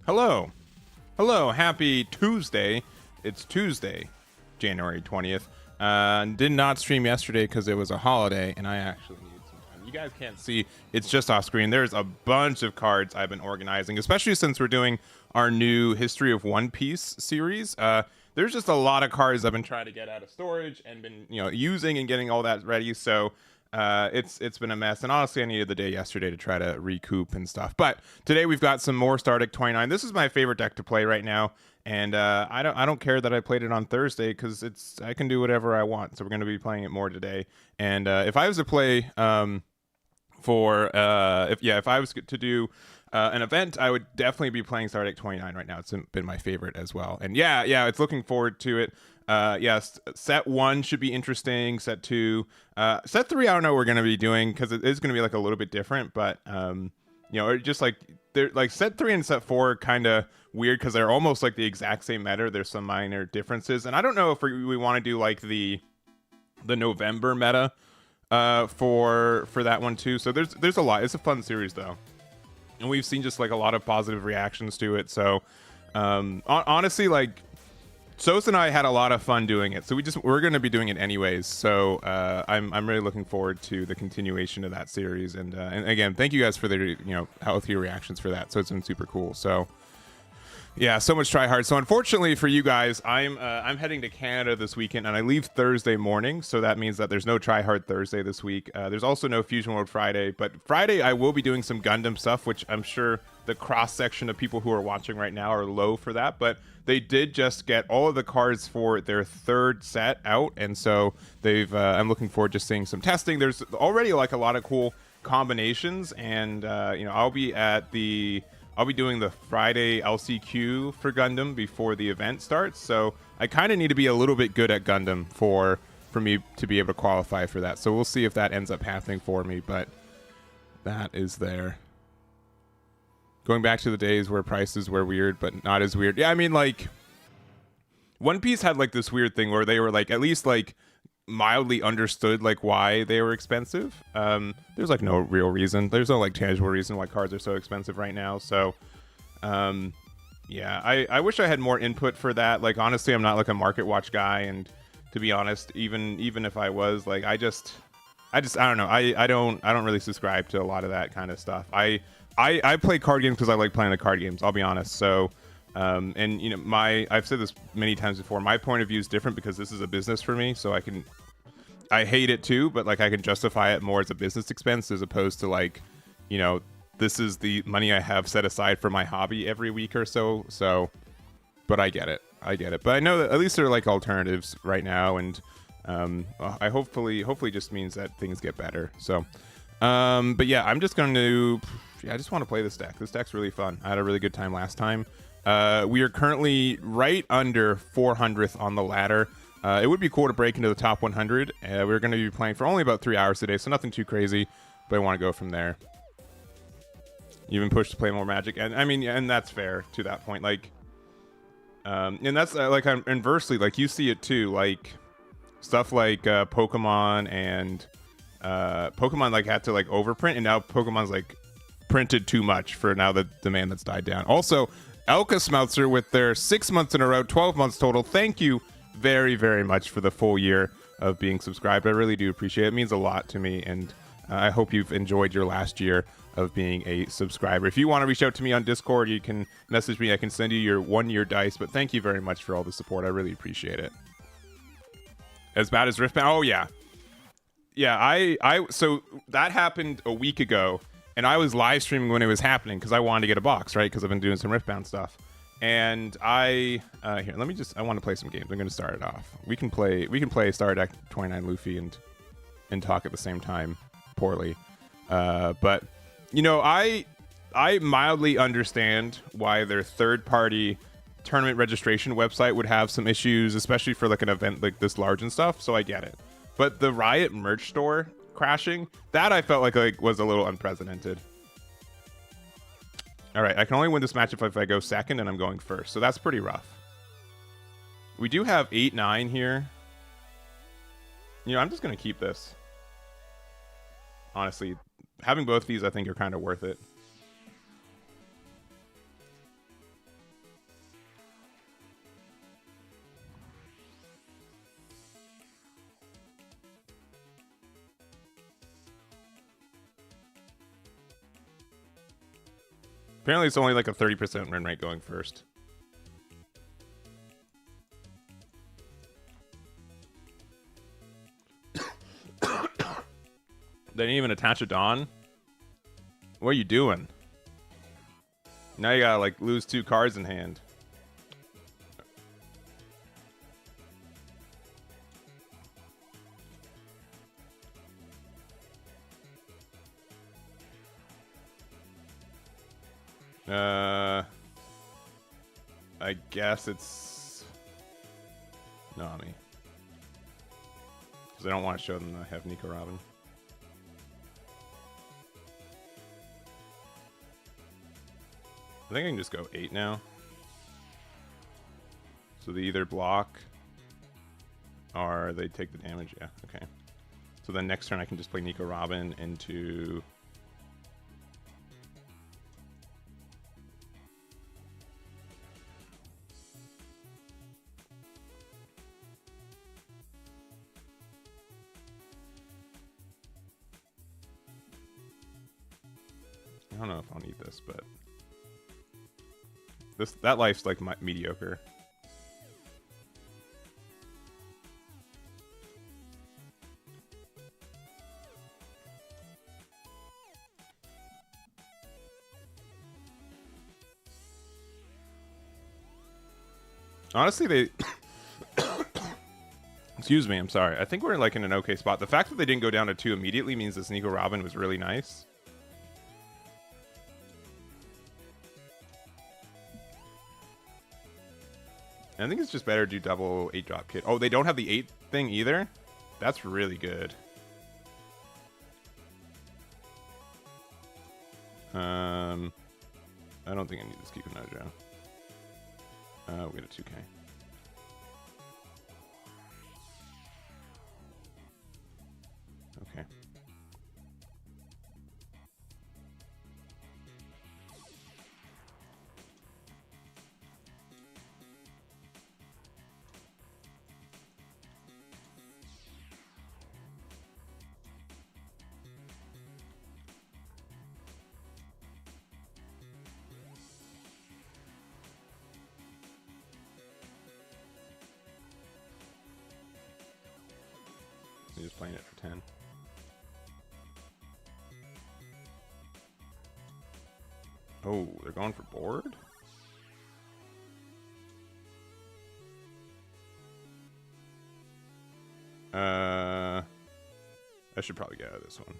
Hello. Hello. Happy Tuesday. It's Tuesday, January 20th. Did not stream yesterday because it was a holiday, and I actually needed some time. You guys can't see. It's just off screen. There's a bunch of cards I've been organizing, especially since we're doing our new History of One Piece series. There's just a lot of cards I've been trying to get out of storage and been, using and getting all that ready. So it's been a mess, and honestly I needed the day yesterday to try to recoup and stuff. But today we've got some more Stardeck 29. This is my favorite deck to play right now, and I don't care that I played it on Thursday because I can do whatever I want. So we're going to be playing it more today. And if I was to play if I was to do an event, I would definitely be playing Stardeck 29 right now. It's been my favorite as well, and it's looking forward to it. Yes, set 1 should be interesting. Set 2, set 3, I don't know what we're going to be doing because it is going to be like a little bit different, but just like they're like set 3 and set 4 are kind of weird because they're almost like the exact same meta. There's some minor differences, and I don't know if we want to do like the November meta for that one too. So there's a lot. It's a fun series though, and we've seen just like a lot of positive reactions to it. So honestly, like Sos and I had a lot of fun doing it, so we're going to be doing it anyways. So I'm really looking forward to the continuation of that series, and again, thank you guys for the healthy reactions for that. So it's been super cool. So yeah, so much Tryhard. So unfortunately for you guys, I'm heading to Canada this weekend, and I leave Thursday morning. So that means that there's no Tryhard Thursday this week. There's also no Fusion World Friday, but Friday I will be doing some Gundam stuff, which I'm sure the cross section of people who are watching right now are low for that. But they did just get all of the cards for their third set out, and so I'm looking forward to seeing some testing. There's already like a lot of cool combinations, and I'll be doing the Friday LCQ for Gundam before the event starts. So I kind of need to be a little bit good at Gundam for me to be able to qualify for that. So we'll see if that ends up happening for me, but that is there. Going back to the days where prices were weird, but not as weird. Yeah, I mean, like, One Piece had like this weird thing where they were like at least like mildly understood like why they were expensive. There's like no real reason. There's no like tangible reason why cards are so expensive right now. So I wish I had more input for that. Like honestly, I'm not like a market watch guy, and to be honest, even if I was, like, I don't know. I don't really subscribe to a lot of that kind of stuff. I play card games because I like playing the card games, I'll be honest. So I've said this many times before, my point of view is different because this is a business for me. So I hate it too, but like I can justify it more as a business expense as opposed to like, this is the money I have set aside for my hobby every week or so. So, but I get it. But I know that at least there are like alternatives right now, and I hopefully just means that things get better. So, but yeah, I just want to play this deck. This deck's really fun. I had a really good time last time. We are currently right under 400th on the ladder. It would be cool to break into the top 100. We're going to be playing for only about 3 hours today, so nothing too crazy, but I want to go from there. You've been pushed to play more Magic, and I mean, and that's fair to that point. Like, and that's like inversely, like you see it too, like stuff like Pokemon and Pokemon like had to like overprint, and now Pokemon's like printed too much for now the demand that's died down. Also, Elka Smeltzer with their 6 months in a row, 12 months total. Thank you very, very much for the full year of being subscribed. I really do appreciate it. It means a lot to me, and I hope you've enjoyed your last year of being a subscriber. If you want to reach out to me on Discord, you can message me. I can send you your 1 year dice, but thank you very much for all the support. I really appreciate it. As bad as Riftbound? Oh yeah. Yeah, so that happened a week ago, and I was live streaming when it was happening because I wanted to get a box, right? Because I've been doing some Riftbound stuff. And I want to play some games. I'm going to start it off. We can play Stardeck 29 Luffy and talk at the same time poorly. But I mildly understand why their third-party tournament registration website would have some issues, especially for like an event like this large and stuff. So I get it. But the Riot merch store crashing, that I felt like was a little unprecedented. All right, I can only win this match if I go second, and I'm going first. So that's pretty rough. We do have 8-9 here. I'm just going to keep this. Honestly, having both these I think are kind of worth it. Apparently it's only like a 30% win rate going first. They didn't even attach a Dawn? What are you doing? Now you gotta like lose 2 cards in hand. I guess it's Nami. Because I don't want to show them that I have Nico Robin. I think I can just go 8 now. So they either block or they take the damage. Yeah, okay. So then next turn I can just play Nico Robin into... I don't know if I'll need this, but... That life's like mediocre. Honestly, they... Excuse me, I'm sorry. I think we're like in an okay spot. The fact that they didn't go down to 2 immediately means this Nico Robin was really nice. I think it's just better to do double 8-drop kit. Oh, they don't have the 8 thing either? That's really good. I don't think I need this Kikunojo. We get a 2K. Okay. Just playing it for 10. Oh, they're going for board? I should probably get out of this one.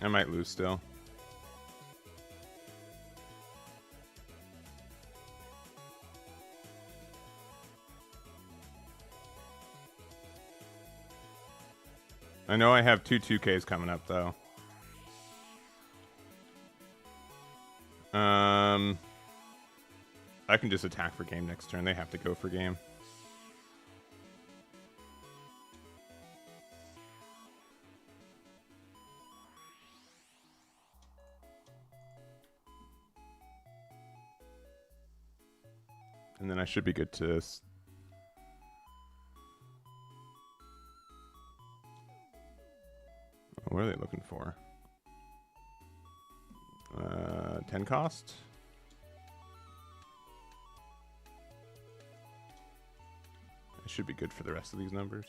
I might lose still. I know I have 2 2Ks coming up though. I can just attack for game next turn. They have to go for game. And then I should be good to... What are they looking for? 10 cost? I should be good for the rest of these numbers.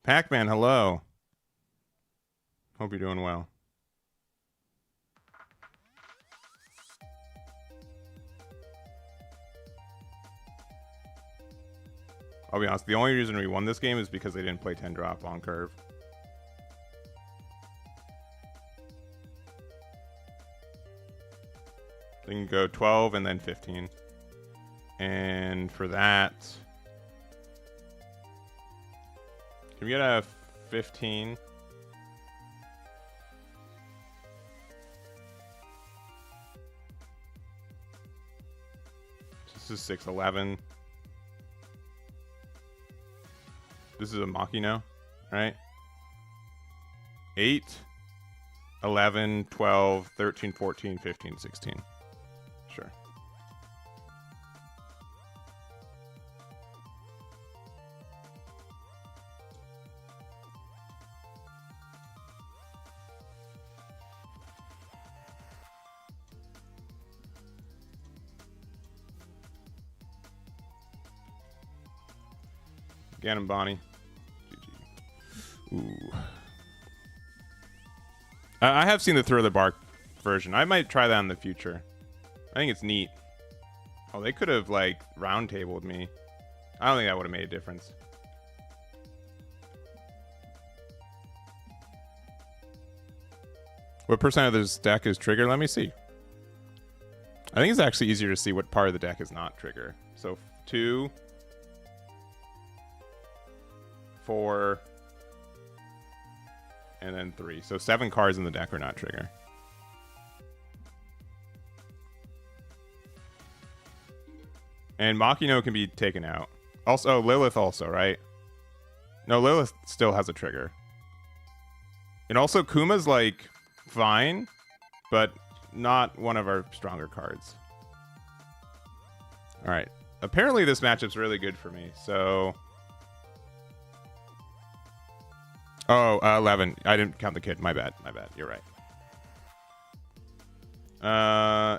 Pac-Man, hello. Hope you're doing well. I'll be honest, the only reason we won this game is because they didn't play 10 drop on curve. They can go 12 and then 15. And for that, can we get a 15? This is 611. This is a Machino, right? 8, 11, 12, 13, 14, 15, 16. Sure. Ganon Bonnie. GG. Ooh. I have seen the Throw the Bark version. I might try that in the future. I think it's neat. Oh, they could have, like, round-tabled me. I don't think that would have made a difference. What percent of this deck is trigger? Let me see. I think it's actually easier to see what part of the deck is not trigger. So 2, 4, and then 3. So 7 cards in the deck are not trigger. And Machino can be taken out. Also, Lilith also, right? No, Lilith still has a trigger. And also Kuma's like fine, but not one of our stronger cards. All right. Apparently this matchup's really good for me. So oh, 11. I didn't count the kid. My bad. My bad. You're right.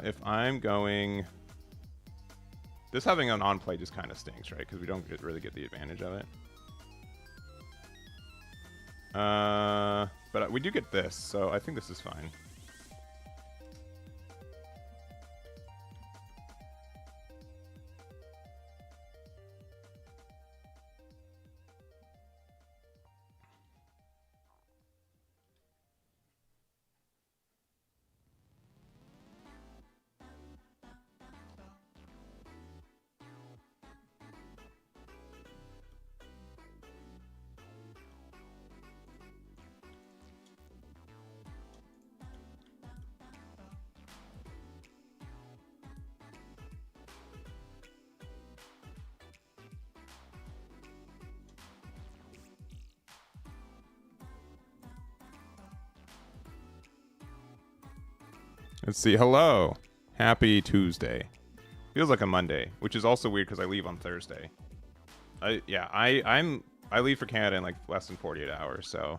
If I'm going, this having an on play just kind of stinks, right? Because we don't really get the advantage of it. But we do get this, so I think this is fine. Let's see. Hello. Happy Tuesday. Feels like a Monday, which is also weird because I leave on Thursday. I leave for Canada in like less than 48 hours, so.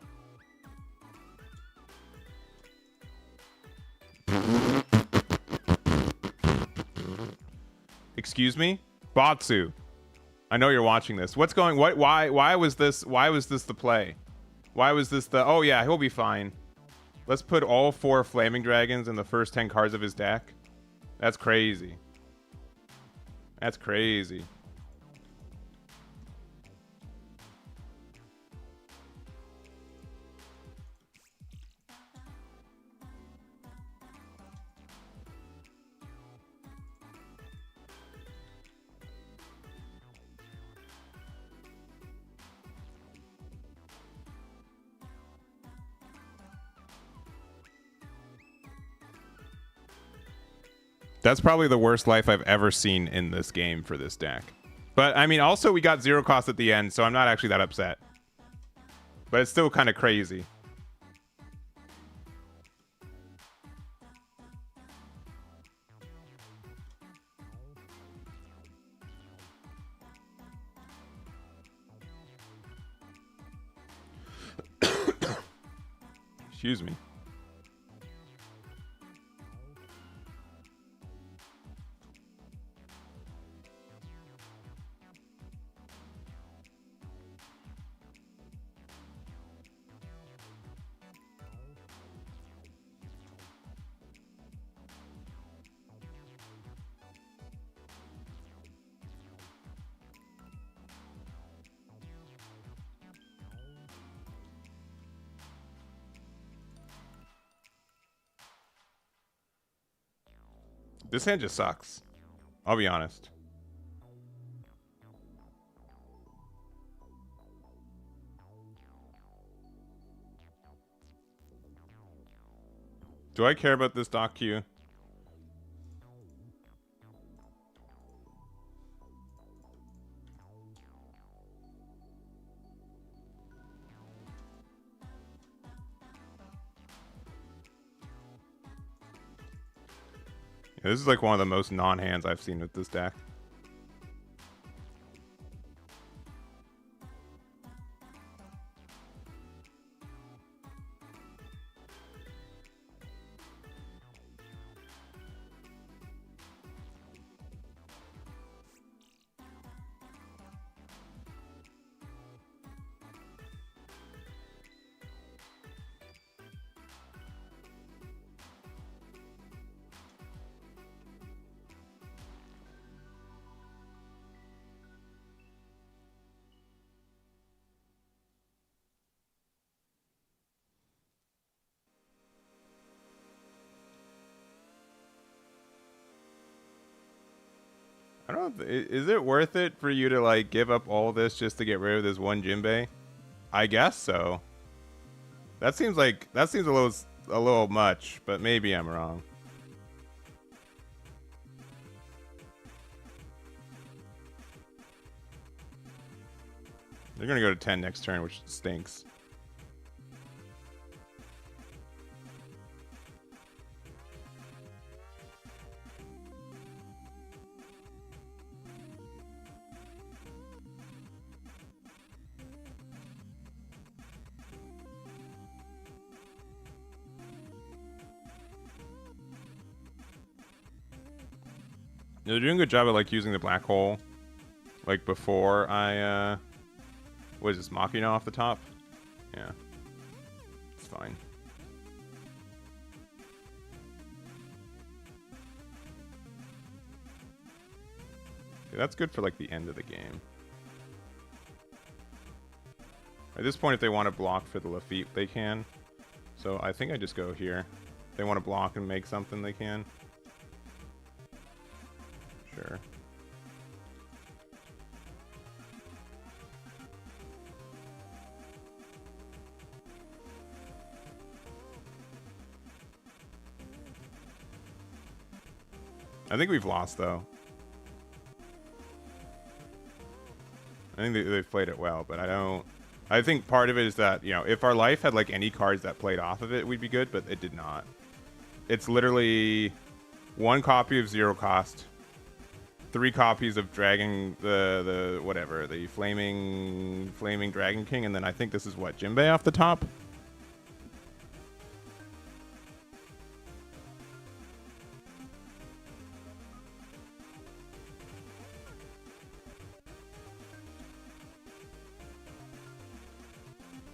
Excuse me? Batsu. I know you're watching this. What's going why was this the play? Why was this the oh yeah, he'll be fine. Let's put all 4 Flaming Dragons in the first 10 cards of his deck. That's crazy. That's crazy. That's probably the worst life I've ever seen in this game for this deck. But, I mean, also we got 0 cost at the end, so I'm not actually that upset. But it's still kind of crazy. Excuse me. This hand just sucks. I'll be honest. Do I care about this dock queue? Yeah, this is like one of the most non-hands I've seen with this deck. I don't know. Is it worth it for you to like give up all this just to get rid of this one Jinbei? I guess so. That seems a little much, but maybe I'm wrong. They're gonna go to 10 next turn, which stinks. They're doing a good job of like using the black hole, like before I what is this, Machina off the top? Yeah, it's fine. Okay, that's good for like the end of the game. At this point, if they want to block for the Lafitte, they can. So I think I just go here. If they want to block and make something, they can. Sure. I think we've lost, though. I think they've played it well, but I don't... I think part of it is that, you know, if our life had, like, any cards that played off of it, we'd be good, but it did not. It's literally 1 copy of 0 cost, 3 copies of Dragon... the whatever, the Flaming Dragon King, and then I think this is, what, Jinbei off the top?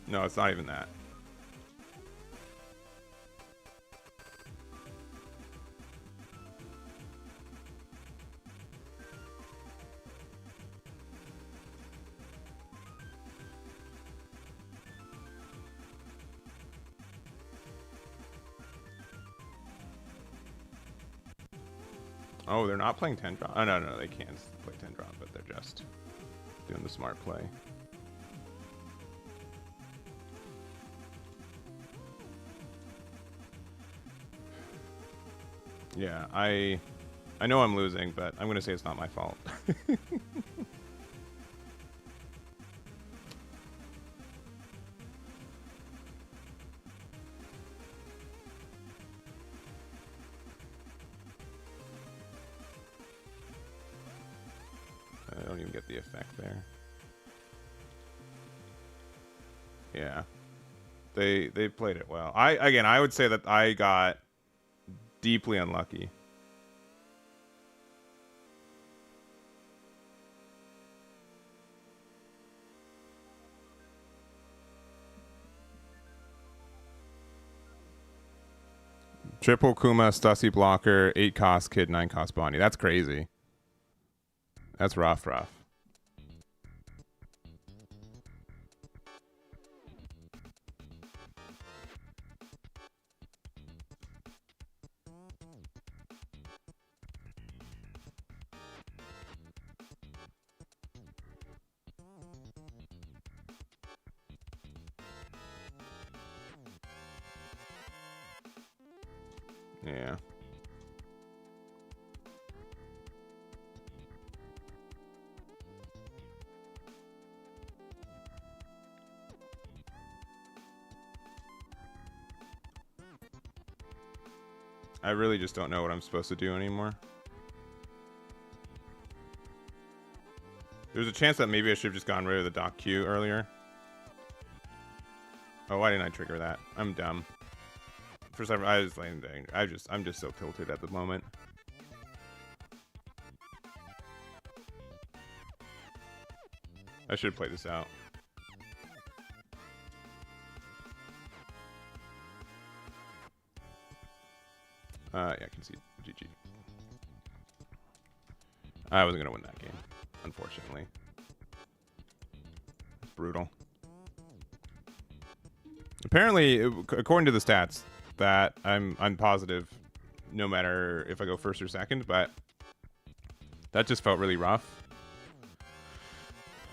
No, it's not even that. Oh, they're not playing 10 drop. Oh, no, they can play 10 drop, but they're just doing the smart play. Yeah, I know I'm losing, but I'm going to say it's not my fault. I don't even get the effect there. Yeah. They played it well. I would say that I got deeply unlucky. Triple Kuma, Stussy blocker, 8 cost kid, 9 cost Bonnie. That's crazy. That's rough. Yeah. I really just don't know what I'm supposed to do anymore. There's a chance that maybe I should have just gotten rid of the dock Q earlier. Oh, why didn't I trigger that? I'm dumb. For some, I'm just so tilted at the moment. I should play this out. Yeah, I can see GG. I wasn't gonna win that game, unfortunately. It's brutal. Apparently, according to the stats, that I'm positive, no matter if I go first or second, but that just felt really rough.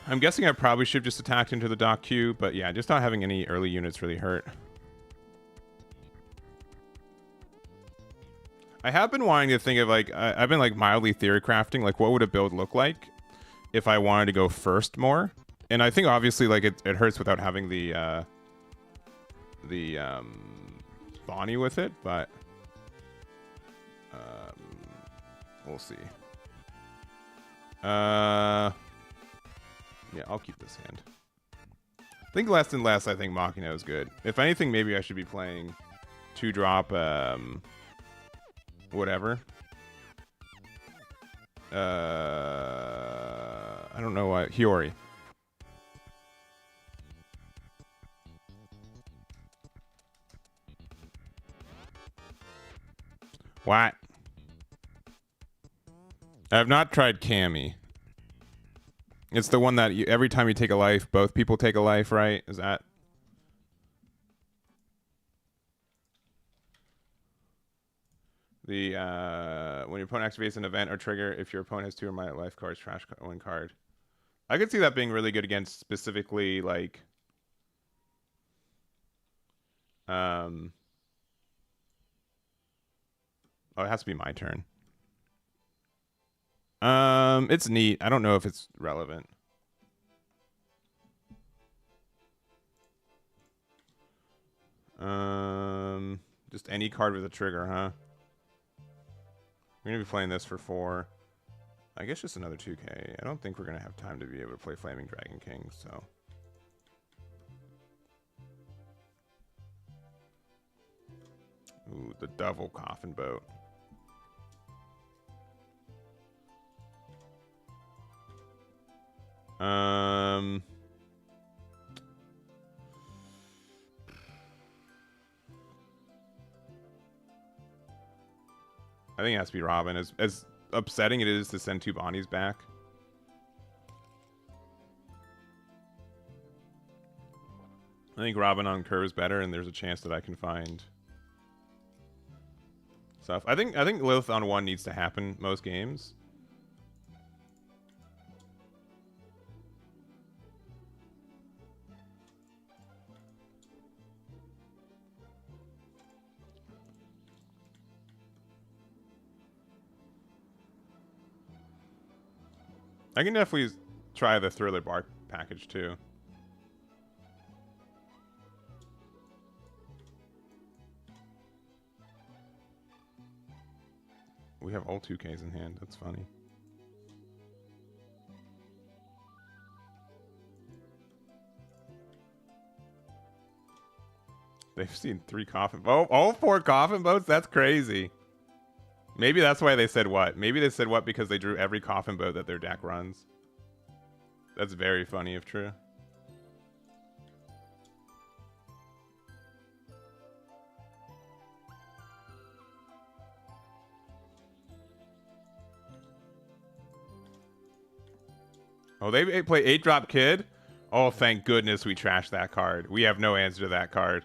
I'm guessing I probably should have just attacked into the dock queue, but yeah, just not having any early units really hurt. I have been wanting to think of like I've been like mildly theory crafting, like what would a build look like if I wanted to go first more, and I think obviously like it hurts without having the Bonnie with it, but we'll see. Yeah, I'll keep this hand. I think less and less. I think Machina is good. If anything, maybe I should be playing 2-drop whatever. I don't know why. Hiyori. What? I have not tried Cammy. It's the one that every time you take a life, both people take a life, right? Is that? The when your opponent activates an event or trigger, if your opponent has 2 or more life cards, trash 1 card. I could see that being really good against specifically like oh, it has to be my turn. It's neat. I don't know if it's relevant. Just any card with a trigger, huh? We're gonna be playing this for 4. I guess just another 2K. I don't think we're gonna have time to be able to play Flaming Dragon King, so. Ooh, the Devil Coffin Boat. I think it has to be Robin. As upsetting it is to send 2 Bonnies back. I think Robin on curve is better, and there's a chance that I can find stuff. I think Lilith on 1 needs to happen most games. I can definitely try the Thriller Bark package too. We have all 2Ks in hand. That's funny. They've seen 3 coffin boats. Oh, all 4 coffin boats? That's crazy. Maybe that's why they said what. Maybe they said what because they drew every coffin boat that their deck runs. That's very funny if true. Oh, they play 8-drop Kid? Oh, thank goodness we trashed that card. We have no answer to that card.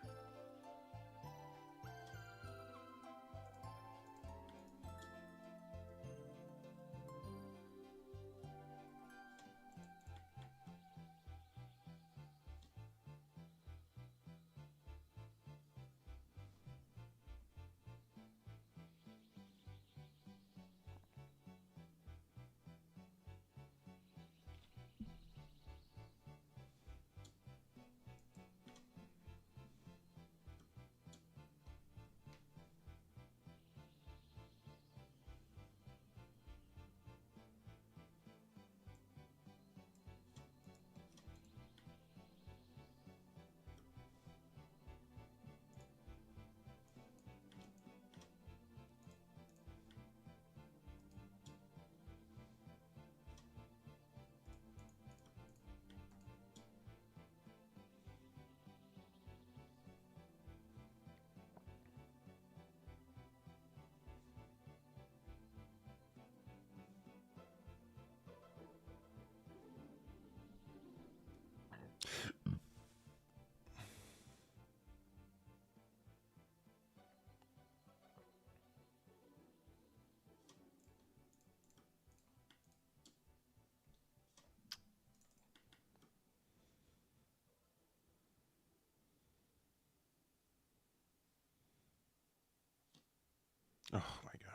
Oh my gosh.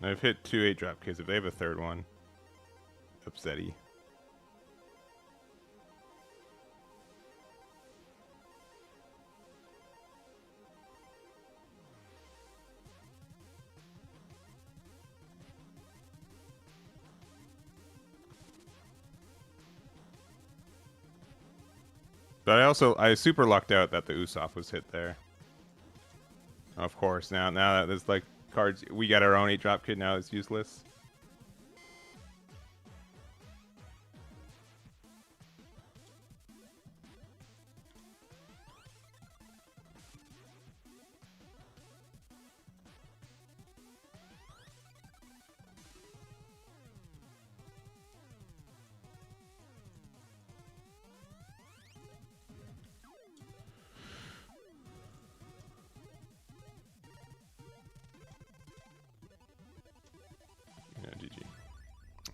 I've hit 2 8-drop kids. If they have a third one, upsetty. But I super lucked out that the Usopp was hit there. Of course, now that there's like cards, we got our own 8-drop kid. Now it's useless.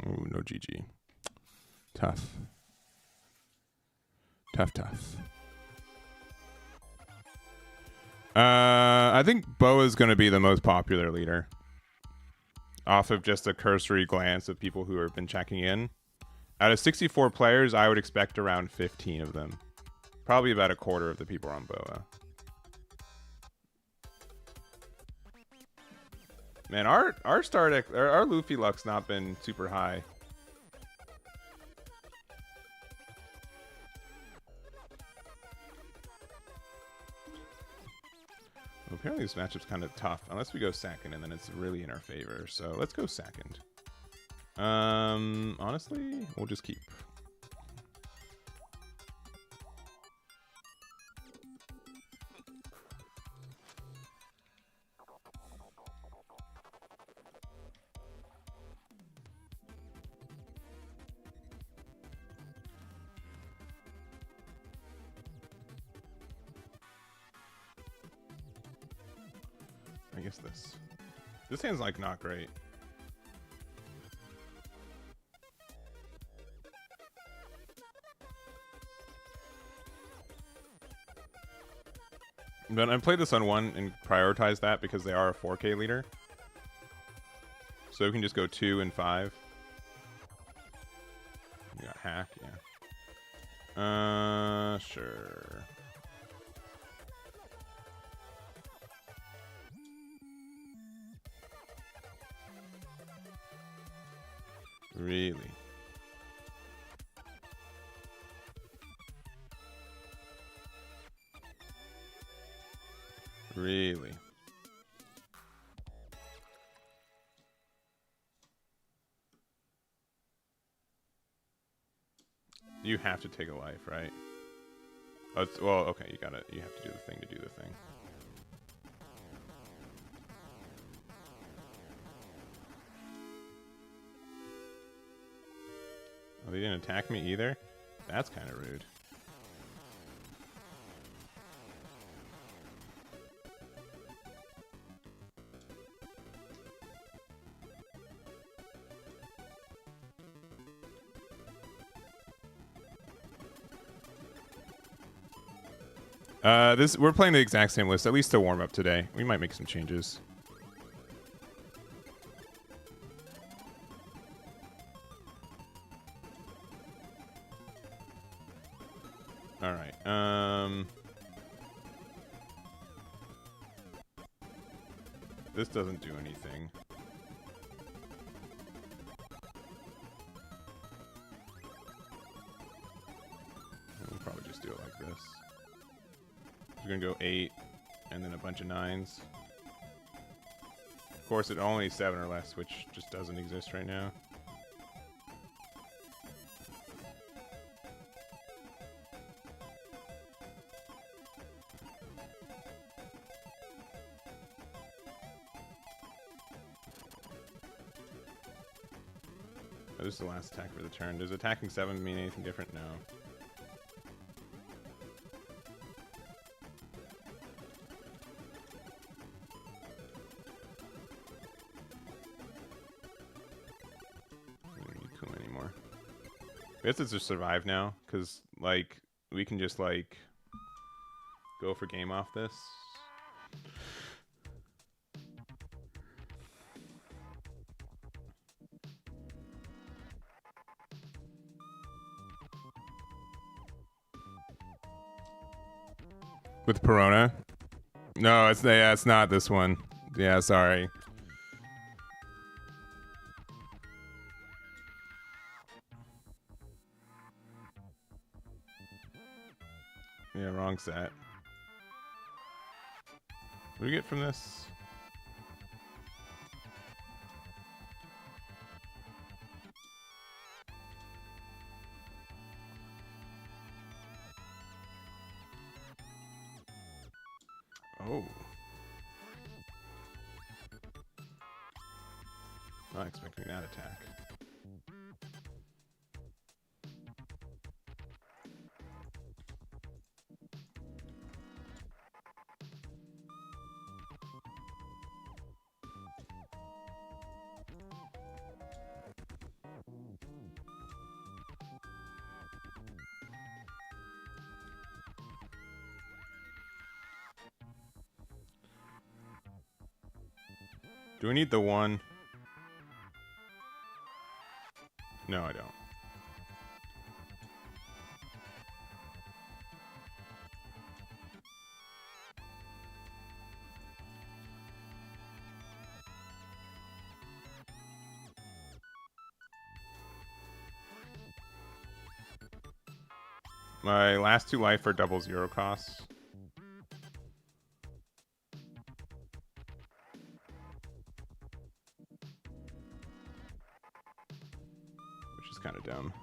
Ooh, no GG. Tough. Tough. I think Bo is going to be the most popular leader. Off of just a cursory glance of people who have been checking in. Out of 64 players, I would expect around 15 of them. Probably about a quarter of the people are on Boa. Man, our Stardeck, our Luffy luck's not been super high. Well, apparently this matchup's kind of tough, unless we go second, and then it's really in our favor. So let's go second. Honestly, we'll just keep. I guess this. This hand's like not great. But I played this on 1 and prioritize that because they are a 4K leader. So we can just go 2 and 5. You got hack, yeah. Sure. Really? Really? You have to take a life, right? Oh, well, okay, you have to do the thing to do the thing. Well, they didn't attack me either? That's kind of rude. We're playing the exact same list, at least to warm up today. We might make some changes. All right. This doesn't do anything. We'll probably just do it like this. We're gonna go 8, and then a bunch of 9s. Of course, it only 7 or less, which just doesn't exist right now. Oh, this is the last attack for the turn. Does attacking 7 mean anything different? No. I guess it's just survive now, because, like, we can just, like, go for game off this. With Perona? No, it's not this one. Yeah, sorry. Yeah, wrong set. What do we get from this? Oh. Not expecting that attack. Do we need the 1? No, I don't. My last 2 life are double 0 costs. Which is kind of dumb.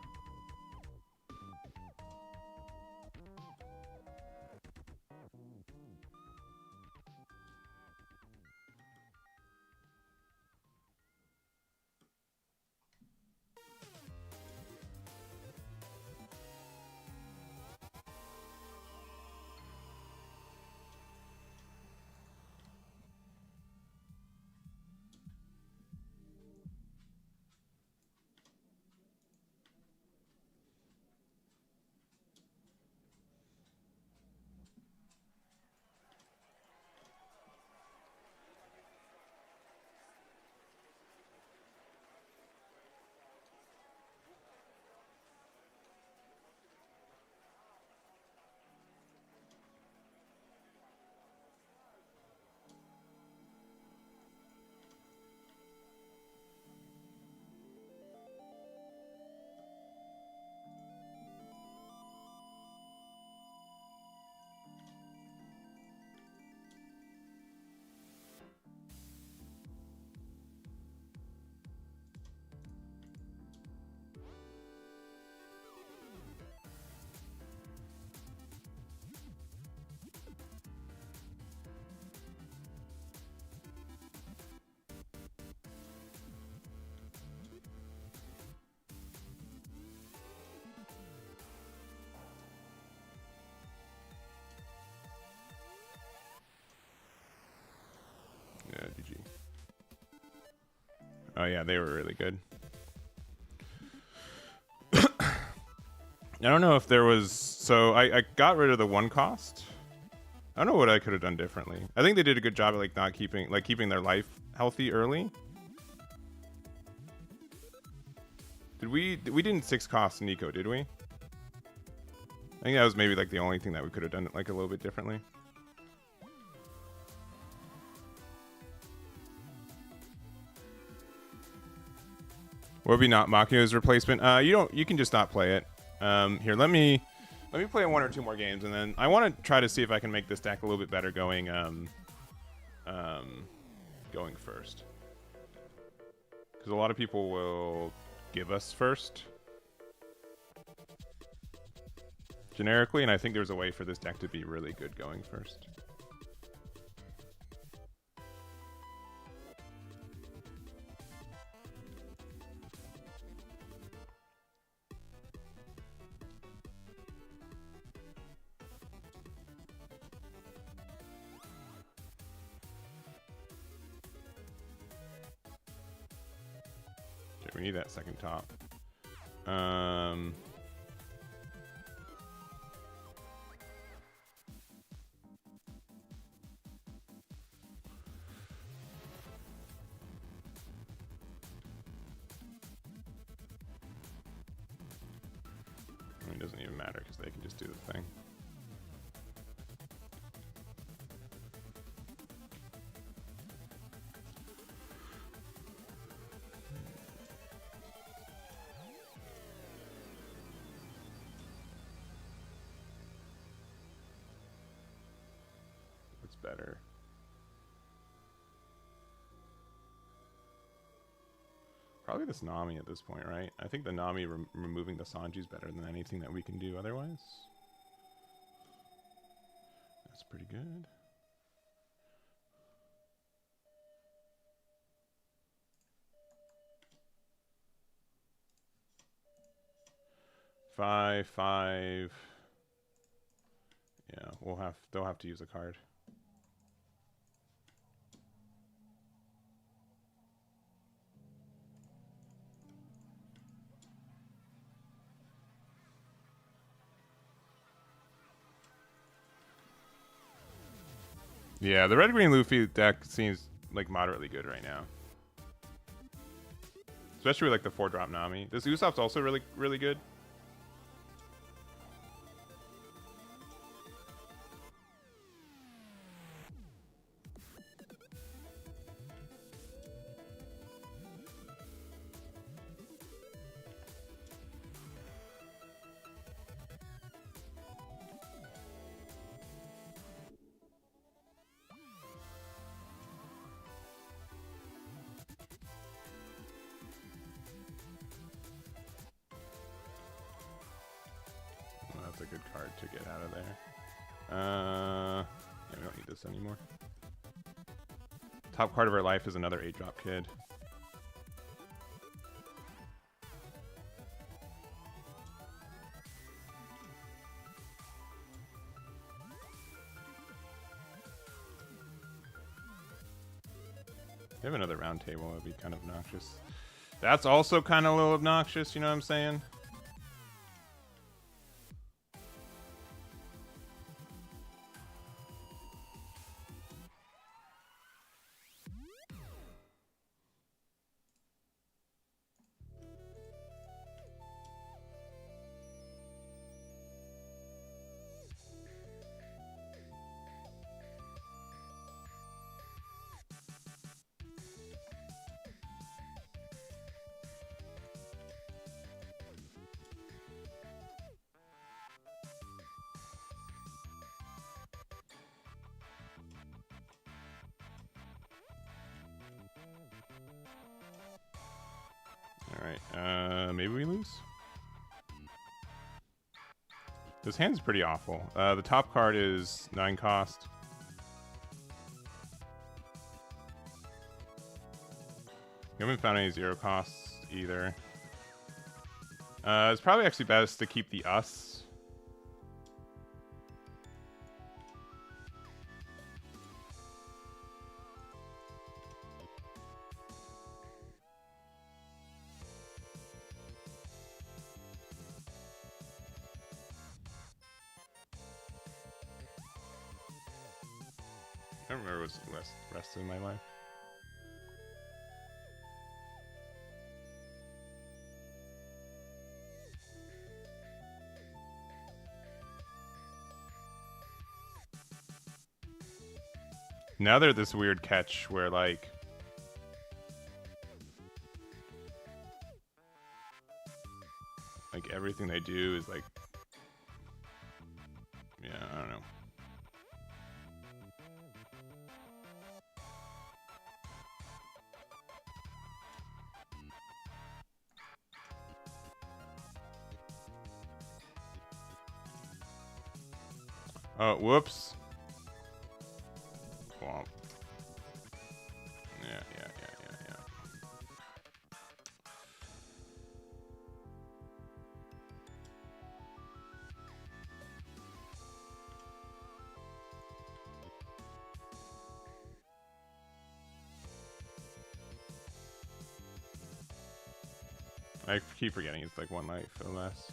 Oh yeah, they were really good. I don't know if there was... So I got rid of the 1 cost. I don't know what I could have done differently. I think they did a good job of like not keeping their life healthy early. We didn't 6 cost Nico, did we? I think that was maybe like the only thing that we could have done like a little bit differently. What would be not Makino's replacement? You can just not play it. Here, let me play 1 or 2 more games, and then I want to try to see if I can make this deck a little bit better going going first. Because a lot of people will give us first generically, and I think there's a way for this deck to be really good going first. We need that second top. I mean, it doesn't even matter because they can just do the thing. Better. Probably this Nami at this point, right? I think the Nami removing the Sanji is better than anything that we can do otherwise. That's pretty good. Five. Yeah, they'll have to use a card. Yeah, the red-green Luffy deck seems like moderately good right now. Especially with like the 4-drop Nami. This Usopp's also really, really good. That's a good card to get out of there. Yeah, we don't need this anymore. Top card of our life is another 8-drop kid. If we have another round table, it would be kind of obnoxious. That's also kind of a little obnoxious, you know what I'm saying? Alright, maybe we lose? This hand's pretty awful. The top card is 9 cost. We haven't found any 0 costs either. It's probably actually best to keep the us. I don't remember what's the rest of my life. Now they're this weird catch where like everything they do is like, yeah, I don't know. Oh, whoops. Womp. Yeah. I keep forgetting it's like 1 life or less.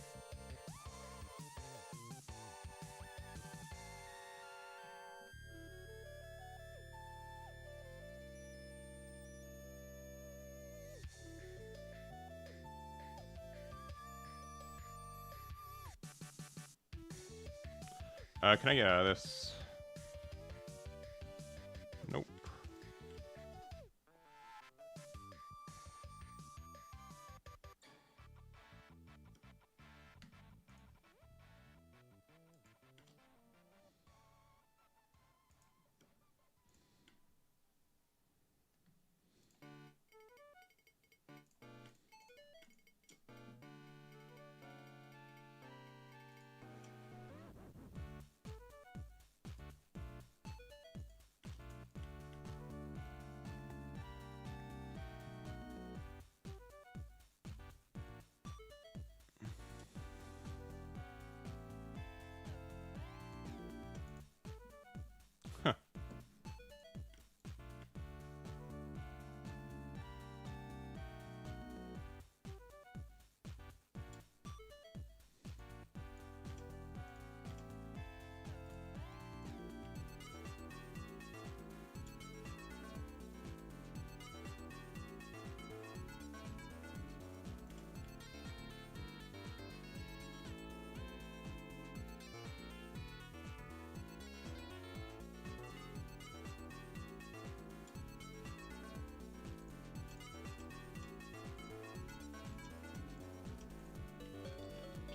Can I get out of this? Nope.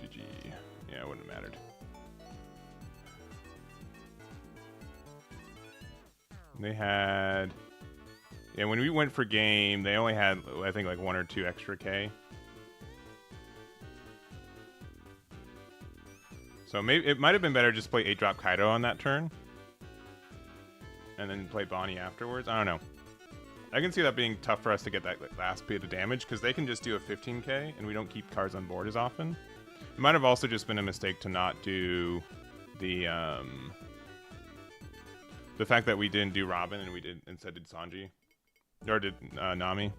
GG. Yeah, it wouldn't have mattered. They had... Yeah, when we went for game, they only had, I think, like 1 or 2 extra K. So maybe it might have been better just play 8-drop Kaido on that turn. And then play Bonnie afterwards. I don't know. I can see that being tough for us to get that last bit of damage, because they can just do a 15k, and we don't keep cards on board as often. It might have also just been a mistake to not do the fact that we didn't do Robin and we instead did Sanji. Or did Nami.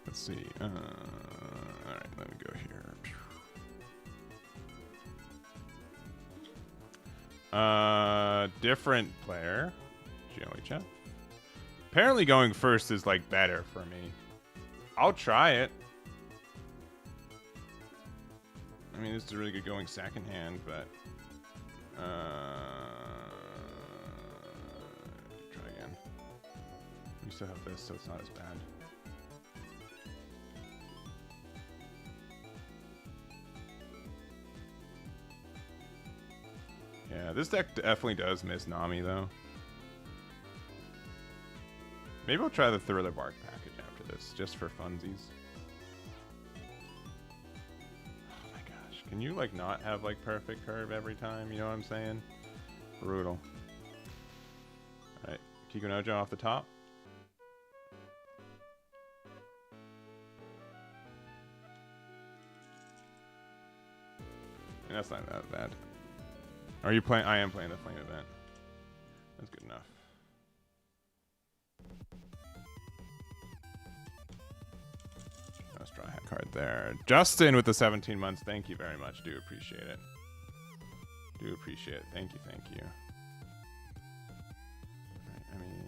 Let's see. Alright, let me go here. Different player. Jelly Chef. Apparently going first is like better for me. I'll try it. I mean, this is really good going second hand, but try again. We still have this, so it's not as bad. Yeah, this deck definitely does miss Nami, though. Maybe I'll try the Thriller Bark package after this, just for funsies. Oh my gosh. Can you, like, not have, like, perfect curve every time? You know what I'm saying? Brutal. Kikunojo off the top. And that's not that bad. Are you playing? I am playing the flame event. That's good enough. Let's draw a hat card there. Justin with the 17 months. Thank you very much. Do appreciate it. Do appreciate it. Thank you. Thank you. Right, I mean.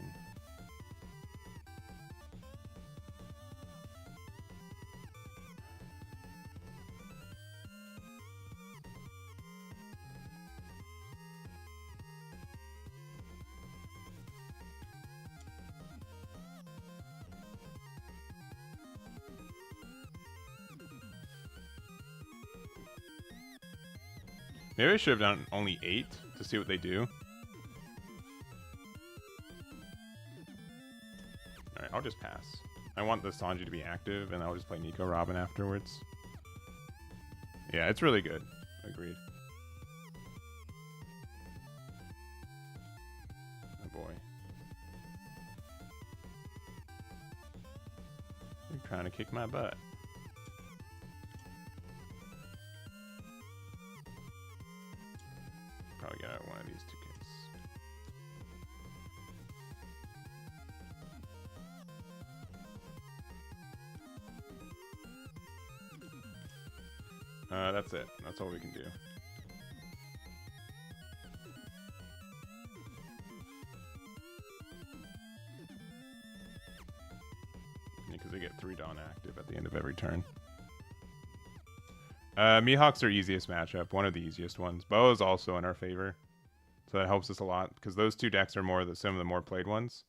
Maybe I should have done only 8 to see what they do. Alright, I'll just pass. I want the Sanji to be active, and I'll just play Nico Robin afterwards. Yeah, it's really good. Agreed. Oh boy. You're trying to kick my butt. Probably get out one of these 2 kits. That's it. That's all we can do. Because they get 3 Dawn active at the end of every turn. Mihawk's our easiest matchup, one of the easiest ones. Boa is also in our favor, so that helps us a lot because those 2 decks are some of the more played ones.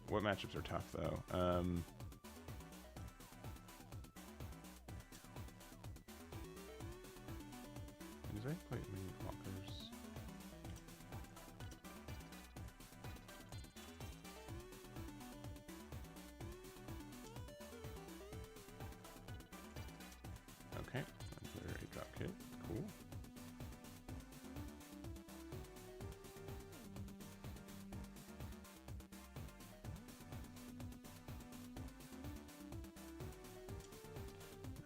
What matchups are tough though? Does I play mini blockers? Okay, another 8-drop kit. Cool.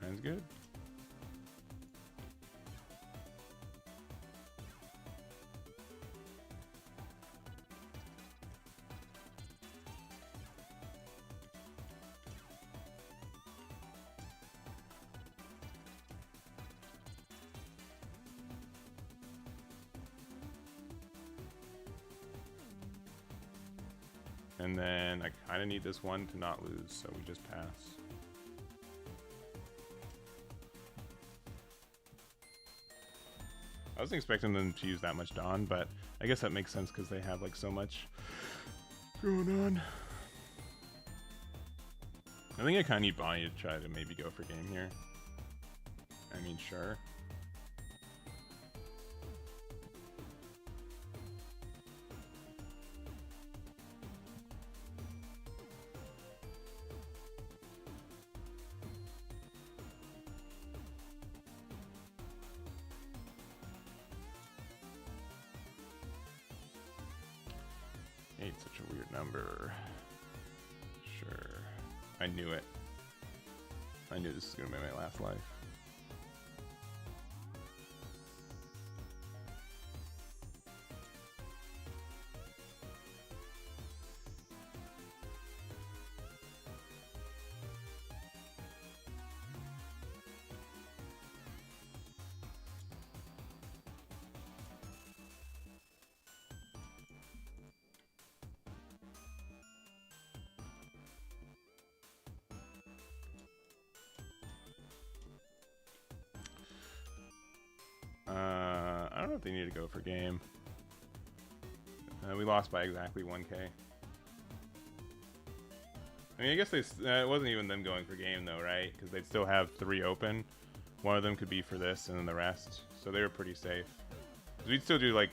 Sounds good. And then I kind of need this one to not lose, so we just pass. I wasn't expecting them to use that much Dawn, but I guess that makes sense because they have like so much going on. I think I kind of need Bonnie to try to maybe go for game here. I mean, sure. Eight's such a weird number. Sure. I knew it. I knew this was going to be my last life. I don't know if they need to go for game. We lost by exactly 1k. I mean, I guess they, it wasn't even them going for game though, right? Because they'd still have 3 open. One of them could be for this and then the rest. So they were pretty safe. We'd still do like,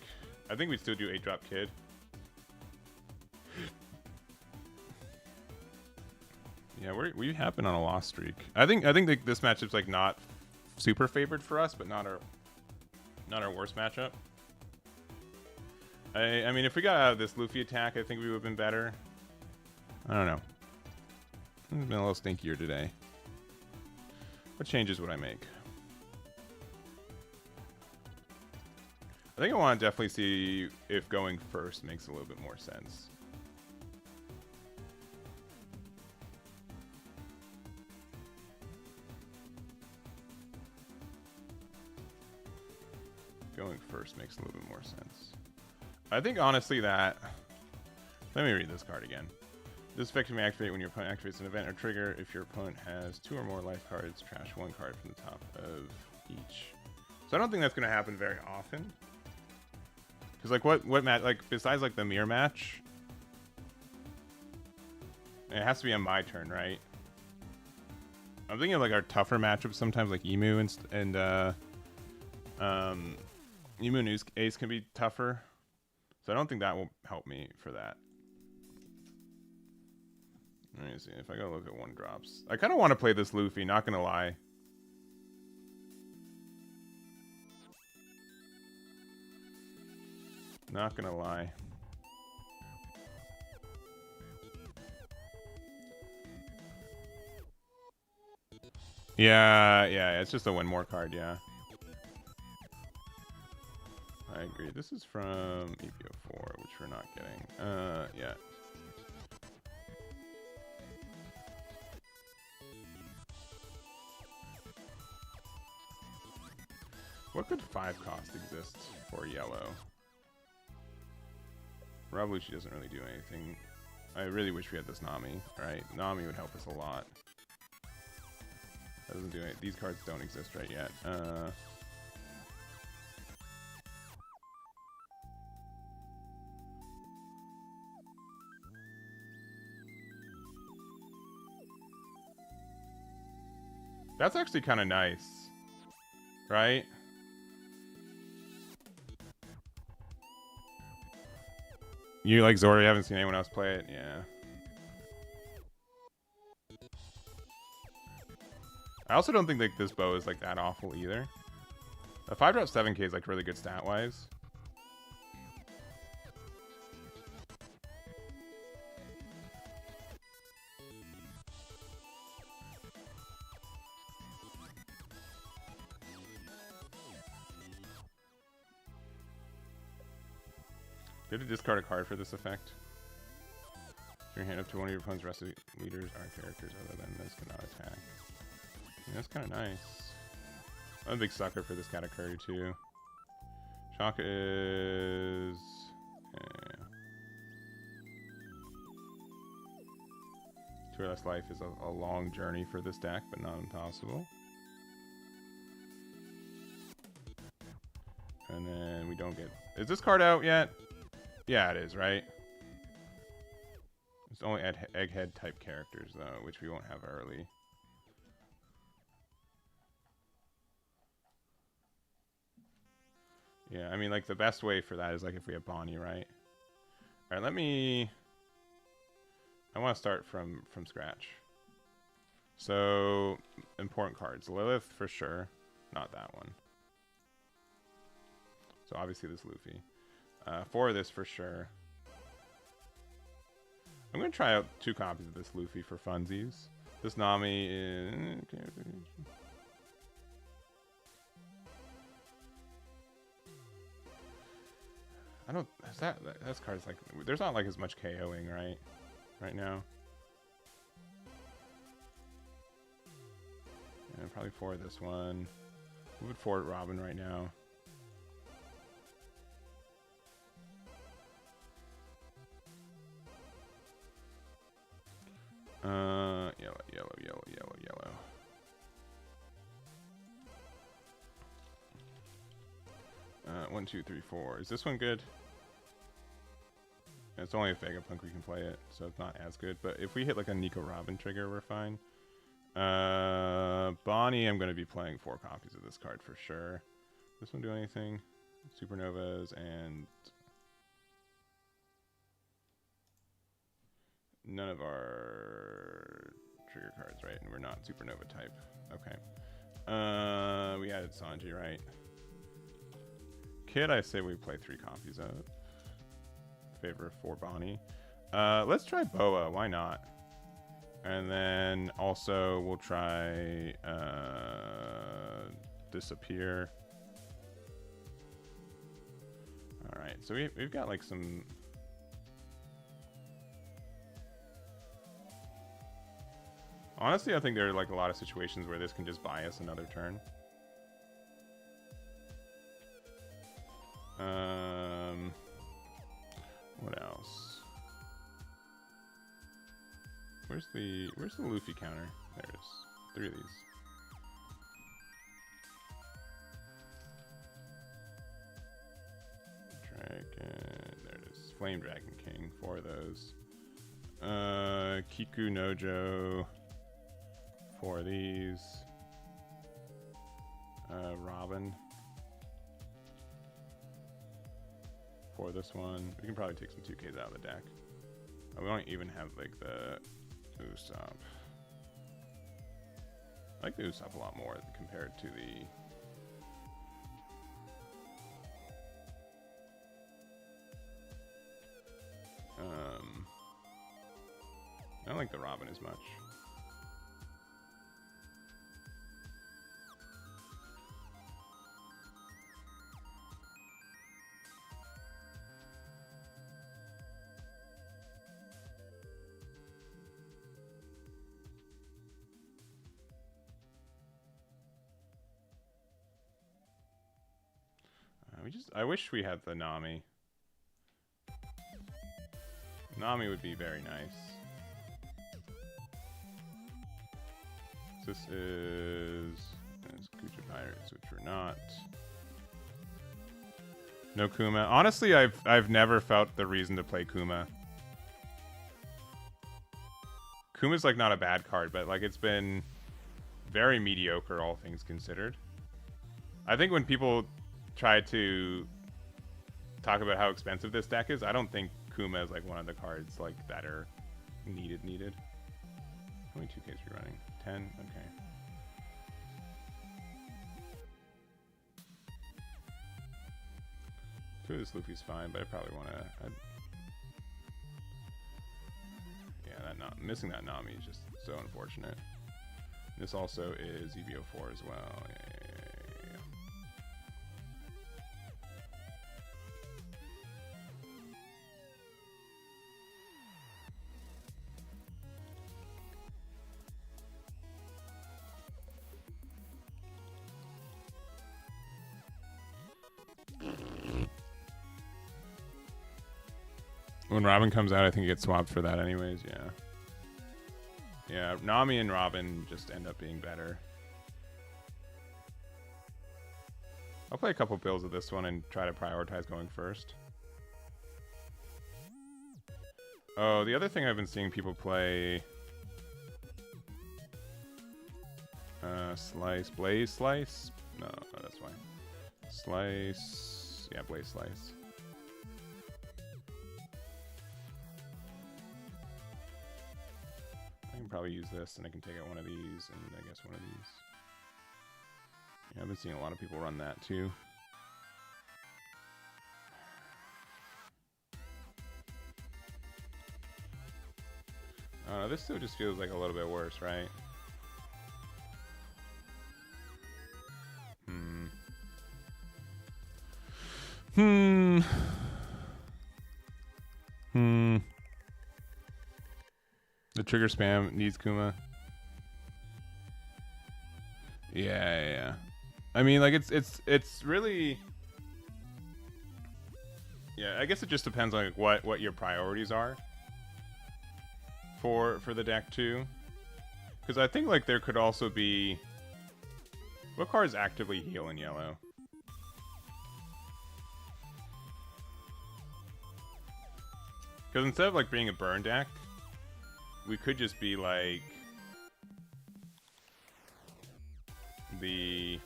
I think we'd still do 8-drop Kid. Yeah, we have been on a loss streak. I think this matchup's like not super favored for us, but not our worst matchup. I mean, if we got out of this Luffy attack, I think we would have been better. I don't know. It's been a little stinkier today. What changes would I make? I think I want to definitely see if going first makes a little bit more sense. Going first makes a little bit more sense. I think honestly that... Let me read this card again. This effect may activate when your opponent activates an event or trigger. If your opponent has 2 or more life cards, trash 1 card from the top of each. So I don't think that's going to happen very often. Because like what match, like besides like the mirror match, it has to be on my turn, right? I'm thinking of like our tougher matchups sometimes, like Emu and Emu and Ace can be tougher. So I don't think that will help me for that. Let me see if I go look at 1-drops. I kind of want to play this Luffy, not gonna lie. Not gonna lie. Yeah, it's just a 1 more card, yeah. I agree. This is from EPO4, which we're not getting. Yeah. What could 5 cost exist for yellow? Revolution doesn't really do anything. I really wish we had this Nami, right? Nami would help us a lot. That doesn't do it. These cards don't exist right yet. That's actually kind of nice, right? You like Zoro? You haven't seen anyone else play it? Yeah. I also don't think like this bow is like that awful either. A 5-drop 7k is like really good stat wise. You have to discard a card for this effect. Your hand up to one of your opponent's rest of leaders are characters other than this cannot attack. Yeah, that's kind of nice. I'm a big sucker for this Katakuri too. Shock is... Yeah. 2 or less life is a long journey for this deck, but not impossible. And then we don't get... Is this card out yet? Yeah, it is, right? It's only egghead type characters, though, which we won't have early. Yeah, I mean, like, the best way for that is, like, if we have Bonnie, right? Alright, let me... I want to start from scratch. So, important cards. Lilith, for sure. Not that one. So, obviously, this Luffy. 4 of this for sure. I'm going to try out 2 copies of this Luffy for funsies. This Nami is... I don't... That's cards like... There's not like as much KOing, right? Right now. And probably 4 of this one. We would 4 Robin right now. Yellow. 1, 2, 3, 4. Is this one good? It's only a Vegapunk we can play it, so it's not as good. But if we hit like a Nico Robin trigger, we're fine. Bonnie, I'm going to be playing 4 copies of this card for sure. This one do anything? Supernovas and... None of our trigger cards, right? And we're not supernova type. Okay. We added Sanji, right? Kid, I say we play 3 copies of. Favor of 4 Bonnie. Let's try Boa. Why not? And then also we'll try Disappear. All right, so we've got like some. Honestly, I think there are like a lot of situations where this can just buy us another turn. What else? Where's the Luffy counter? There's 3 of these. Dragon, there it is. Flame Dragon King, 4 of those. Kiku Nojo, 4 of these. Robin. For this one, we can probably take some 2Ks out of the deck. We don't even have like the Usopp. I like the Usopp a lot more compared to the. I don't like the Robin as much. I wish we had the Nami. Nami would be very nice. This is Kucha Pirates, which we're not. No Kuma. Honestly, I've never felt the reason to play Kuma. Kuma's like not a bad card, but like it's been very mediocre, all things considered. I think when people try to talk about how expensive this deck is, I don't think Kuma is like one of the cards like that are needed. How many 2Ks are we running? 10? Okay. Two of this Luffy's fine, but I probably want to. Yeah, missing that Nami is just so unfortunate. This also is EVO4 as well. Yeah. When Robin comes out, I think it gets swapped for that anyways, yeah. Yeah, Nami and Robin just end up being better. I'll play a couple builds of this one and try to prioritize going first. Oh, the other thing I've been seeing people play... Slice. Blaze Slice? No, that's why. Slice... Yeah, Blaze Slice. Probably use this, and I can take out one of these, and I guess one of these. Yeah, I've been seeing a lot of people run that too. This still just feels like a little bit worse, right? The trigger spam needs Kuma. Yeah. I mean, like it's really. Yeah, I guess it just depends on like, what your priorities are. For the deck too, because I think like there could also be. What cards actively heal in yellow? Because instead of like being a burn deck, we could just be like the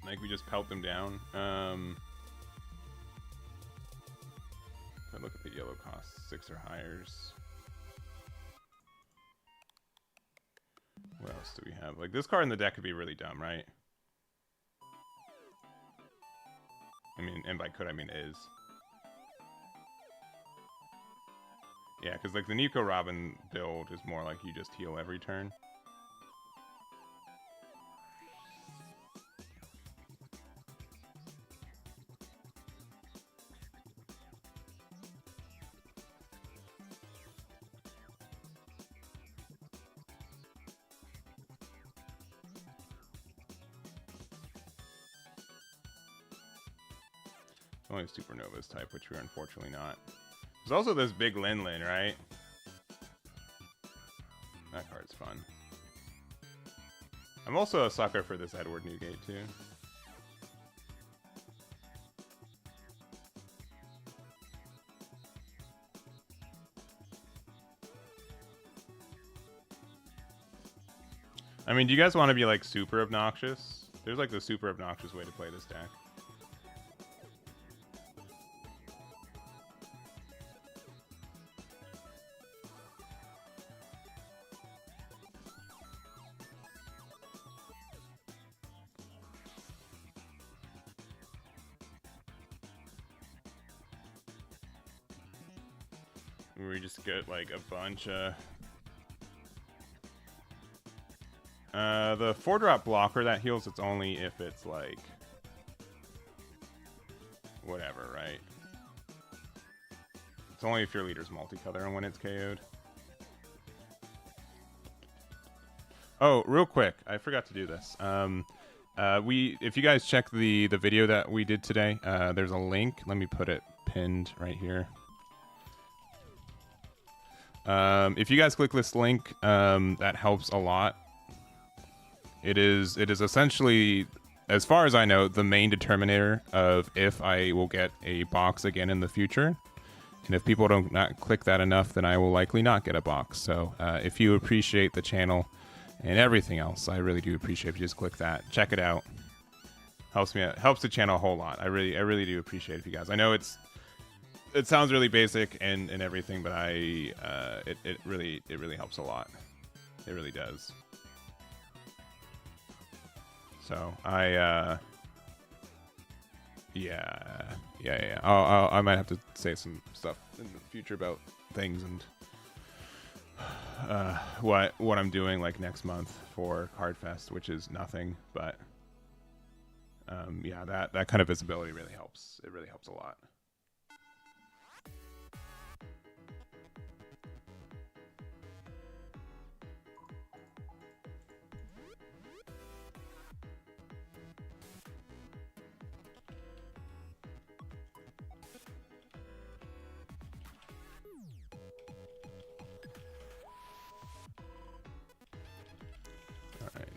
like we just pelt them down. setbacks or hires. What else do we have? Like, this card in the deck could be really dumb, right? I mean, and by could I mean is. Yeah, because like the Nico Robin build is more like you just heal every turn. Only Supernova's type, which we're unfortunately not. There's also this big Lin, right? That card's fun. I'm also a sucker for this Edward Newgate, too. I mean, do you guys want to be, like, super obnoxious? There's, like, the super obnoxious way to play this deck. Where we just get like a bunch of the 4-drop blocker that heals. It's only if it's like whatever, right? It's only if your leader's multicolor and when it's KO'd. Oh, real quick, I forgot to do this. If you guys check the video that we did today, there's a link. Let me put it pinned right here. If you guys click this link, that helps a lot. It is essentially, as far as I know, the main determinator of if I will get a box again in the future. And if people don't not click that enough, then I will likely not get a box. So if you appreciate the channel and everything else, I really do appreciate if you just click that. Check it out. Helps the channel a whole lot. I really do appreciate it if you guys. I know it sounds really basic and everything, but it really helps a lot. It really does. So I might have to say some stuff in the future about things and what I'm doing like next month for Cardfest, which is nothing, but yeah, that kind of visibility really helps. It really helps a lot.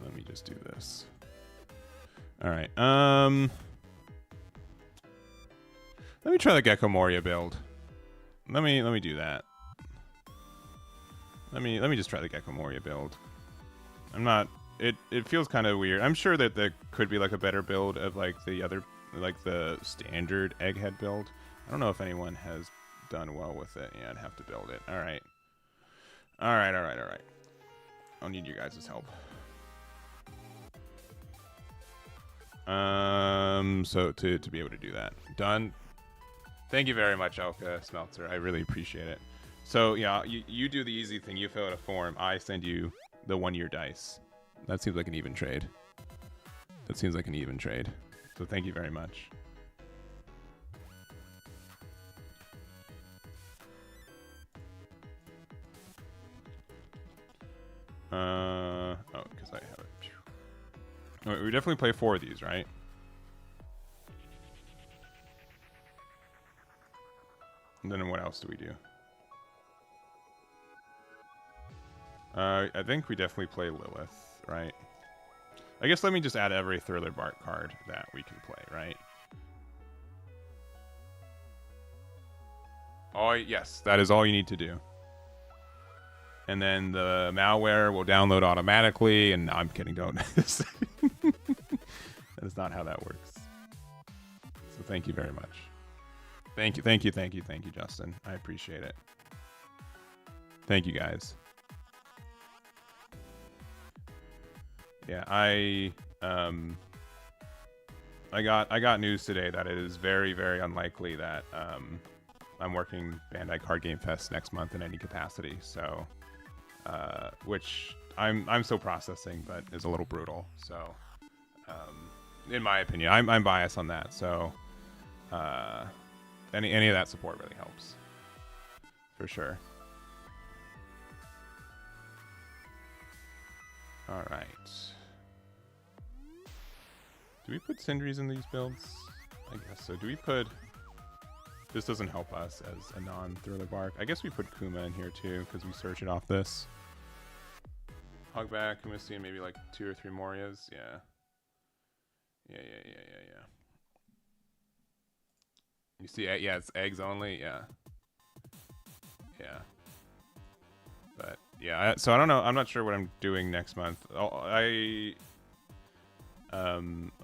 Let me just do this. All right. Let me try the Gecko Moria build. Let me do that. Let me just try the Gecko Moria build. I'm not. It feels kind of weird. I'm sure that there could be like a better build of like the other, like the standard Egghead build. I don't know if anyone has done well with it. Yeah, I'd have to build it. All right. All right. I'll need you guys' help. So to be able to do that. Done. Thank you very much, Elka Smelter. I really appreciate it. So yeah, you do the easy thing. You fill out a form. I send you the 1-year dice. That seems like an even trade. So thank you very much. Oh, because I have it. All right, we definitely play 4 of these, right? And then what else do we do? I think we definitely play Lilith, right? I guess let me just add every Thriller Bark card that we can play, right? Oh, yes, that is all you need to do. And then the malware will download automatically, and no, I'm kidding, don't. That is not how that works. So thank you very much. Thank you, Justin. I appreciate it. Thank you guys. Yeah, I got news today that it is very, very unlikely that I'm working Bandai Card Game Fest next month in any capacity. So, which I'm still processing, but is a little brutal. So, in my opinion, I'm biased on that. So, any of that support really helps, for sure. All right. Do we put Sindries in these builds? I guess so. Do we put... This doesn't help us as a non-Thriller Bark. I guess we put Kuma in here too, because we search it off this. Hogback, Kumisi, and maybe like 2 or 3 Morias. Yeah. Yeah. You see, yeah, it's eggs only. Yeah. Yeah. But, yeah, so I don't know. I'm not sure what I'm doing next month. I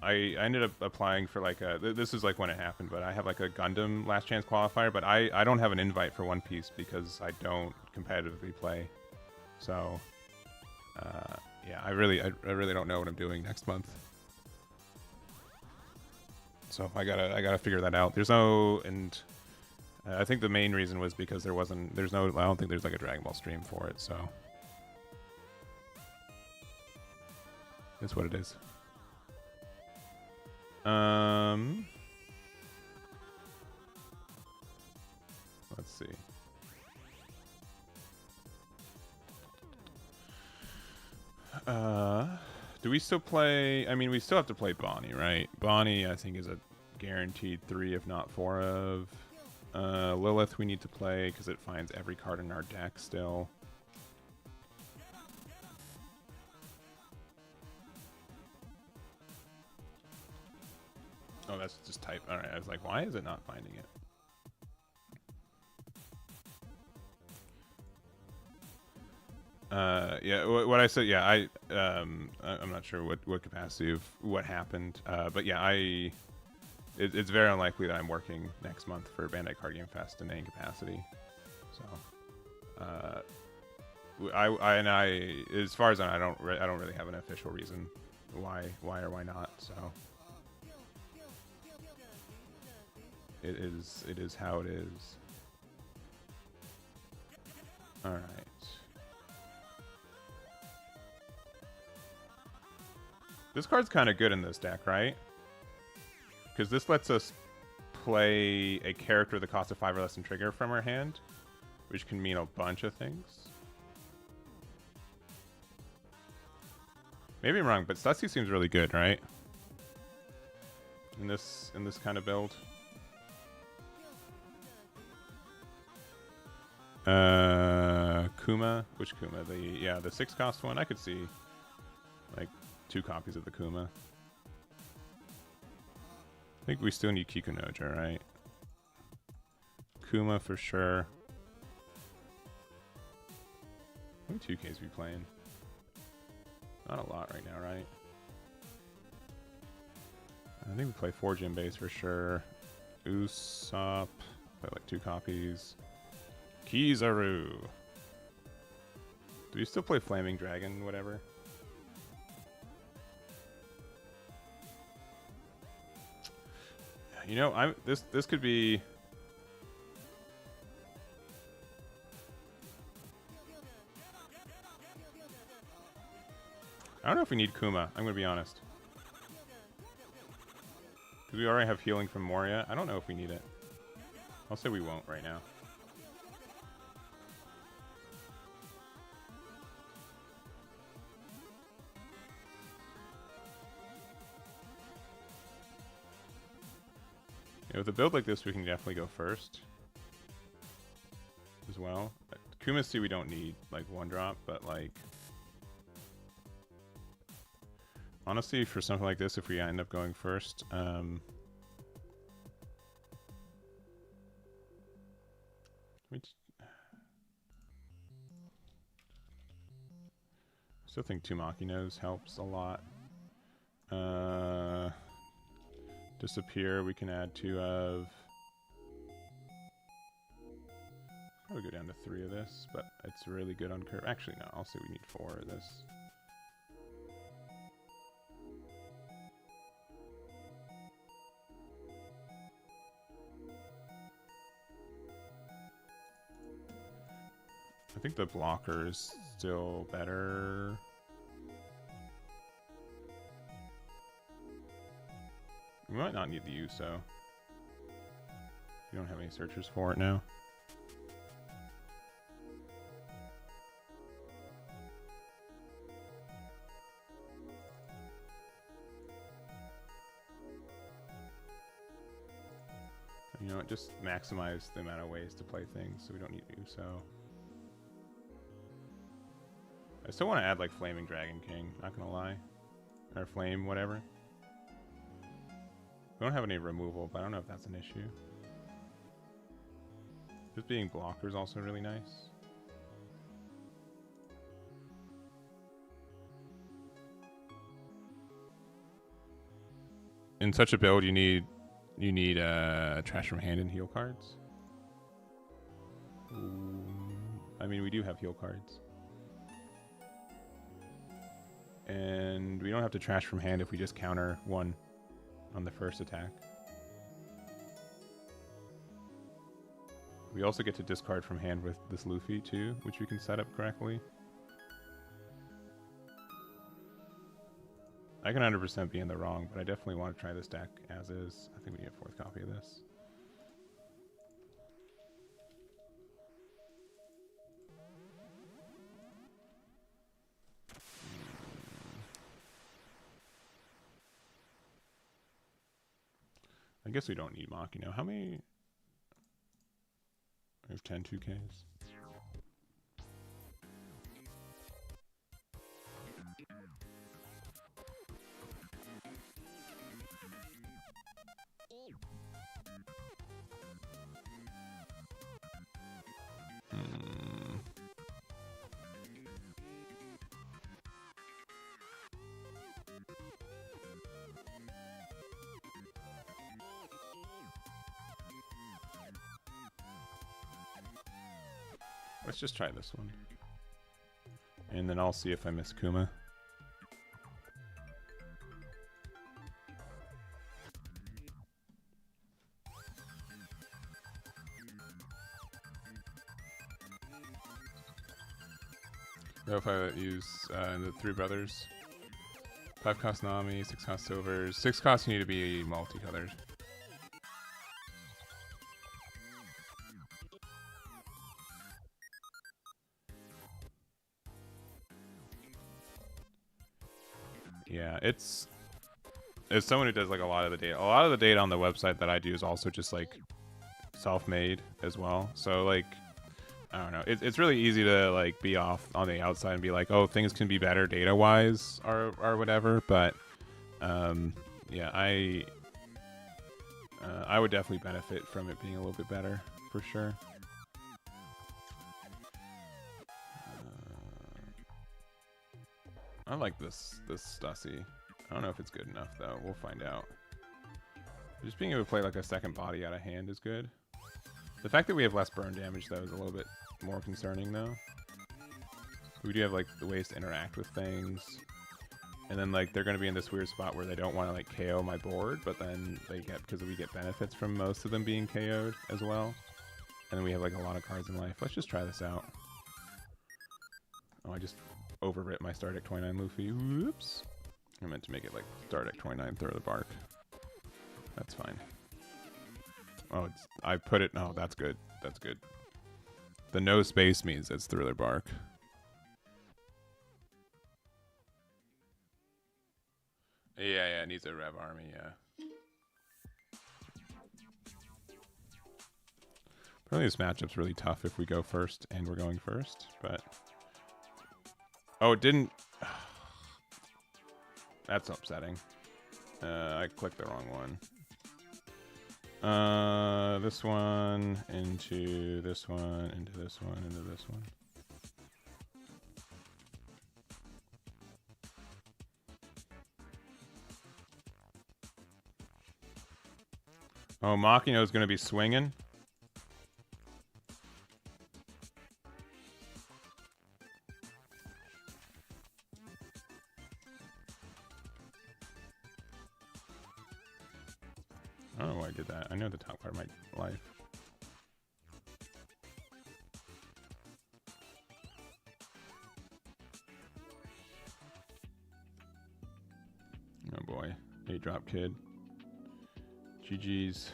ended up applying for like a, this is like when it happened, but I have like a Gundam last chance qualifier, but I don't have an invite for One Piece because I don't competitively play. So, yeah, I really don't know what I'm doing next month. So I gotta figure that out. There's no, and I think the main reason was because I don't think there's like a Dragon Ball stream for it, so. That's what it is. Let's see. Do we still play? I mean, we still have to play Bonnie, right? Bonnie, I think, is a guaranteed 3, if not 4 of. Lilith, we need to play because it finds every card in our deck still. Oh, that's just type. All right, I was like, why is it not finding it? Yeah, what I said, yeah, I'm not sure what capacity of what happened, but yeah, it's very unlikely that I'm working next month for Bandai Card Game Fest in any capacity. So, as far as I don't really have an official reason why or why not. So, it is how it is. All right. This card's kind of good in this deck, right? Because this lets us play a character that costs a 5 or less in trigger from our hand, which can mean a bunch of things. Maybe I'm wrong, but Sussy seems really good, right? In this kind of build. Kuma, which Kuma? The 6 cost one. I could see like 2 copies of the Kuma. I think we still need Kikunoja, right? Kuma for sure. How many 2Ks we playing? Not a lot right now, right? I think we play 4 gym base for sure. Usopp, play like 2 copies. Kizaru. Do you still play Flaming Dragon, whatever? You know, this could be. I don't know if we need Kuma. I'm gonna be honest. Because we already have healing from Moria. I don't know if we need it. I'll say we won't right now. With a build like this, we can definitely go first as well. Kumasi we don't need, like, 1-drop, but, like, honestly, for something like this, if we end up going first, I still think 2 Makinos helps a lot. Disappear, we can add 2 of. Probably go down down to 3 of this, but it's really good on curve. Actually, no, I'll say we need 4 of this. I think the blocker is still better. We might not need the USO. We don't have any searchers for it now. You know what, just maximize the amount of ways to play things so we don't need USO. I still want to add like Flaming Dragon King, not gonna lie. Or Flame, whatever. We don't have any removal, but I don't know if that's an issue. Just being blocker is also really nice. In such a build, you need trash from hand and heal cards. Ooh. I mean, we do have heal cards. And we don't have to trash from hand if we just counter 1 on the first attack. We also get to discard from hand with this Luffy too, which we can set up correctly. I can 100% be in the wrong, but I definitely want to try this deck as is. I think we need a 4th copy of this. I guess we don't need Machino. How many? We have 10 2Ks. Let's just try this one. And then I'll see if I miss Kuma. So if I use the 3 brothers, 5 cost Nami, 6 cost silvers, 6 costs need to be multicolored. Yeah, it's someone who does like a lot of the data. A lot of the data on the website that I do is also just like self-made as well. So like, I don't know. It's really easy to like be off on the outside and be like, oh, things can be better data-wise or whatever. But yeah, I would definitely benefit from it being a little bit better for sure. I like this Stussy. I don't know if it's good enough though. We'll find out. Just being able to play like a second body out of hand is good. The fact that we have less burn damage though is a little bit more concerning though. We do have like the ways to interact with things. And then like they're going to be in this weird spot where they don't want to like KO my board, but then they get, because we get benefits from most of them being KO'd as well. And then we have like a lot of cards in life. Let's just try this out. Oh, I just overwrit my Stardeck 29 Luffy. Whoops. I meant to make it like Stardeck 29 Throw the Bark. That's fine. Oh, I put it. No, that's good. That's good. The no space means it's Thriller Bark. Yeah, it needs a Rev Army, yeah. Probably this matchup's really tough if we go first and we're going first, but... Oh, it didn't... That's upsetting. I clicked the wrong one. This one, into this one, into this one, into this one. Oh, Machino's going to be swinging. I don't know why I did that. I know the top part of my life. Oh boy. 8-drop kid. GG's.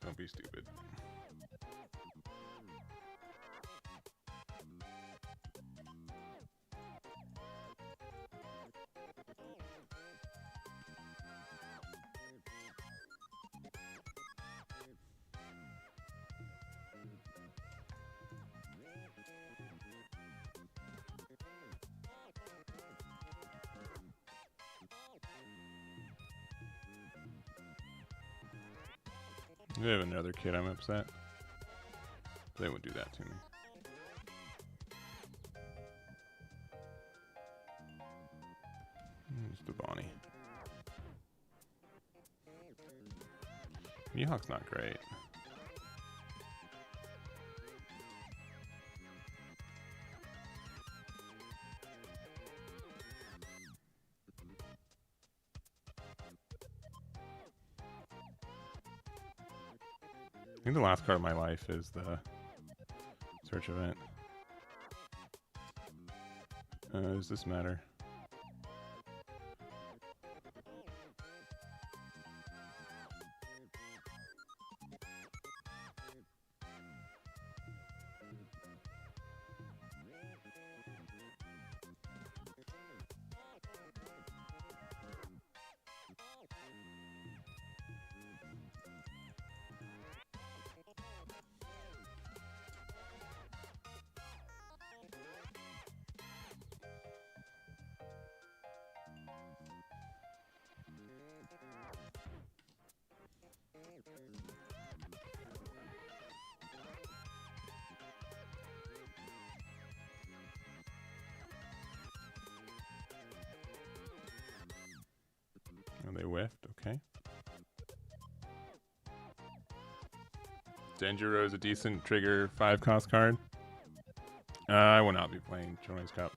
Don't be stupid. I have another kid, I'm upset. They wouldn't do that to me. It's the Bonnie. Mihawk's not great. I think the last card of my life is the search event. Does this matter? And they whiffed, okay. Denjiro is a decent trigger 5-cost card. I will not be playing Children's Cup.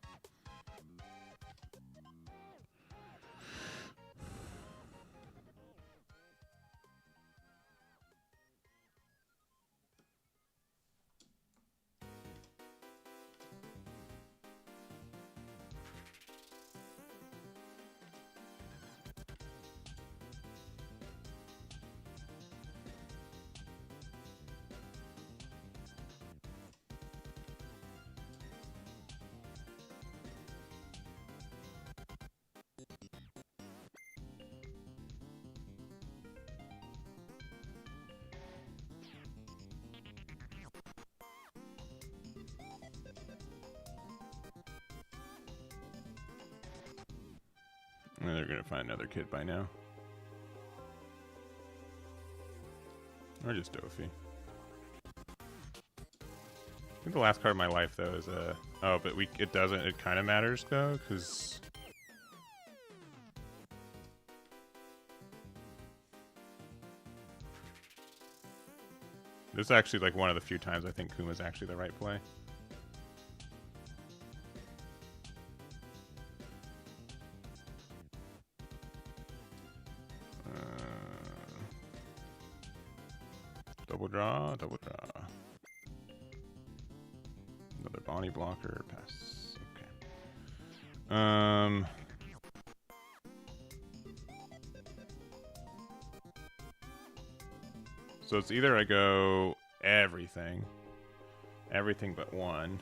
And they're gonna find another kid by now. Or just Dofi. I think the last card of my life though is a oh, but it doesn't. It kind of matters though, because this is actually like one of the few times I think Kuma's actually the right play. Double draw, double draw. Another Bonnie blocker, pass. Okay. So it's either I go everything but one.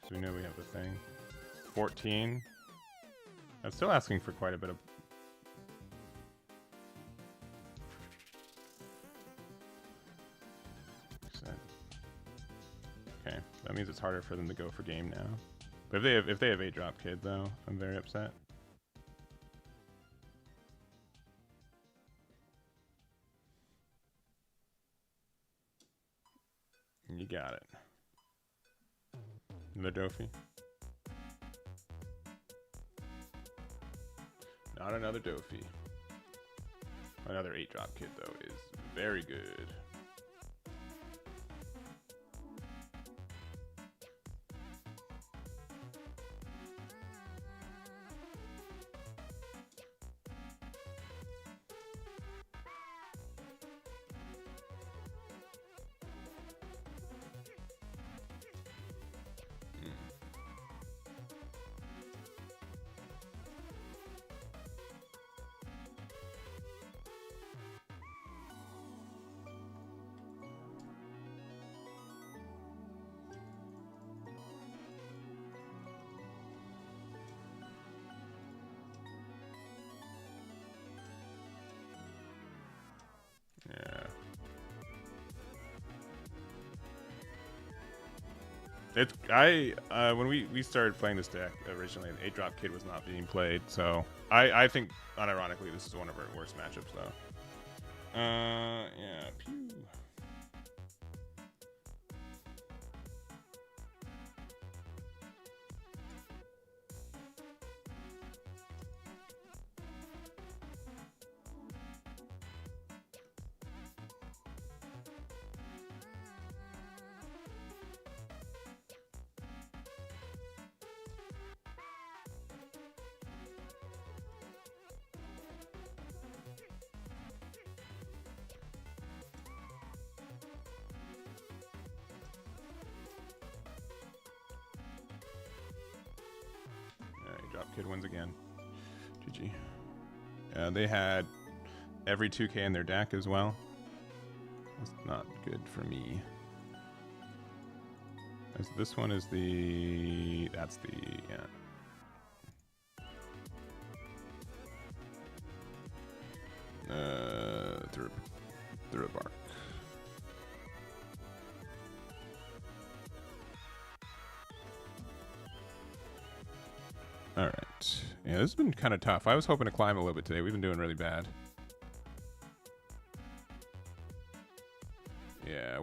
So we know we have the thing. 14. I'm still asking for quite a bit of... Okay, that means it's harder for them to go for game now. But if they have 8-drop kid though, I'm very upset. You got it. Another Dofi. Not another Dofi. Another 8-drop kid though is very good. It's when we started playing this deck originally, the 8-drop kid was not being played, so I think unironically this is one of our worst matchups though. Yeah, pew. Kid wins again. GG. They had every 2K in their deck as well. That's not good for me. As this one is the... That's the... Yeah. Through a bark. Alright. Yeah, this has been kind of tough. I was hoping to climb a little bit today. We've been doing really bad. Yeah,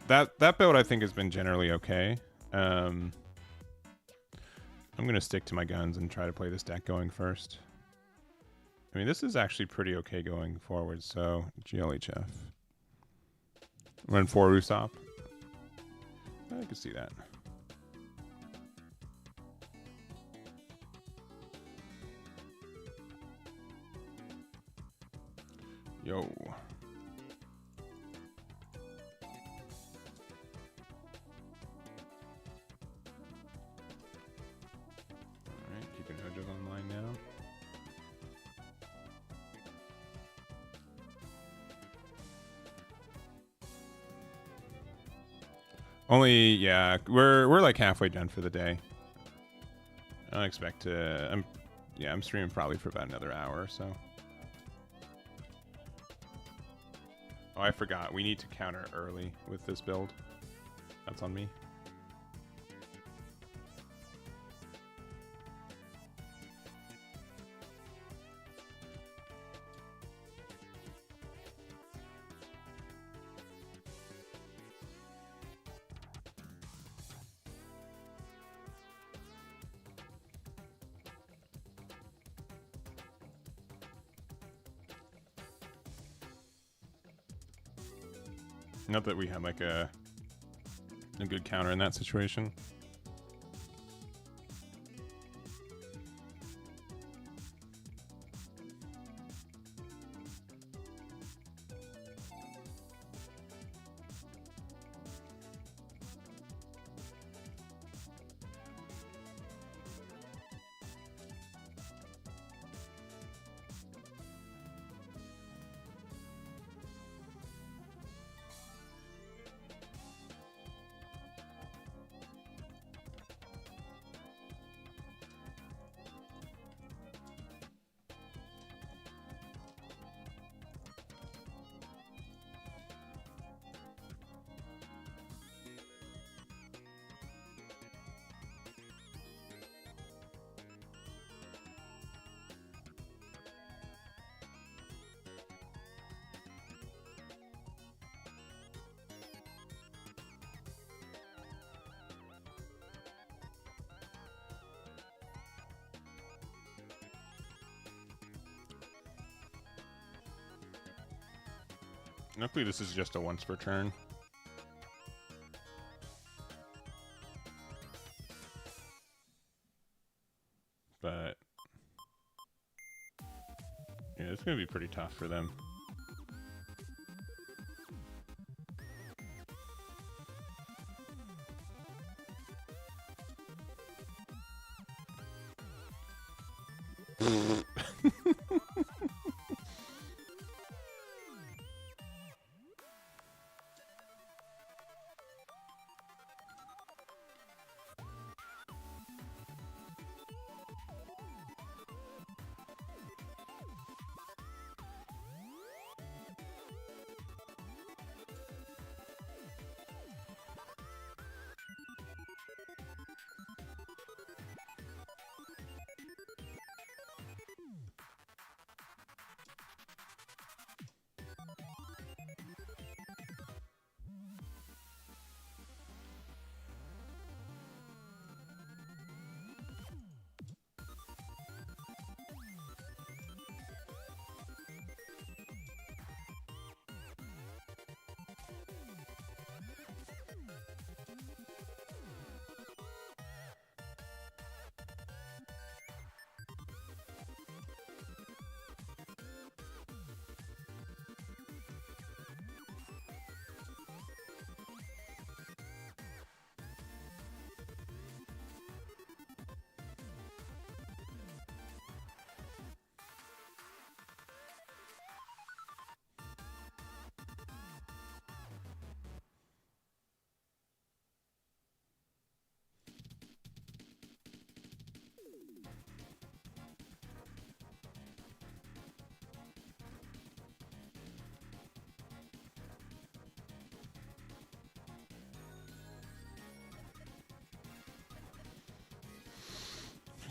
that build I think has been generally okay. I'm gonna stick to my guns and try to play this deck going first. I mean, this is actually pretty okay going forward, so GLHF. Run 4 Usopp. I can see that. Yo. Alright, keeping Hojo's online now. Only, yeah, we're like halfway done for the day. I don't expect to. I'm streaming probably for about another hour or so. Oh, I forgot. We need to counter early with this build. That's on me. Not that we had like a good counter in that situation. Luckily, this is just a once per turn. But yeah, it's gonna be pretty tough for them.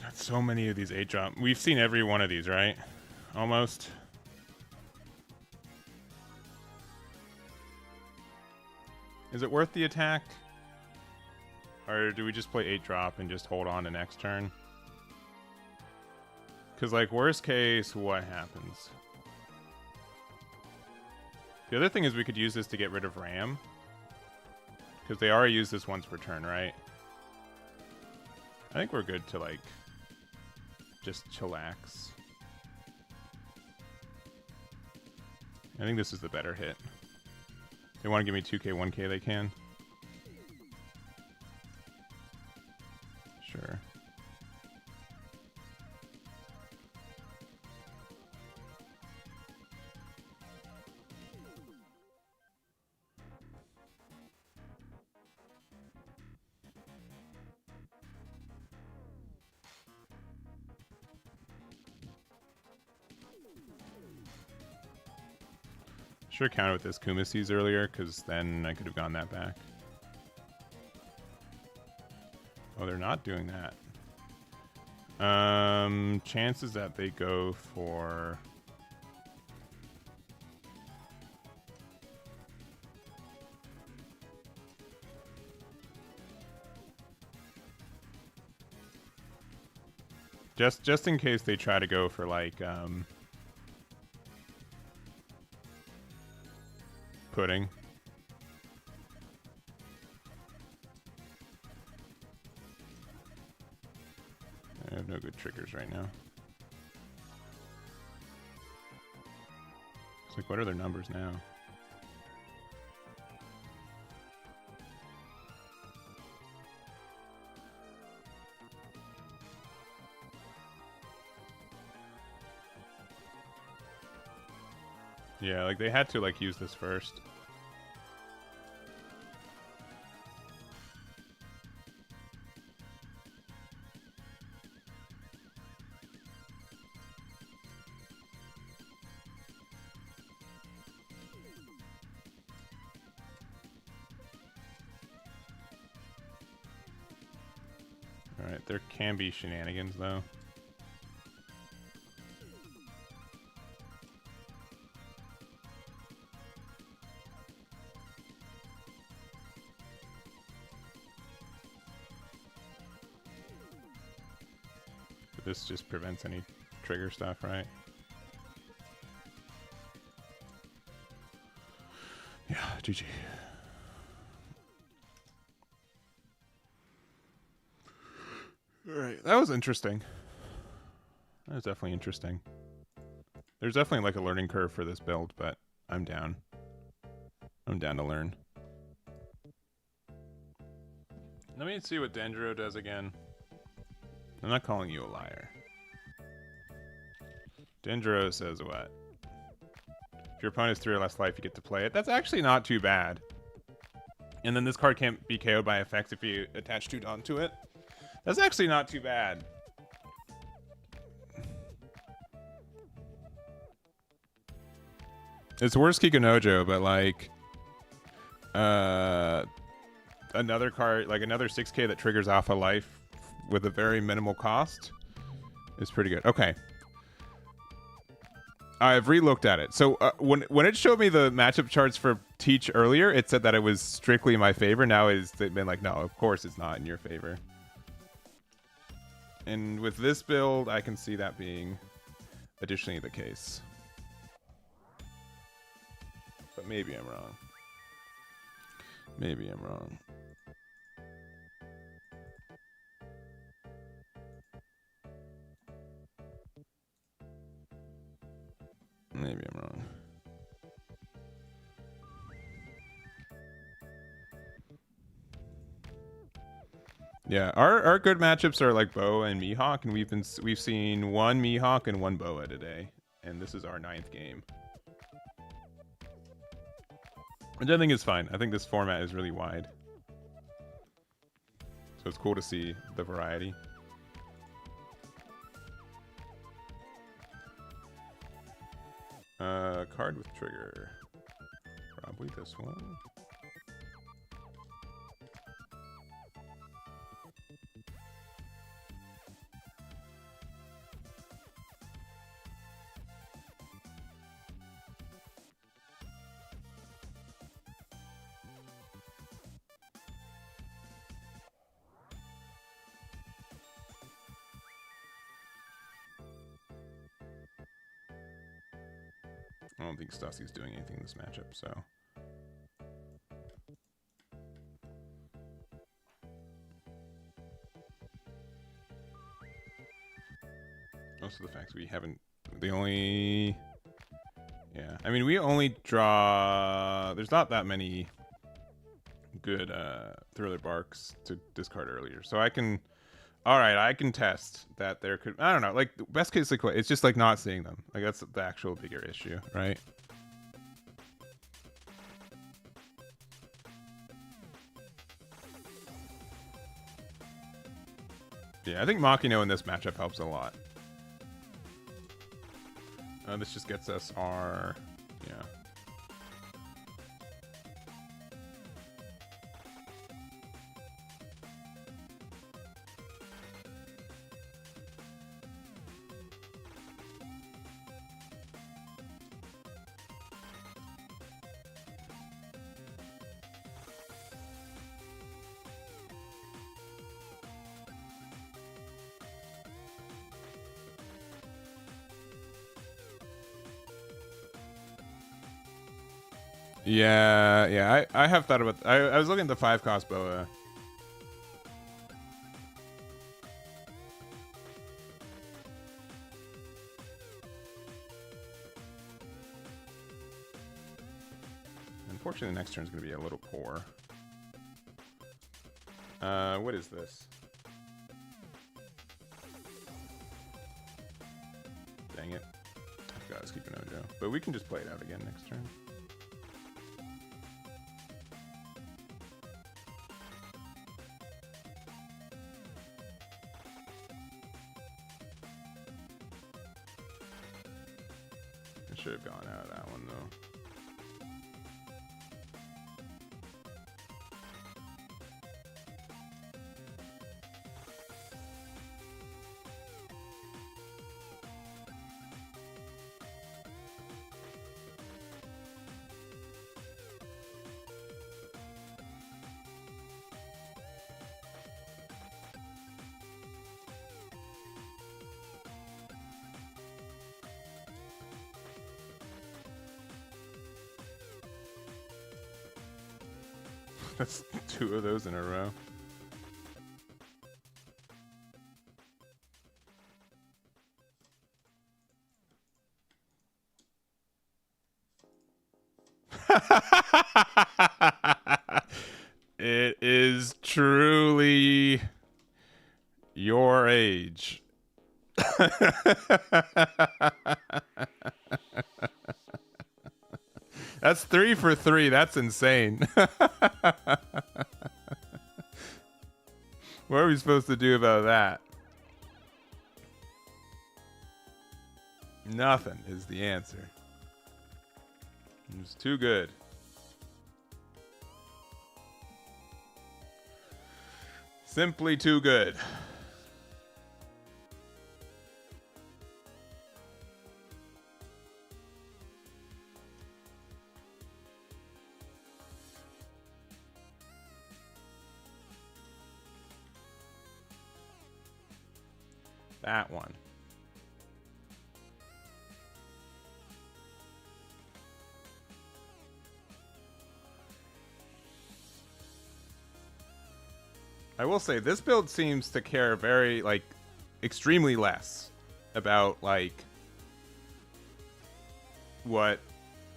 Got so many of these 8-drop. We've seen every one of these, right? Almost. Is it worth the attack? Or do we just play 8-drop and just hold on to next turn? Because, like, worst case, what happens? The other thing is we could use this to get rid of Ram. Because they already use this once per turn, right? I think we're good to, like, just chillax. I think this is the better hit. If they want to give me 2k, 1k, they can. Sure. Should have counted with this Kumasees earlier, because then I could have gotten that back. Oh, they're not doing that. Chances that they go for... Just in case they try to go for, like, pudding. I have no good triggers right now. It's like, what are their numbers now? Yeah, like they had to like use this first. Alright, there can be shenanigans though. This just prevents any trigger stuff, right? Yeah, GG. All right, that was interesting. That was definitely interesting. There's definitely like a learning curve for this build, but I'm down. I'm down to learn. Let me see what Dendro does again. I'm not calling you a liar. Dendro says what? If your opponent has 3 or less life, you get to play it. That's actually not too bad. And then this card can't be KO'd by effects if you attach 2 onto it. That's actually not too bad. It's worse Kikunojo, but like another card, like another 6k that triggers Alpha Life with a very minimal cost is pretty good. Okay. I've re-looked at it. So when it showed me the matchup charts for Teach earlier, it said that it was strictly my favor. Now it's been like, no, of course it's not in your favor. And with this build, I can see that being additionally the case. But maybe I'm wrong. Maybe I'm wrong. Maybe I'm wrong. Yeah, our good matchups are like Boa and Mihawk, and we've seen 1 Mihawk and 1 Boa today, and this is our 9th game. Which I think is fine. I think this format is really wide, so it's cool to see the variety. Card with trigger. Probably this one. I don't think Stussie's doing anything in this matchup, so. Most of the facts we haven't. The only. Yeah, I mean, we only draw. There's not that many good Thriller Barks to discard earlier, so I can. All right, I can test that there could. I don't know, like best case sequence. It's just like not seeing them. Like that's the actual bigger issue, right? Yeah, I think Makino in this matchup helps a lot. This just gets us our, yeah. Yeah, I have thought about. I was looking at the 5-cost Boa. Unfortunately, the next turn is going to be a little poor. What is this? Dang it! I forgot I was keeping Ojo, but we can just play it out again next turn. Should have gone out of that one though. That's 2 of those in a row. It is truly your age. That's 3 for 3. That's insane. What are we supposed to do about that? Nothing is the answer. It's too good. Simply too good. That one. I will say this build seems to care very, like, extremely less about, like, what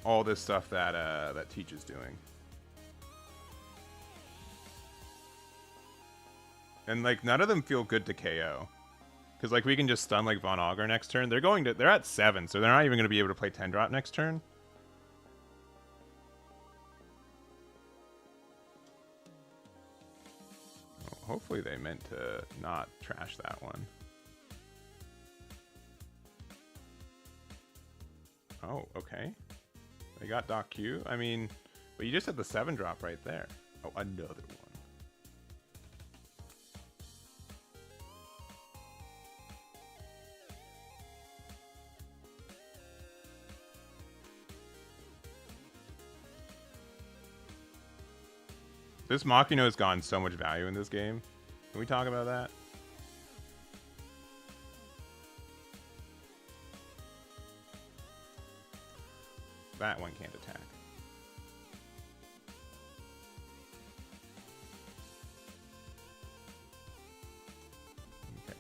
all this stuff that that Teach is doing. And, like, none of them feel good to KO. Because, like, we can just stun, like, Von Augur next turn. They're at 7, so they're not even going to be able to play 10-drop next turn. Hopefully they meant to not trash that one. Oh, okay. They got Doc Q. I mean, but you just had the 7-drop right there. Oh, another one. This Makino has gotten so much value in this game. Can we talk about that? That one can't attack. Okay.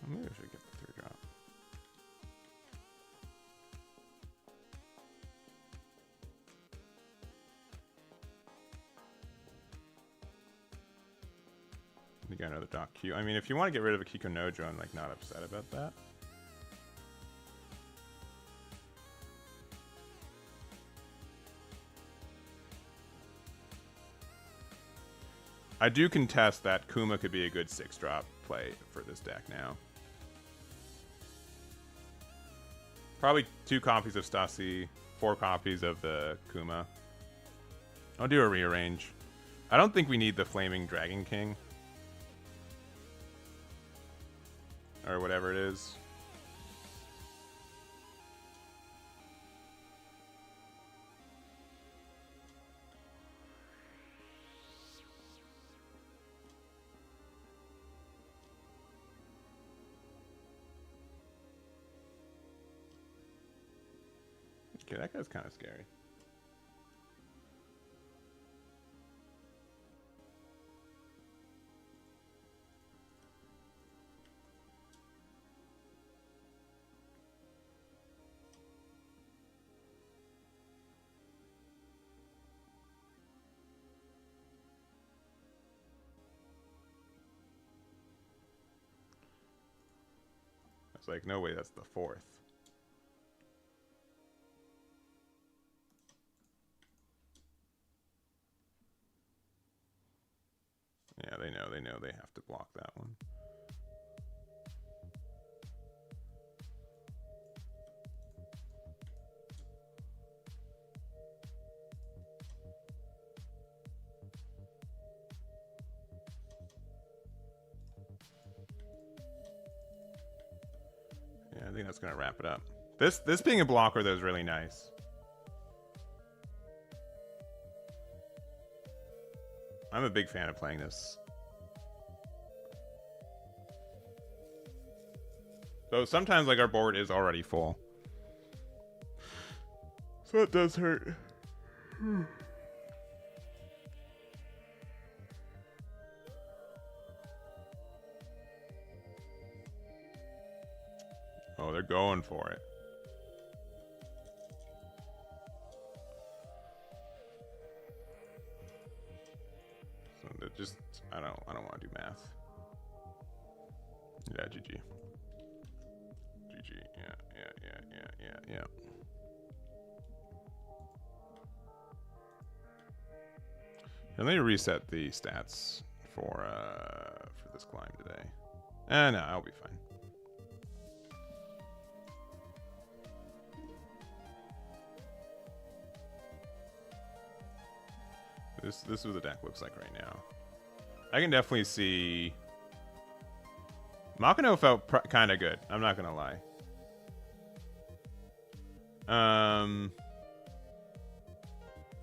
Maybe I should get the 3-drop. You got another Doc Q. I mean, if you want to get rid of a Kiko Nojo, I'm like not upset about that. I do contest that Kuma could be a good 6-drop play for this deck now. Probably 2 copies of Stasi, 4 copies of the Kuma. I'll do a rearrange. I don't think we need the Flaming Dragon King. Or whatever it is. Okay, that guy's kind of scary. It's like, no way, that's the 4th. Yeah, they know they have to block that one. think that's gonna wrap it up. This being a blocker though is really nice. I'm a big fan of playing this. So sometimes like our board is already full. So it does hurt. Oh, they're going for it. So they're just I don't want to do math. Yeah, GG. GG. Yeah. And let me reset the stats for this climb today. No, I'll be fine. This is what the deck looks like right now. I can definitely see Makino felt kind of good. I'm not gonna lie.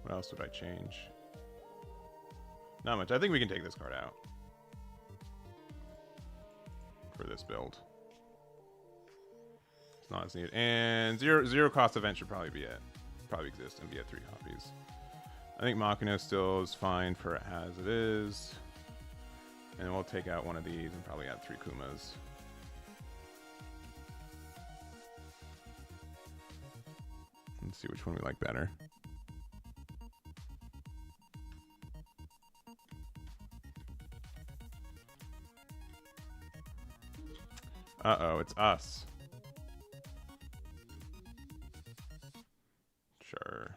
What else would I change? Not much. I think we can take this card out for this build. It's not as needed. And zero cost event should probably exist and be at 3 copies. I think Makino still is fine for as it is. And we'll take out one of these and probably add 3 Kumas. Let's see which one we like better. Uh-oh, it's us. Sure.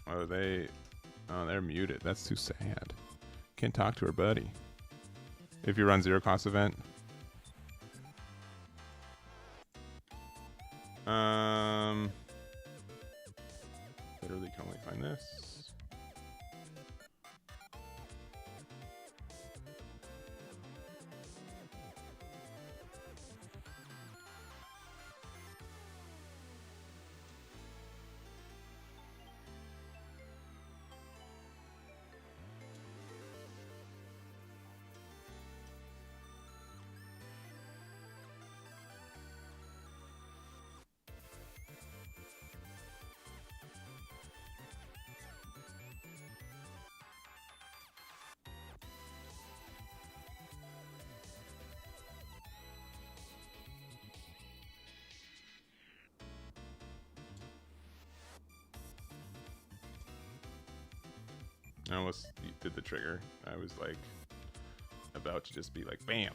Oh, they're muted. That's too sad. Can't talk to her buddy. If you run zero cost event. Literally can only find this. I almost did the trigger. I was like about to just be like, bam.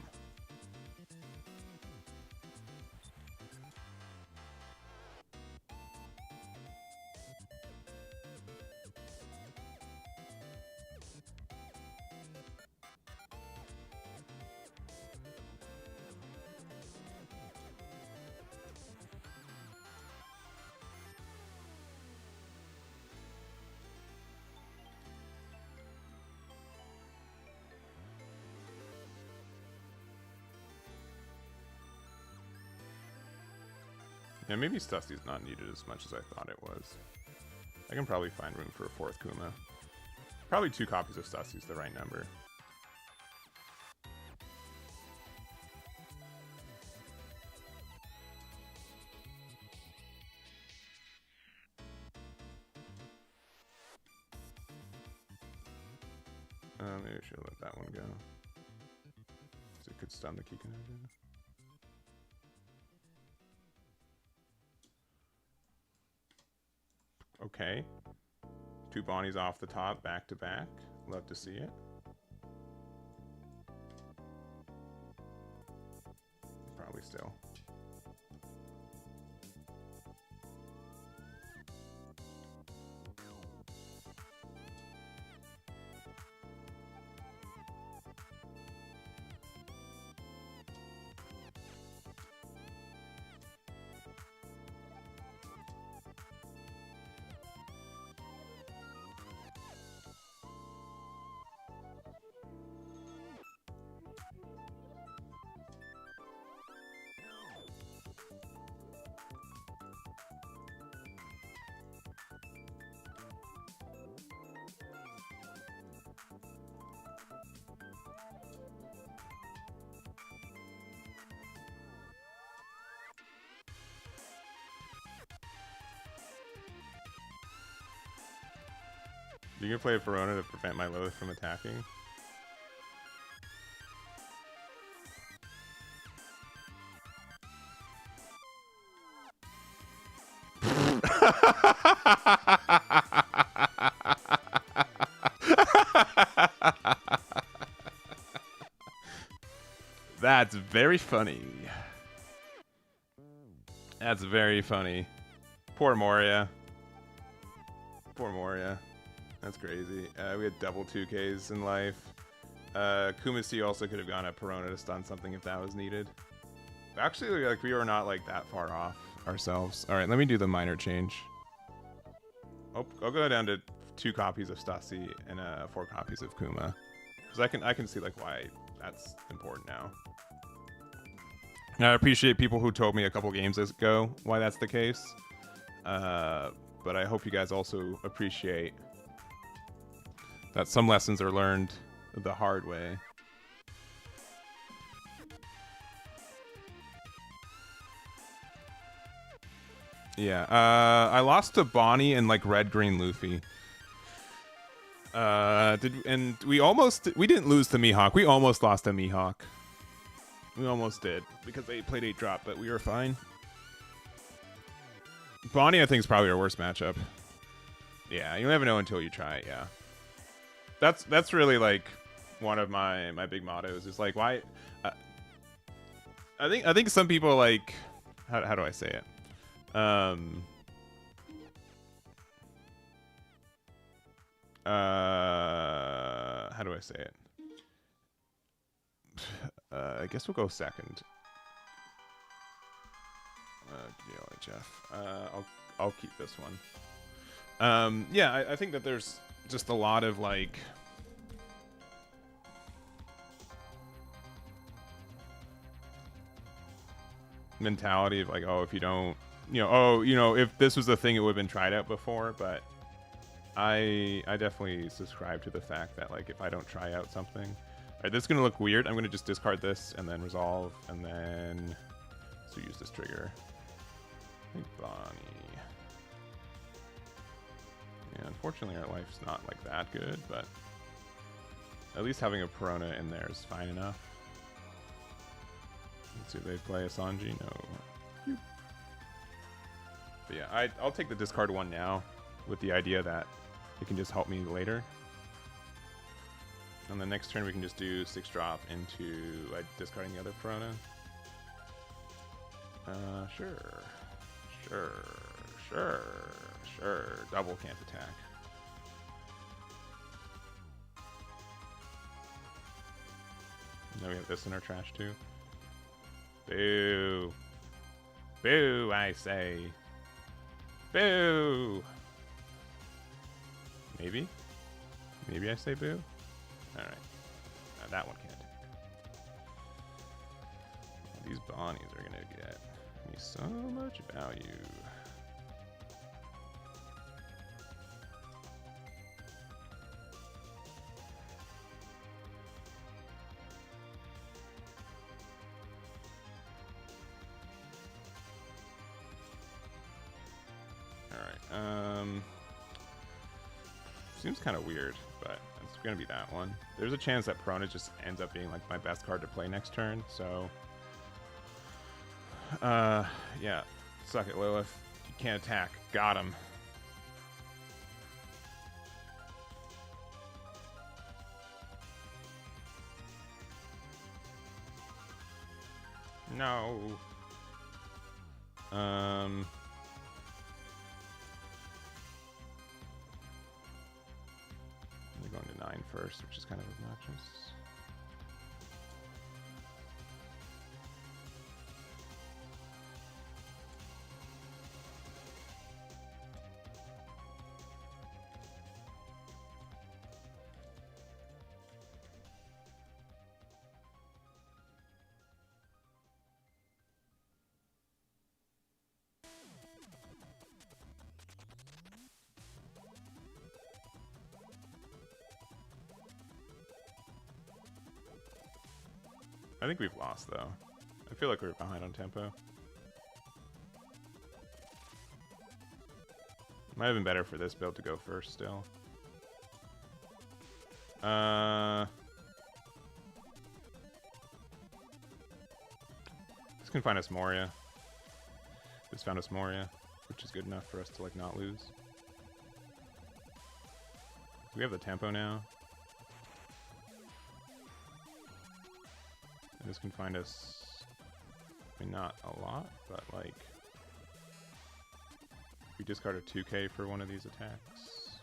Yeah, maybe Stusty's not needed as much as I thought it was. I can probably find room for a 4th Kuma. Probably 2 copies of Stusty's the right number. Maybe I should let that one go. So it could stun the Kikuno. Okay. 2 Bonnies off the top, back to back. Love to see it. Probably still. You can play a Verona to prevent my Lilith from attacking. That's very funny. That's very funny. Poor Moria. Poor Moria. That's crazy. We had double 2Ks in life. Kumasi also could have gone at Perona to stun something if that was needed. Actually, like, we were not like that far off ourselves. All right, let me do the minor change. I'll go down to 2 copies of Stasi and 4 copies of Kuma, because I can see like why that's important now. And I appreciate people who told me a couple games ago why that's the case. But I hope you guys also appreciate that some lessons are learned the hard way. Yeah, I lost to Bonnie and like Red Green Luffy. We didn't lose to Mihawk. We almost lost to Mihawk. We almost did because they played 8 drop, but we were fine. Bonnie, I think, is probably our worst matchup. Yeah, you never know until you try it. Yeah, that's really like one of my big mottos. Is like why. I think some people like how do I say it? How do I say it? I guess we'll go second. DLHF. I'll keep this one. Yeah, I think that there's just a lot of like mentality of like, oh, if you don't, if this was a thing, it would have been tried out before. But I definitely subscribe to the fact that like if I don't try out something, all right, this is gonna look weird. I'm gonna just discard this and then resolve and then use this trigger. I think Bonnie. Yeah, unfortunately our life's not like that good, but at least having a Perona in there is fine enough. Let's see if they play a Sanji. No. But yeah, I'll take the discard one now with the idea that it can just help me later. And the next turn we can just do 6 drop into discarding the other Perona. Sure. Double can't attack. Now we have this in our trash too. Boo. Boo, I say. Boo. Maybe I say boo. All right. That one can't attack. These Bonnies are gonna get me so much value. Seems kind of weird, but it's gonna be that one. There's a chance that Perona just ends up being like my best card to play next turn, so yeah, suck it, Lilith. You can't attack. Got him. No. We're going to 9 first, which is kind of obnoxious. I think we've lost, though. I feel like we're behind on tempo. Might have been better for this build to go first still. This can find us Moria. This found us Moria, which is good enough for us to like not lose. We have the tempo now. And this can find us, I mean, not a lot, but like, we discard a 2k for one of these attacks.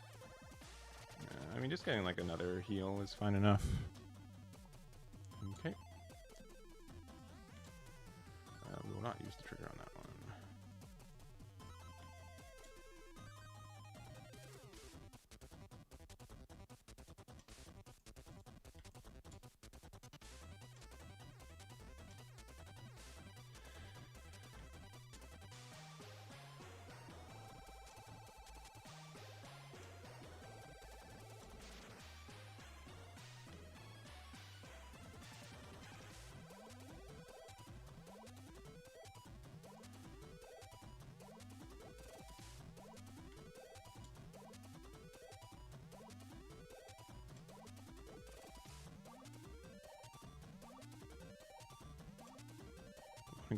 I mean, just getting like another heal is fine enough. Okay. We will not use the trigger on that one.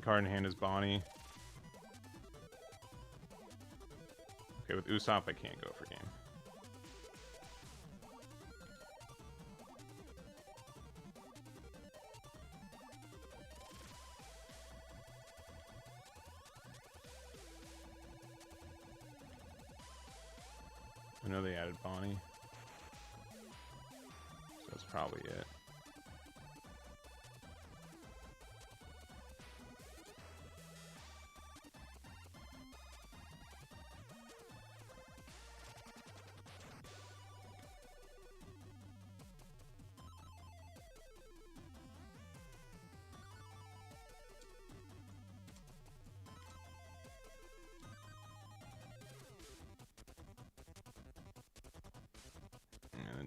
Card in hand is Bonnie. Okay, with Usopp I can't go for game. I know they added Bonnie. So that's probably it.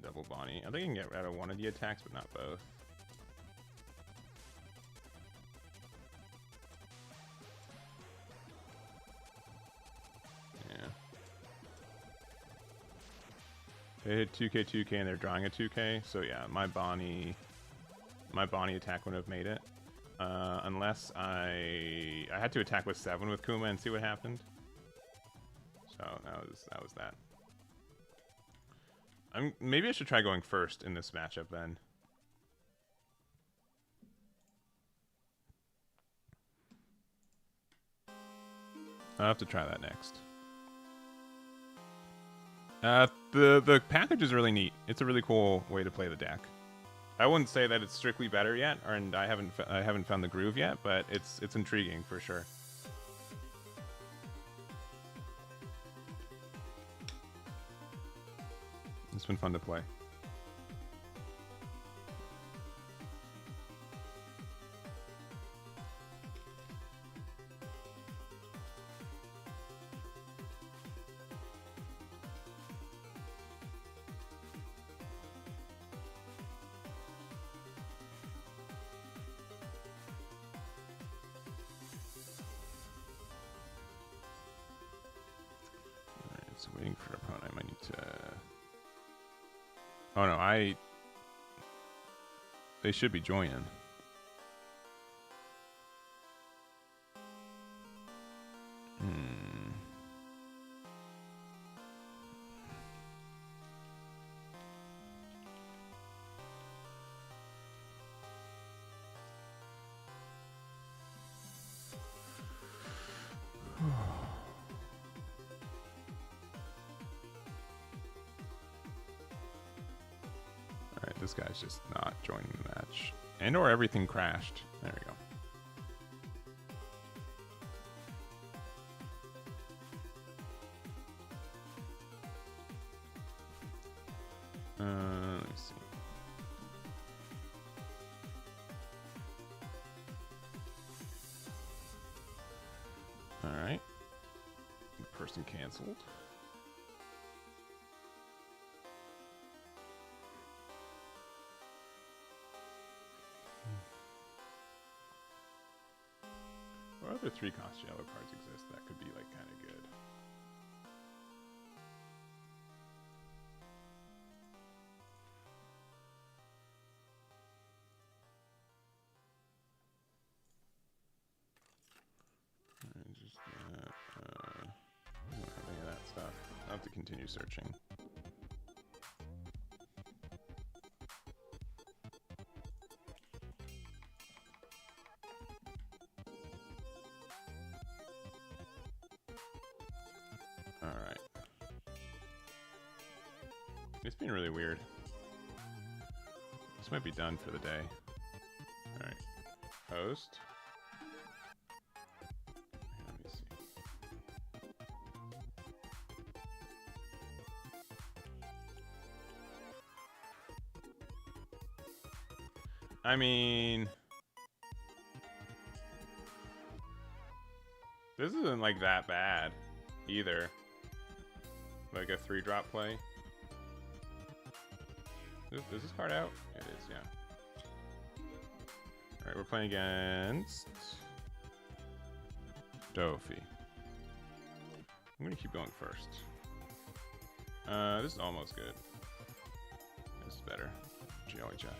Double Bonnie. I think you can get rid of one of the attacks, but not both. Yeah. They hit 2k, 2k, and they're drawing a 2k. So yeah, my Bonnie attack wouldn't have made it, unless I had to attack with 7 with Kuma and see what happened. So that was that. Maybe I should try going first in this matchup then. I'll have to try that next. The package is really neat. It's a really cool way to play the deck. I wouldn't say that it's strictly better yet, and I haven't found the groove yet, but it's intriguing for sure. It's been fun to play. Alright, it's waiting for opponent. I might need to... Oh no, they should be joining. This guy's just not joining the match. And or everything crashed. There we go. Let me see. Alright. Person canceled. What other 3-cost yellow cards exist that could be like kind of good? to continue searching. Alright. It's been really weird. This might be done for the day. Alright. Host. Let me see. I mean, this isn't like that bad either. Like a 3-drop play. Is this card out? It is, yeah. Alright, we're playing against Luffy. I'm gonna keep going first. This is almost good. This is better. Jolly Jeff.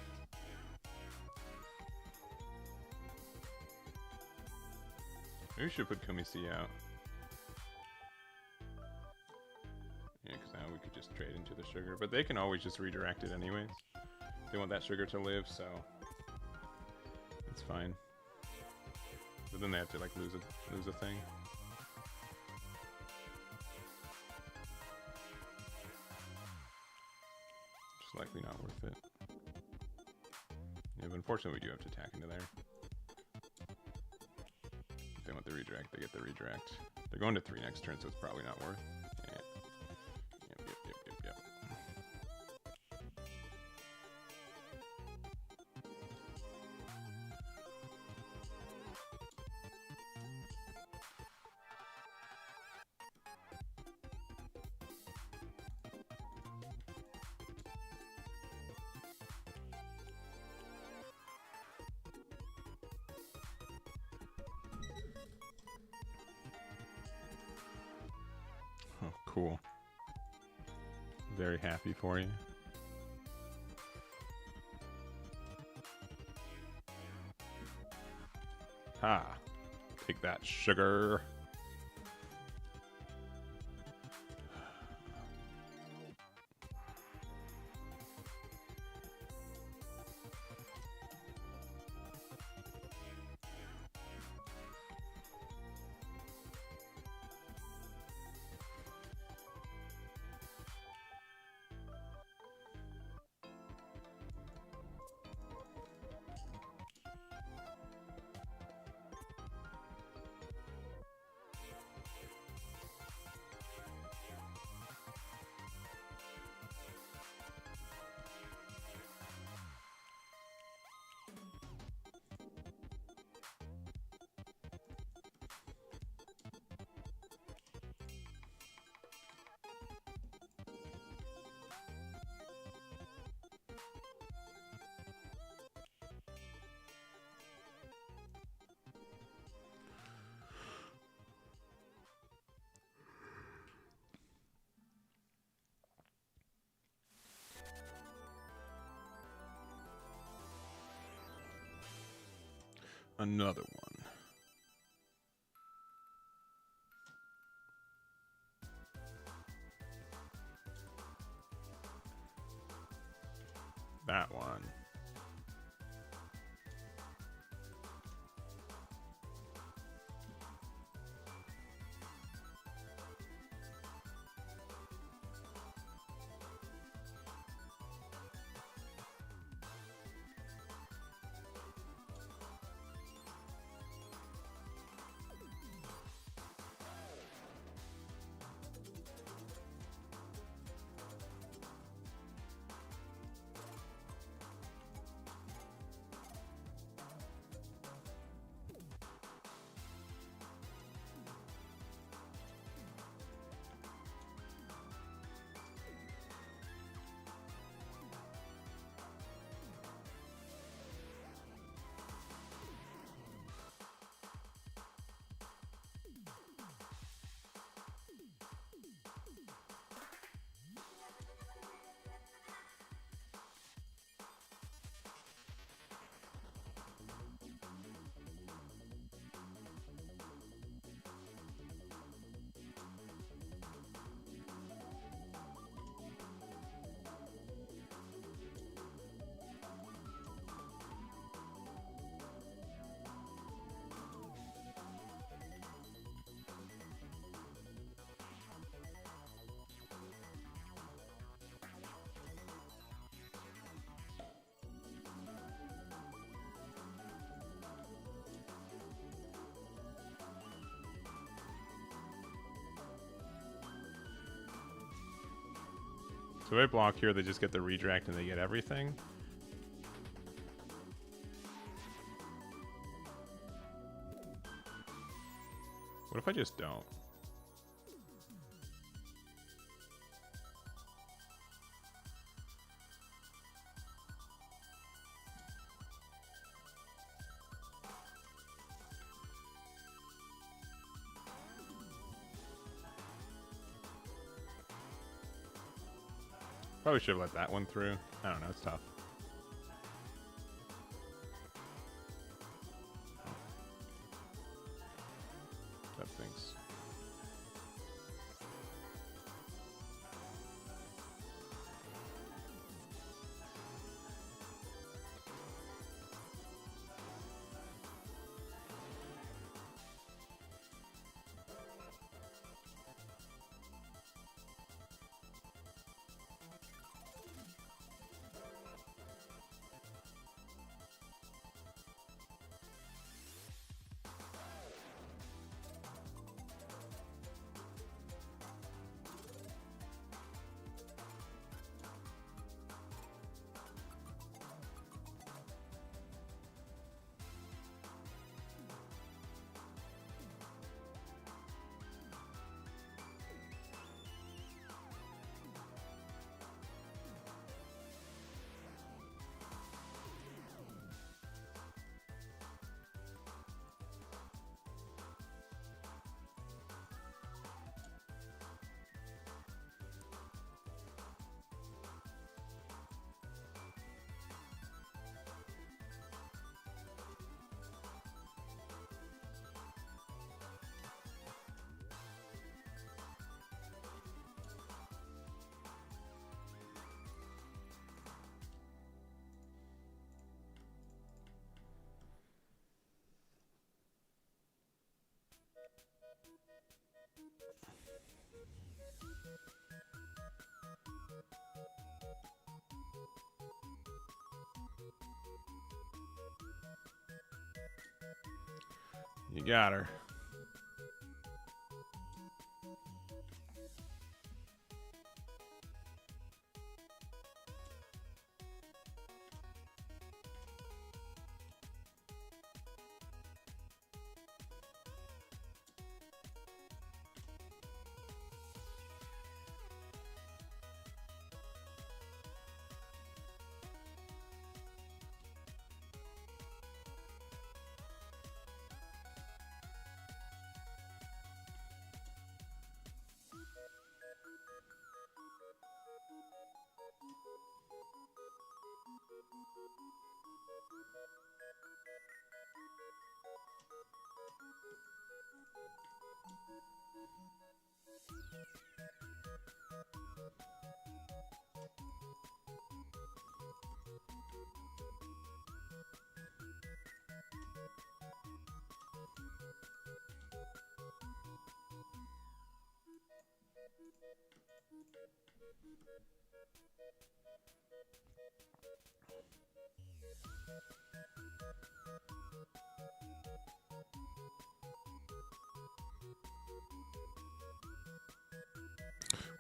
Maybe we should put Kumisi out. Yeah, because now we could just trade into the sugar. But they can always just redirect it anyways. They want that sugar to live, so it's fine. But then they have to like lose a thing. It's likely not worth it. Yeah, but unfortunately we do have to attack into there. If they want the redirect, they get the redirect. They're going to 3 next turn, so it's probably not worth. Yeah. Yep. Oh, cool. Very happy for you. Ha! Take that, sugar. Another one. That one. So if I block here, they just get the redirect and they get everything. What if I just don't? Probably should have let that one through. I don't know, it's tough. That stinks. You got her.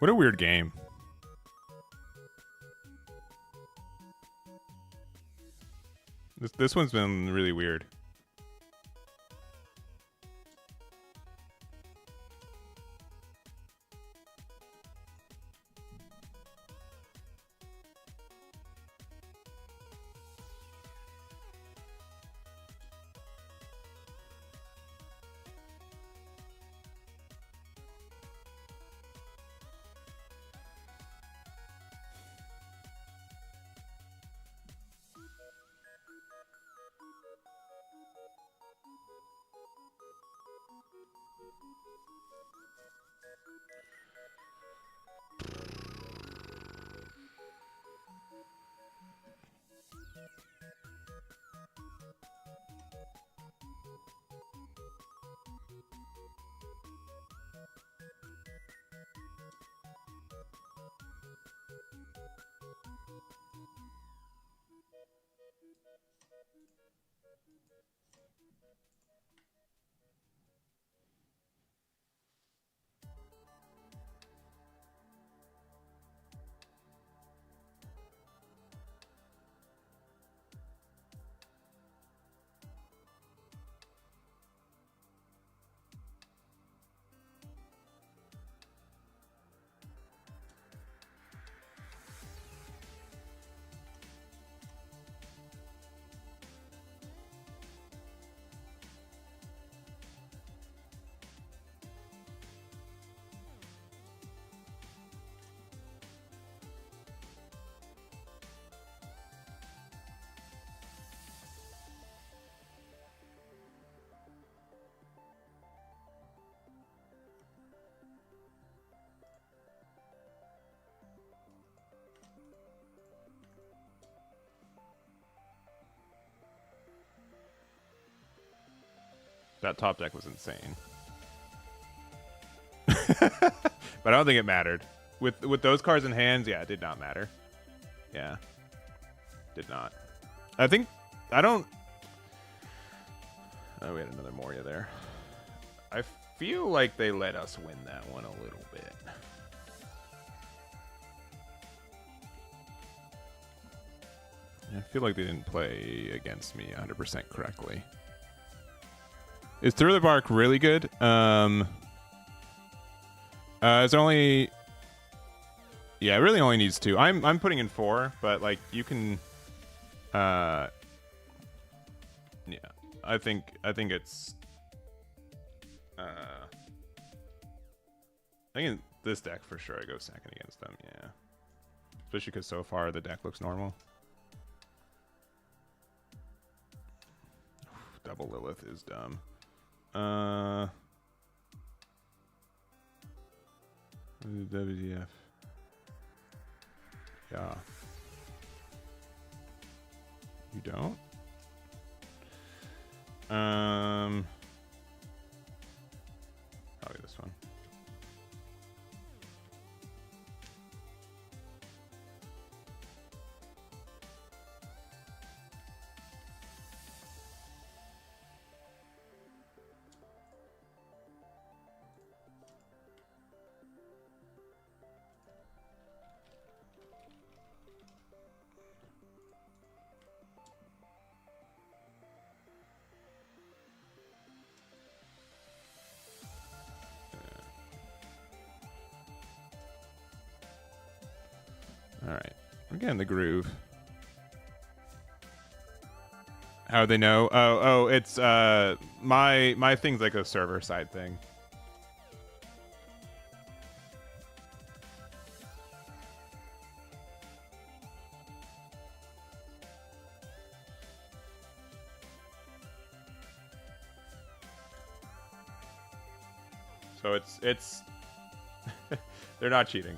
What a weird game. This one's been really weird. That top deck was insane. But I don't think it mattered. With those cards in hands, yeah, it did not matter. Yeah. Did not. I think... I don't... Oh, we had another Moria there. I feel like they let us win that one a little bit. I feel like they didn't play against me 100% correctly. Is Through the Bark really good? It's only... Yeah, it really only needs 2. I'm putting in 4, but like you can... Yeah, I think it's... I think in this deck for sure I go second against them, yeah. Especially because so far the deck looks normal. Double Lilith is dumb. WDF. Yeah. You don't? Probably this one. Alright. We're getting the groove. How do they know? Oh, it's my thing's like a server side thing. So it's they're not cheating.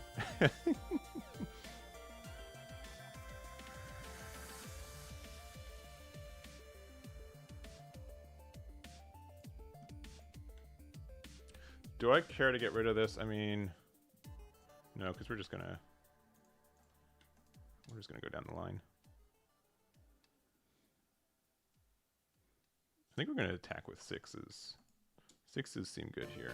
Do I care to get rid of this? I mean, no, because we're just gonna go down the line. I think we're gonna attack with 6s. 6s seem good here.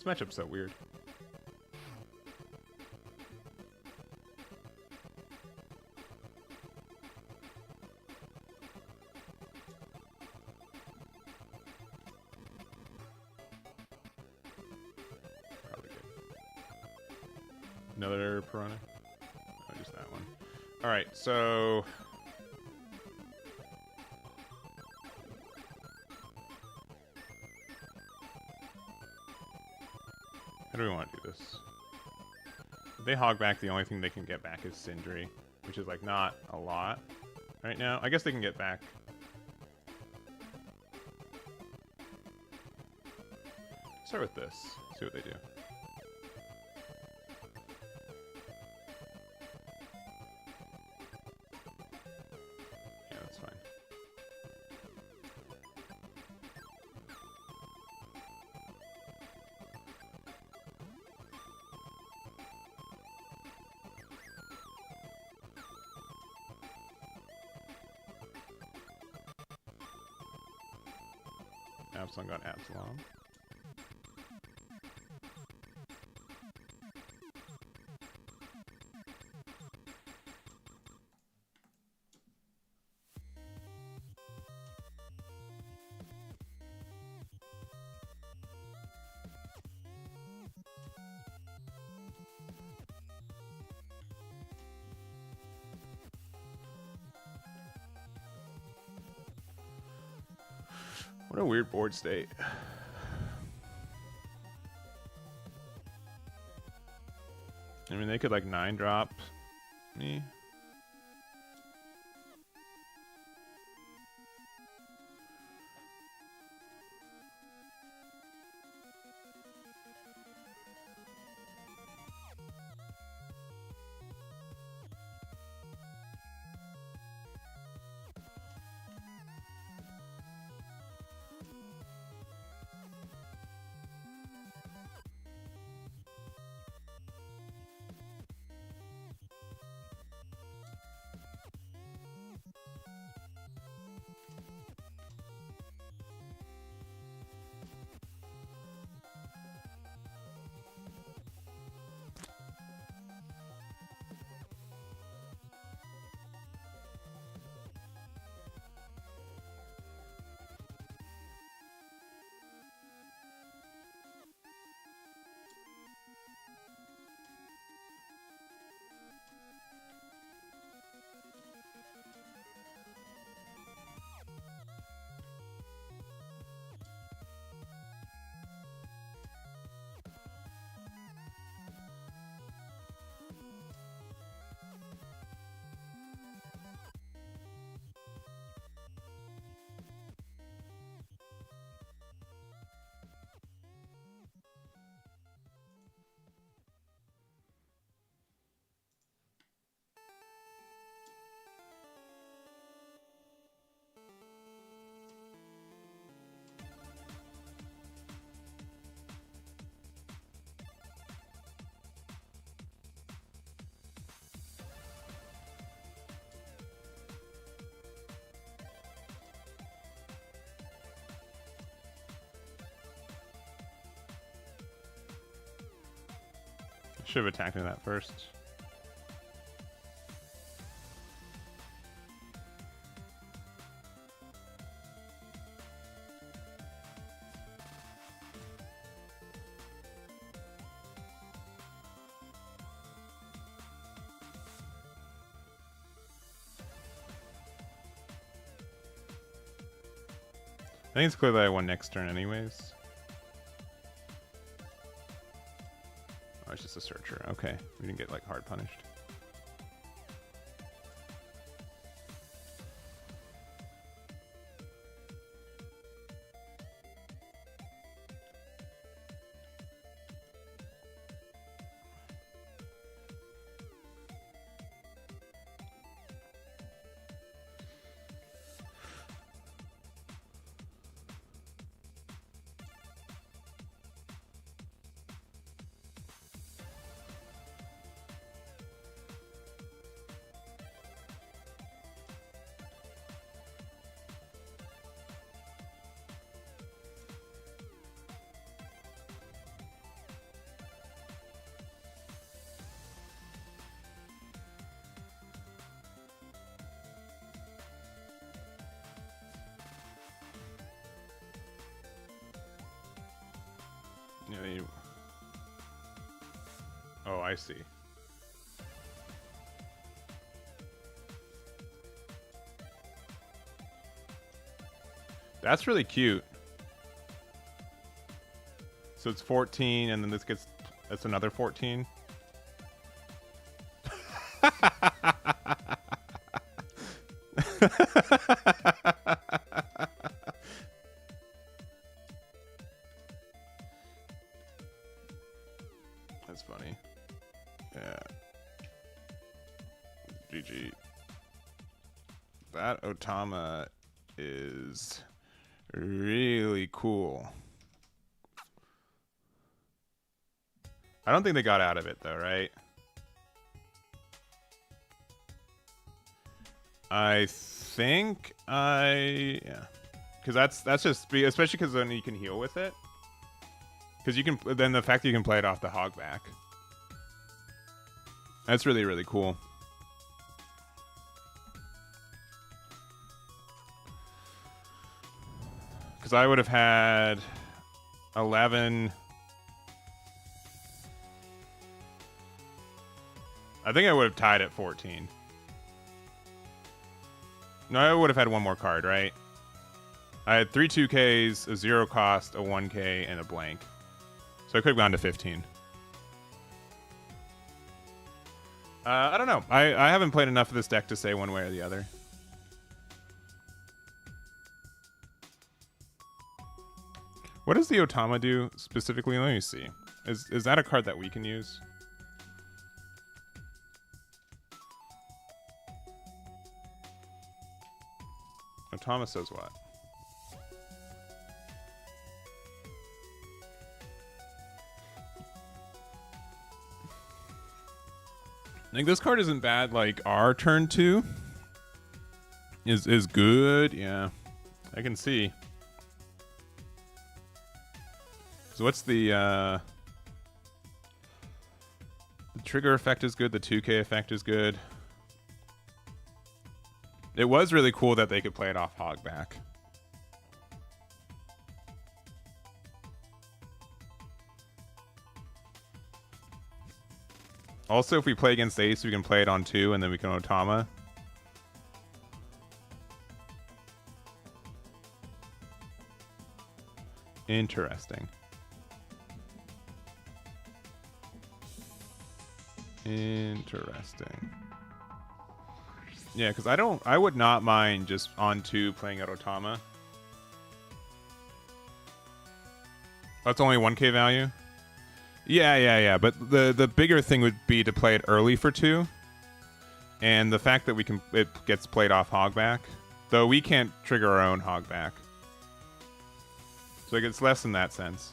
This matchup's so weird. Probably good. Another piranha? Oh, just that one. Alright, so... How do we want to do this? If they hog back, the only thing they can get back is Sindri, which is like not a lot right now. I guess they can get back. Start with this. See what they do. Yeah, that's fine. Absalom got Absalom. What a weird board state. I mean, they could like 9-drop me. Should have attacked me that first. I think it's clear that I won next turn anyways. Oh, it's just a searcher. Okay. We didn't get like hard punished. Yeah, you... Oh, I see. That's really cute. So it's 14, and then this gets... That's another 14. That's funny. Yeah. GG. That Otama is really cool. I don't think they got out of it though, right? I think yeah. Because that's just especially because then you can heal with it. Because you can then the fact that you can play it off the hog back. That's really, really cool. Because I would have had 11. I think I would have tied at 14. No, I would have had one more card, right? I had 3 2Ks, a 0 cost, a 1K, and a blank. So I could have gone to 15. I don't know. I haven't played enough of this deck to say one way or the other. What does the Otama do specifically? Let me see. Is that a card that we can use? Otama says what? I think this card isn't bad. Like our turn 2 is good. Yeah, I can see. So what's the trigger effect is good. The 2K effect is good. It was really cool that they could play it off Hogback. Also, if we play against Ace, we can play it on 2, and then we can Otama. Interesting. Interesting. Yeah, because I would not mind just on 2 playing at Otama. That's only 1K value? Yeah. But the bigger thing would be to play it early for 2. And the fact that it gets played off Hogback. Though we can't trigger our own Hogback. So it gets less in that sense.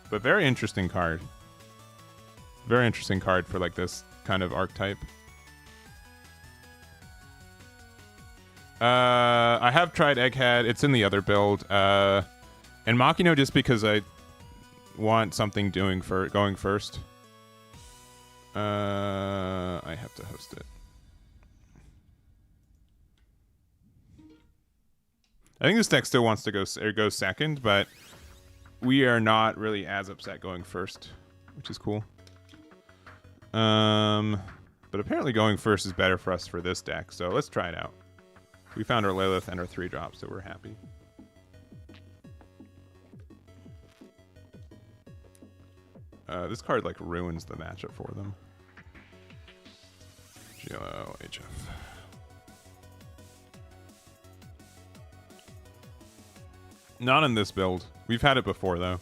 But very interesting card. Very interesting card for like this kind of archetype. I have tried Egghead. It's in the other build. And Makino just because I want something going first. I have to host it. I think this deck still wants to go second, but we are not really as upset going first, which is cool. But apparently going first is better for us for this deck, so let's try it out. We found our Lilith and our 3-drop, so we're happy. This card like ruins the matchup for them. GLO HF. Not in this build. We've had it before though.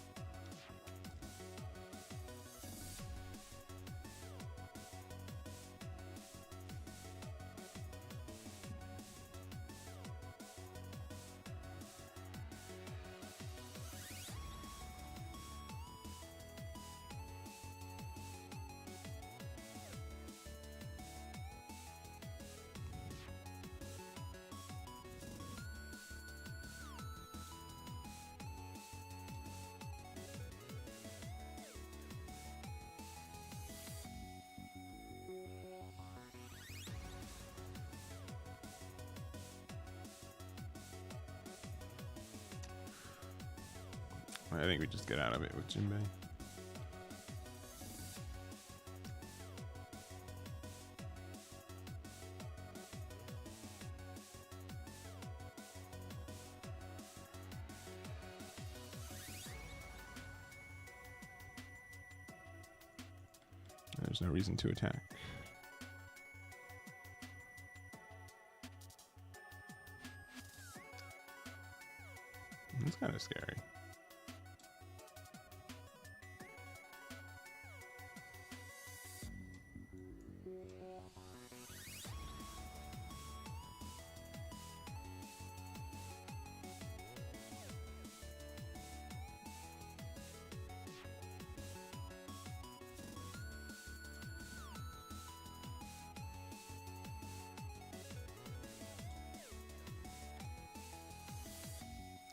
I think we just get out of it with Jinbei. There's no reason to attack. It's kind of scary.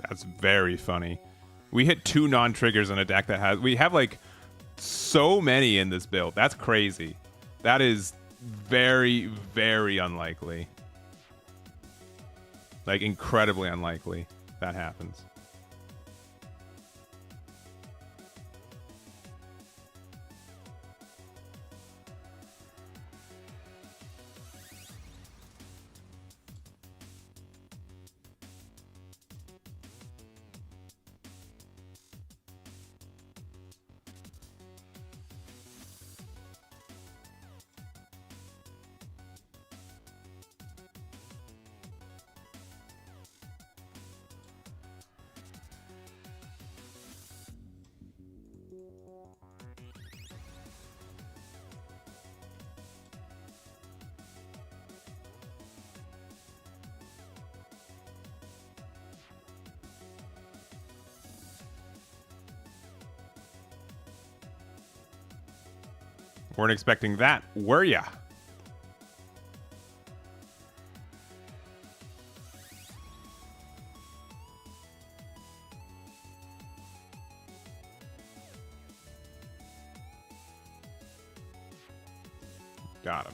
That's very funny. We hit 2 non-triggers in a deck that has... We have, like, so many in this build. That's crazy. That is very, very unlikely. Like, incredibly unlikely that happens. Weren't expecting that, were ya? Got him.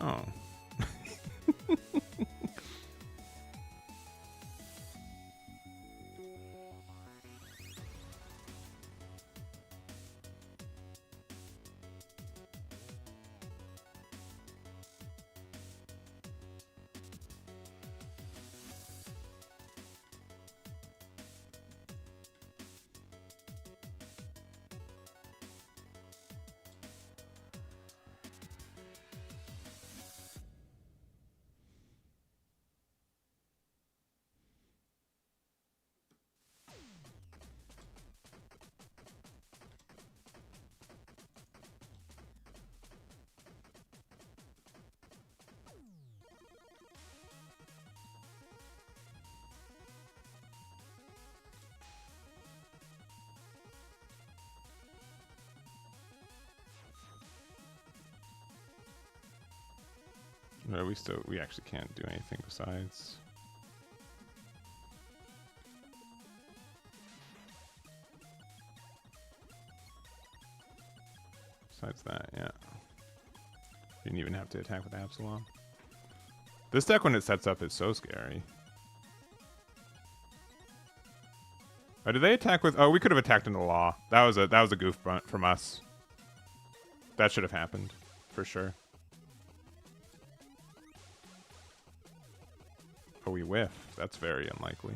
Oh. No, we actually can't do anything besides. Besides that, yeah. Didn't even have to attack with Absalom. This deck when it sets up is so scary. Oh, did they attack with? Oh, we could have attacked into Law. That was a goof bunt from us. That should have happened, for sure. Oh, we whiff. That's very unlikely.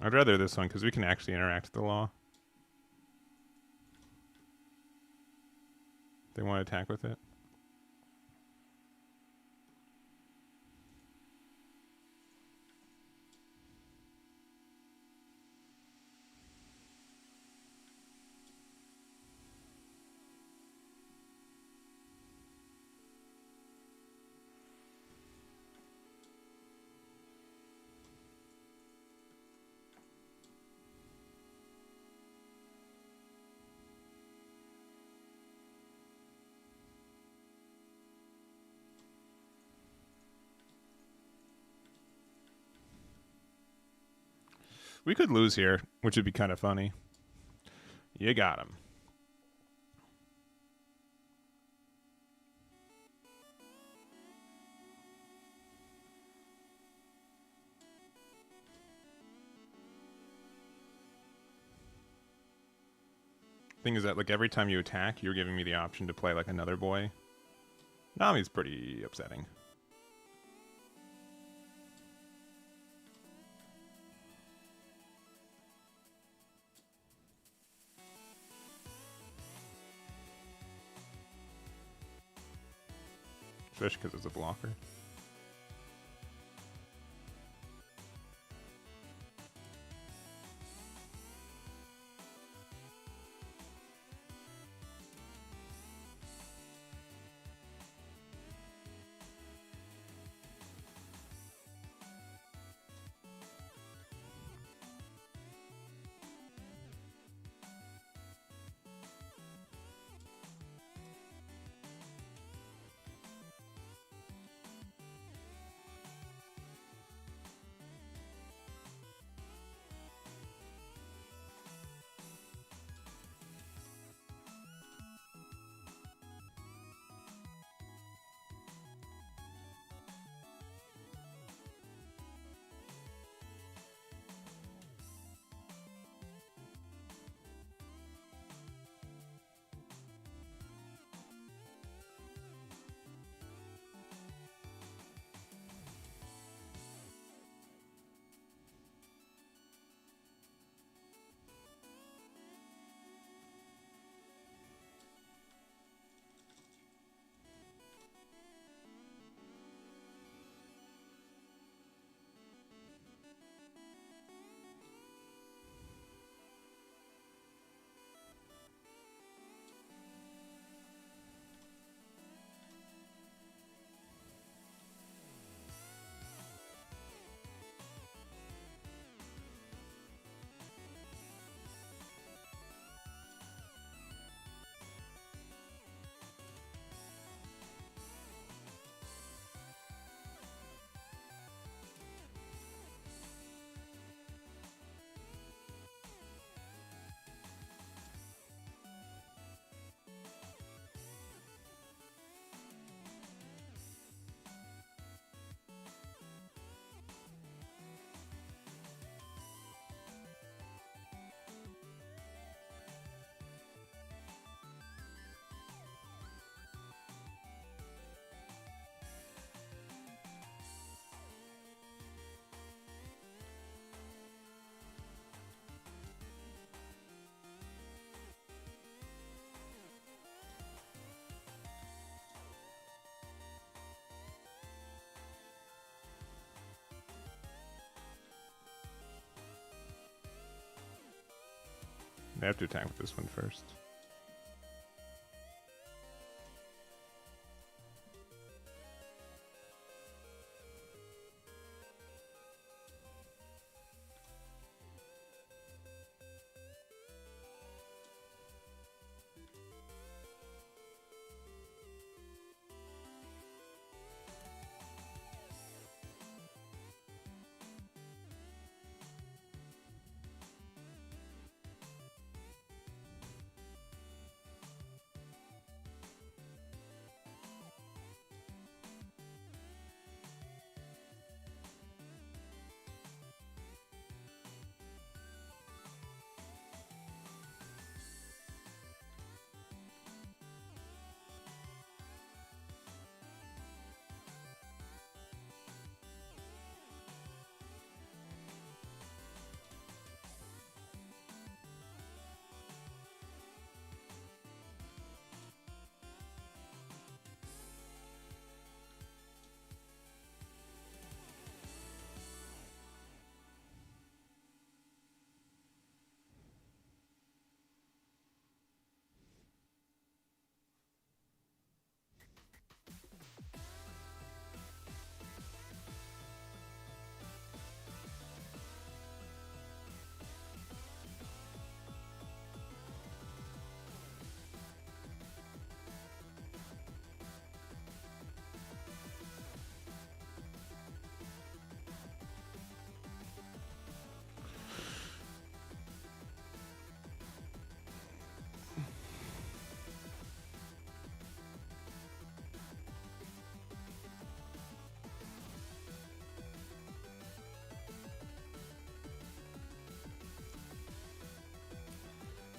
I'd rather this one because we can actually interact with the Law. They want to attack with it. We could lose here, which would be kind of funny. You got him. Thing is that like every time you attack, you're giving me the option to play like another boy. Nami's pretty upsetting. Especially because it's a blocker. They have to attack with this one first.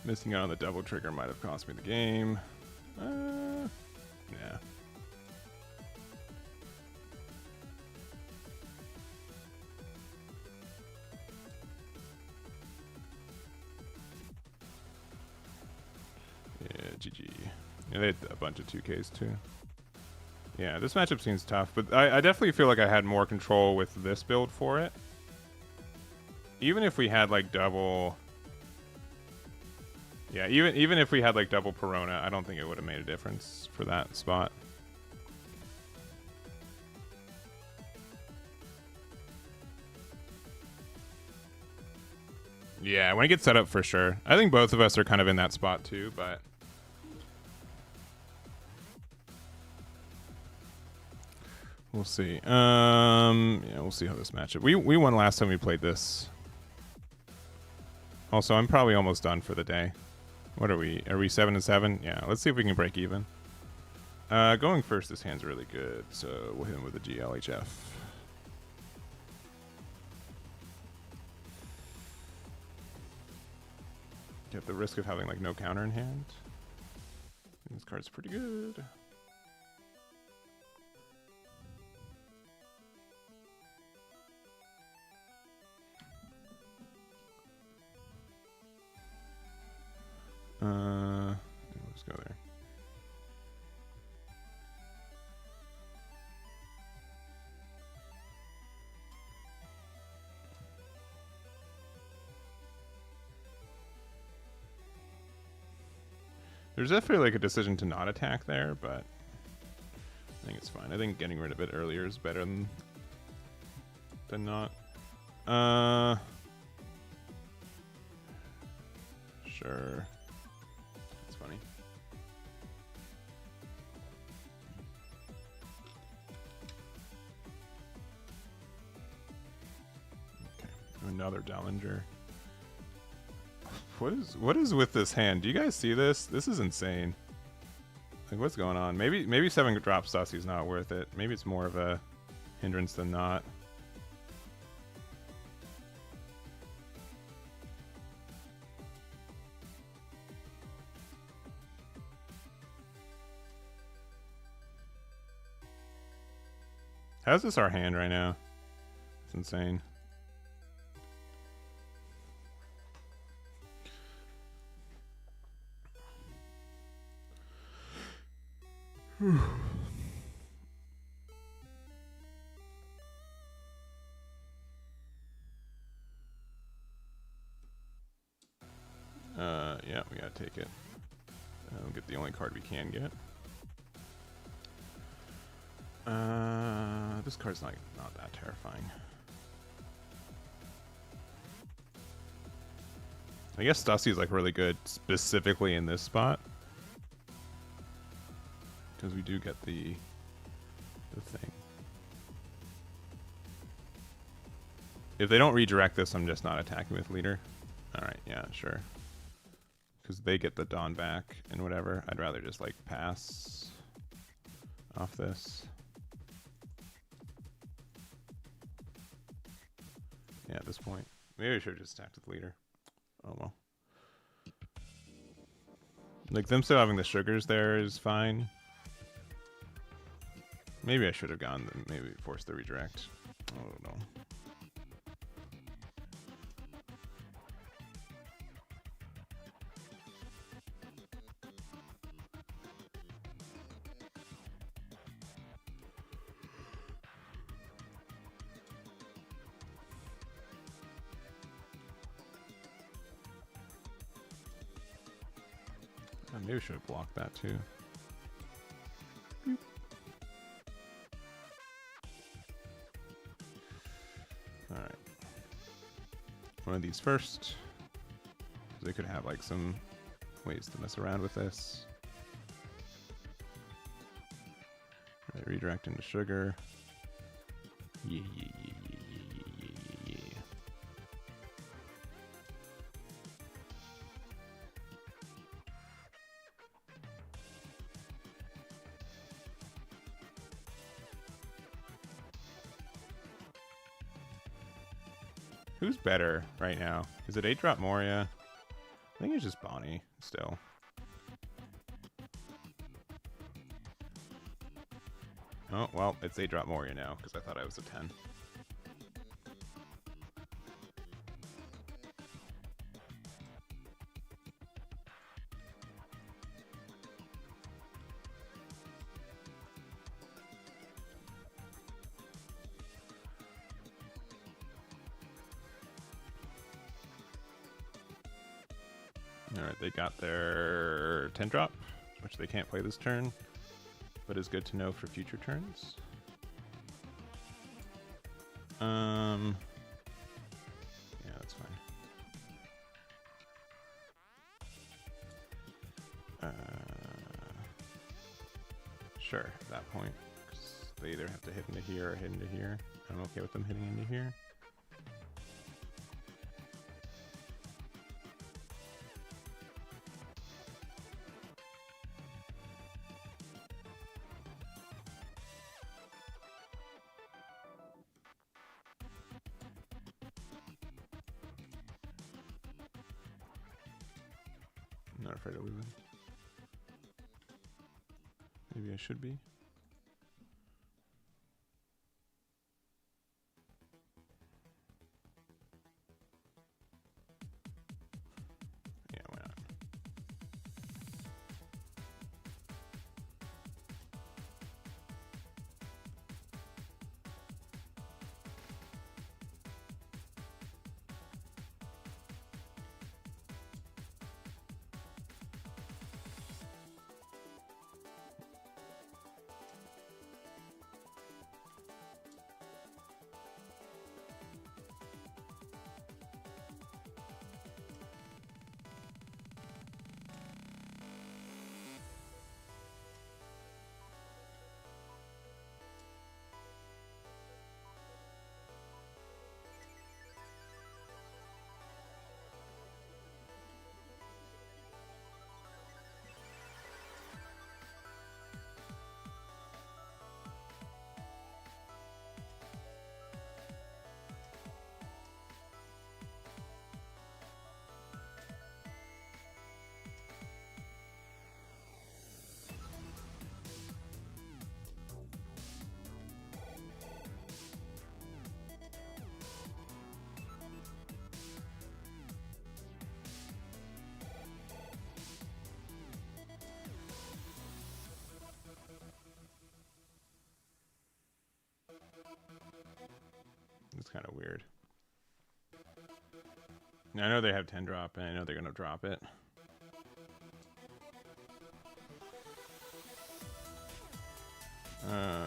Missing out on the double trigger might have cost me the game. Yeah. Yeah, GG. Yeah, they had a bunch of 2Ks too. Yeah, this matchup seems tough, but I definitely feel like I had more control with this build for it. Even if we had like double... Yeah, even if we had like double Perona, I don't think it would have made a difference for that spot. Yeah, when it gets set up for sure. I think both of us are kind of in that spot too, but... We'll see. Yeah, we'll see how this matchup. We won last time we played this. Also, I'm probably almost done for the day. What are we? Are we 7-7? Yeah, let's see if we can break even. Going first, this hand's really good, so we'll hit him with a GLHF. At the risk of having like no counter in hand. This card's pretty good. Let's go there. There's definitely like a decision to not attack there, but I think it's fine. I think getting rid of it earlier is better than not. Sure. That's funny. Okay, another Dallinger. What is with this hand? Do you guys see this? This is insane. Like, what's going on? Maybe 7-drop Sussy's not worth it. Maybe it's more of a hindrance than not. How's this our hand right now? It's insane. Yeah, we gotta take it. We'll get the only card we can get. This card's not that terrifying. I guess Stussy is like really good specifically in this spot. Because we do get the thing. If they don't redirect this, I'm just not attacking with leader. Alright, yeah, sure. Because they get the Dawn back and whatever. I'd rather just like pass off this. Yeah, at this point. Maybe I should have just attacked with leader. Oh well. Like them still having the sugars there is fine. Maybe I should have gone, maybe force the redirect. Oh no. Maybe I should have blocked that too. Alright. One of these first. They could have like some ways to mess around with this. Right, redirect into sugar. Yeah. Who's better right now? Is it 8-drop Moria I think it's just Bonnie still. Oh, well, it's 8-drop Moria now, because I thought I was a 10. Alright, they got their 10-drop, which they can't play this turn, but is good to know for future turns. Yeah, that's fine. Sure, at that point. 'Cause they either have to hit into here or hit into here. I'm okay with them hitting into here. I'm not afraid of losing. Maybe I should be. Yeah, why not? It's kind of weird. Now, I know they have 10-drop, and I know they're going to drop it.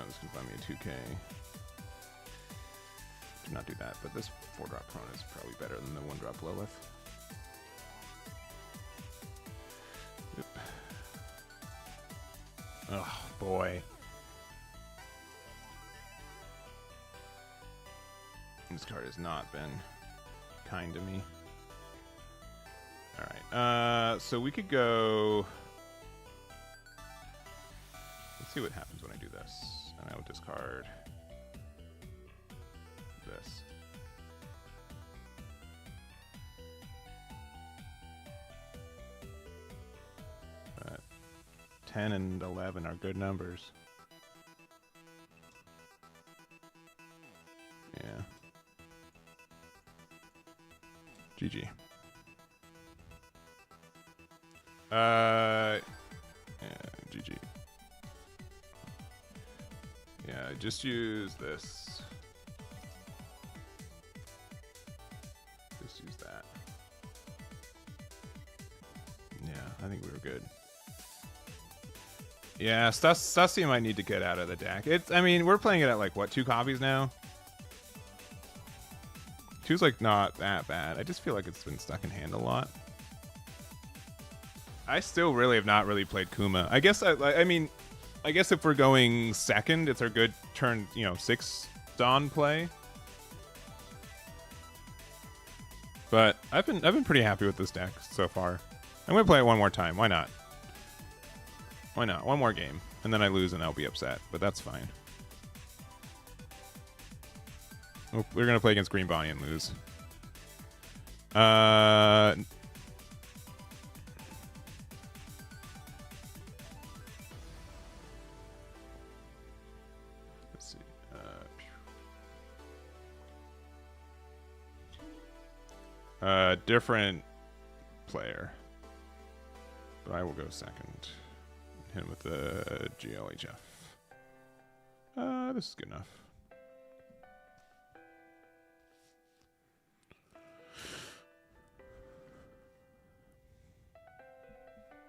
This can buy me a 2K. Do not do that, but this 4-drop prone is probably better than the 1-drop Lilith. Yep. Oh, boy. This card has not been kind to me. Alright, so we could go... Let's see what happens when I do this. And I will discard this. 10 and 11 are good numbers. Yeah. GG. Yeah, GG. Yeah, just use this. Just use that. Yeah, I think we were good. Yeah, Stussy might need to get out of the deck. I mean, we're playing it at like, what, 2 copies now? 2's like not that bad. I just feel like it's been stuck in hand a lot. I still really have not really played Kuma. I guess, I mean, I guess if we're going second, it's our good turn, 6 Dawn play. But I've been pretty happy with this deck so far. I'm gonna play it one more time. Why not? Why not? One more game, and then I lose, and I'll be upset. But that's fine. Oh, we're gonna play against Green Bonnie and lose. Different player. But I will go second. Hit him with the GLHF. This is good enough.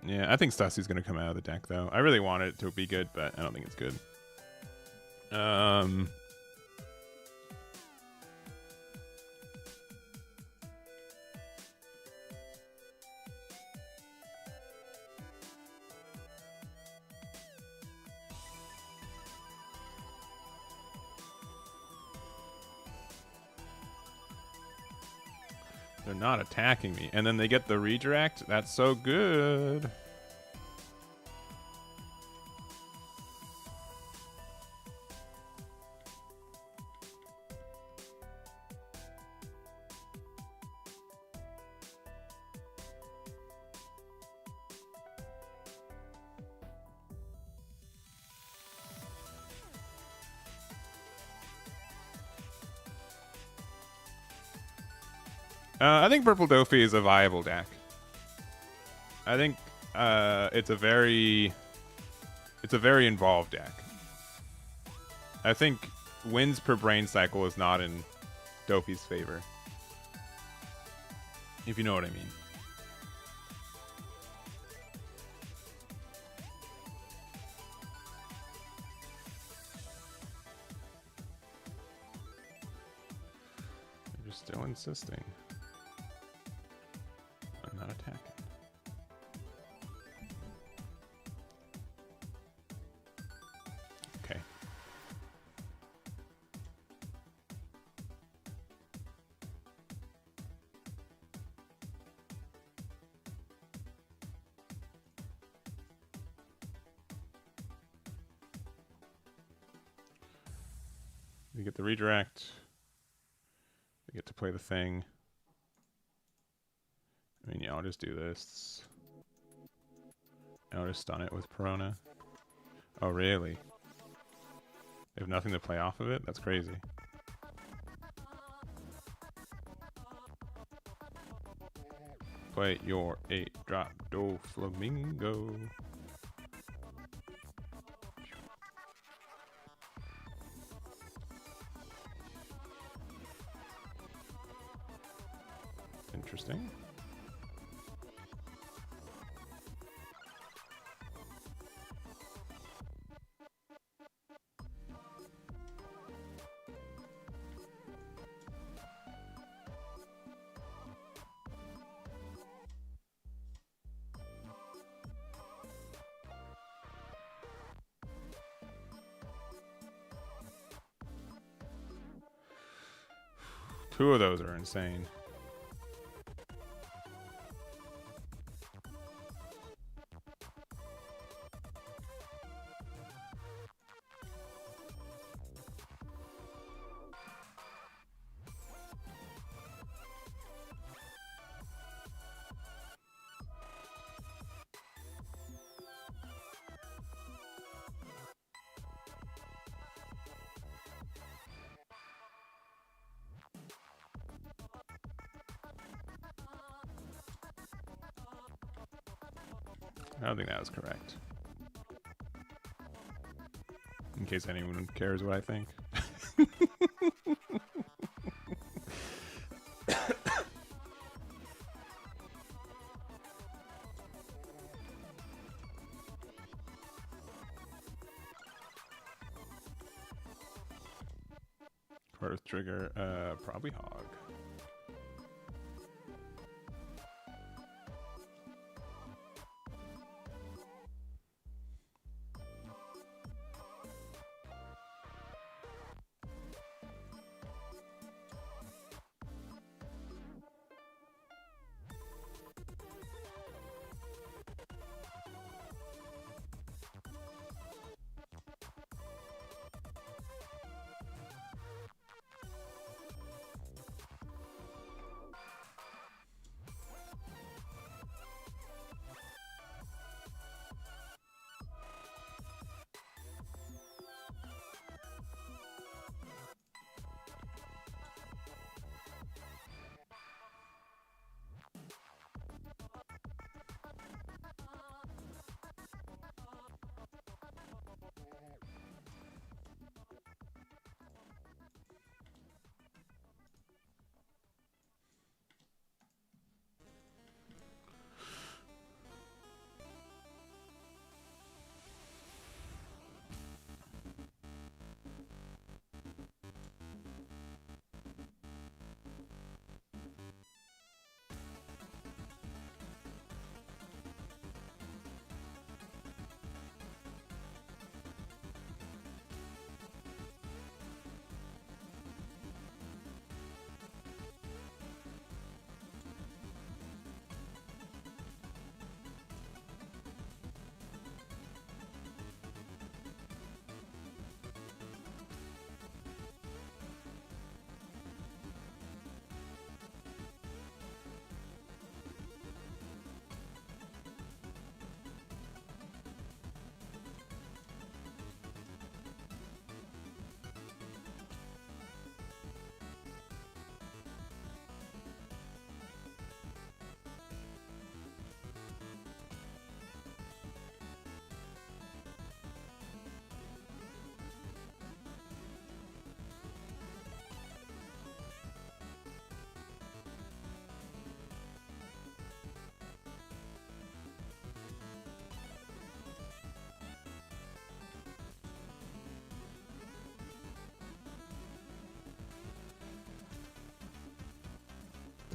Yeah, I think Stussie's going to come out of the deck, though. I really want it to be good, but I don't think it's good. They're not attacking me. And then they get the redirect. That's so good. I think Purple Dofi is a viable deck. I think it's a very involved deck. I think wins per brain cycle is not in Dofi's favor. If you know what I mean. You're still insisting. I'm not attacking. Okay. You get the redirect. You get to play the thing. I mean, yeah, I'll just do this. I'll just stun it with Perona. Oh, really? They have nothing to play off of it? That's crazy. Play your 8-drop Doflamingo. Interesting. Two of those are insane. I don't think that was correct. In case anyone cares what I think. Quarter trigger, probably Hog.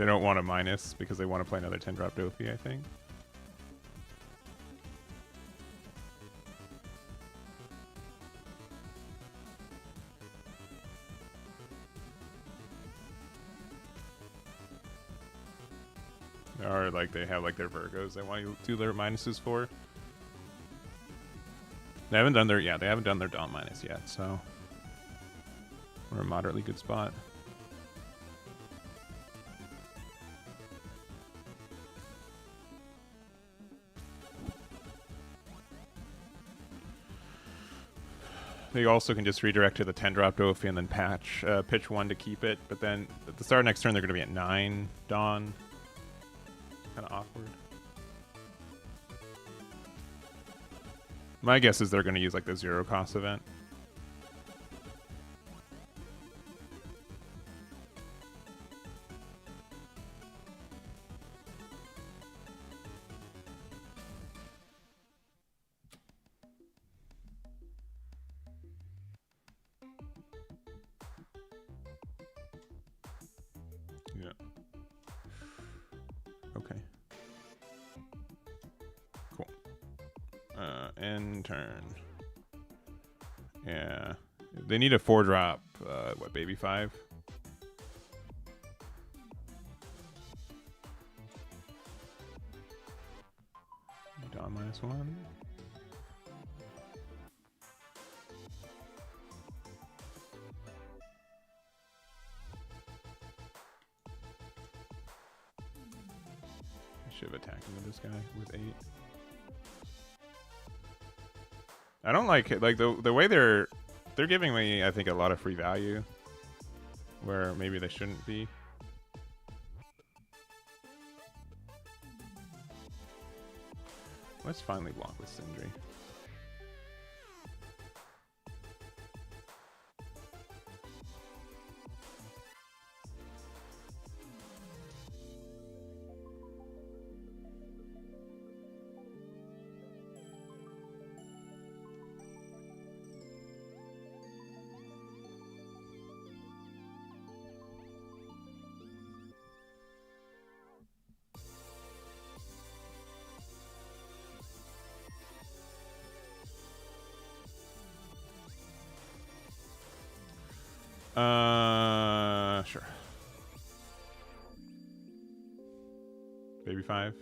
They don't want a minus because they want to play another 10-drop Dofi, I think. Or like they have like their Virgos they want to do their minuses for. They haven't done their Dawn minus yet, so we're in a moderately good spot. They also can just redirect to the 10-drop Dofi and then pitch 1 to keep it, but then at the start of next turn they're going to be at 9 Dawn. Kind of awkward. My guess is they're going to use like the 0-cost event. Yeah. Okay. Cool. End turn. Yeah. They need a 4-drop, what, baby 5? Dawn -1. I should have attacked him with this guy with 8. I don't like it. Like the way they're giving me, I think, a lot of free value where maybe they shouldn't be. Let's finally block with Sindri. Sure. Baby 5.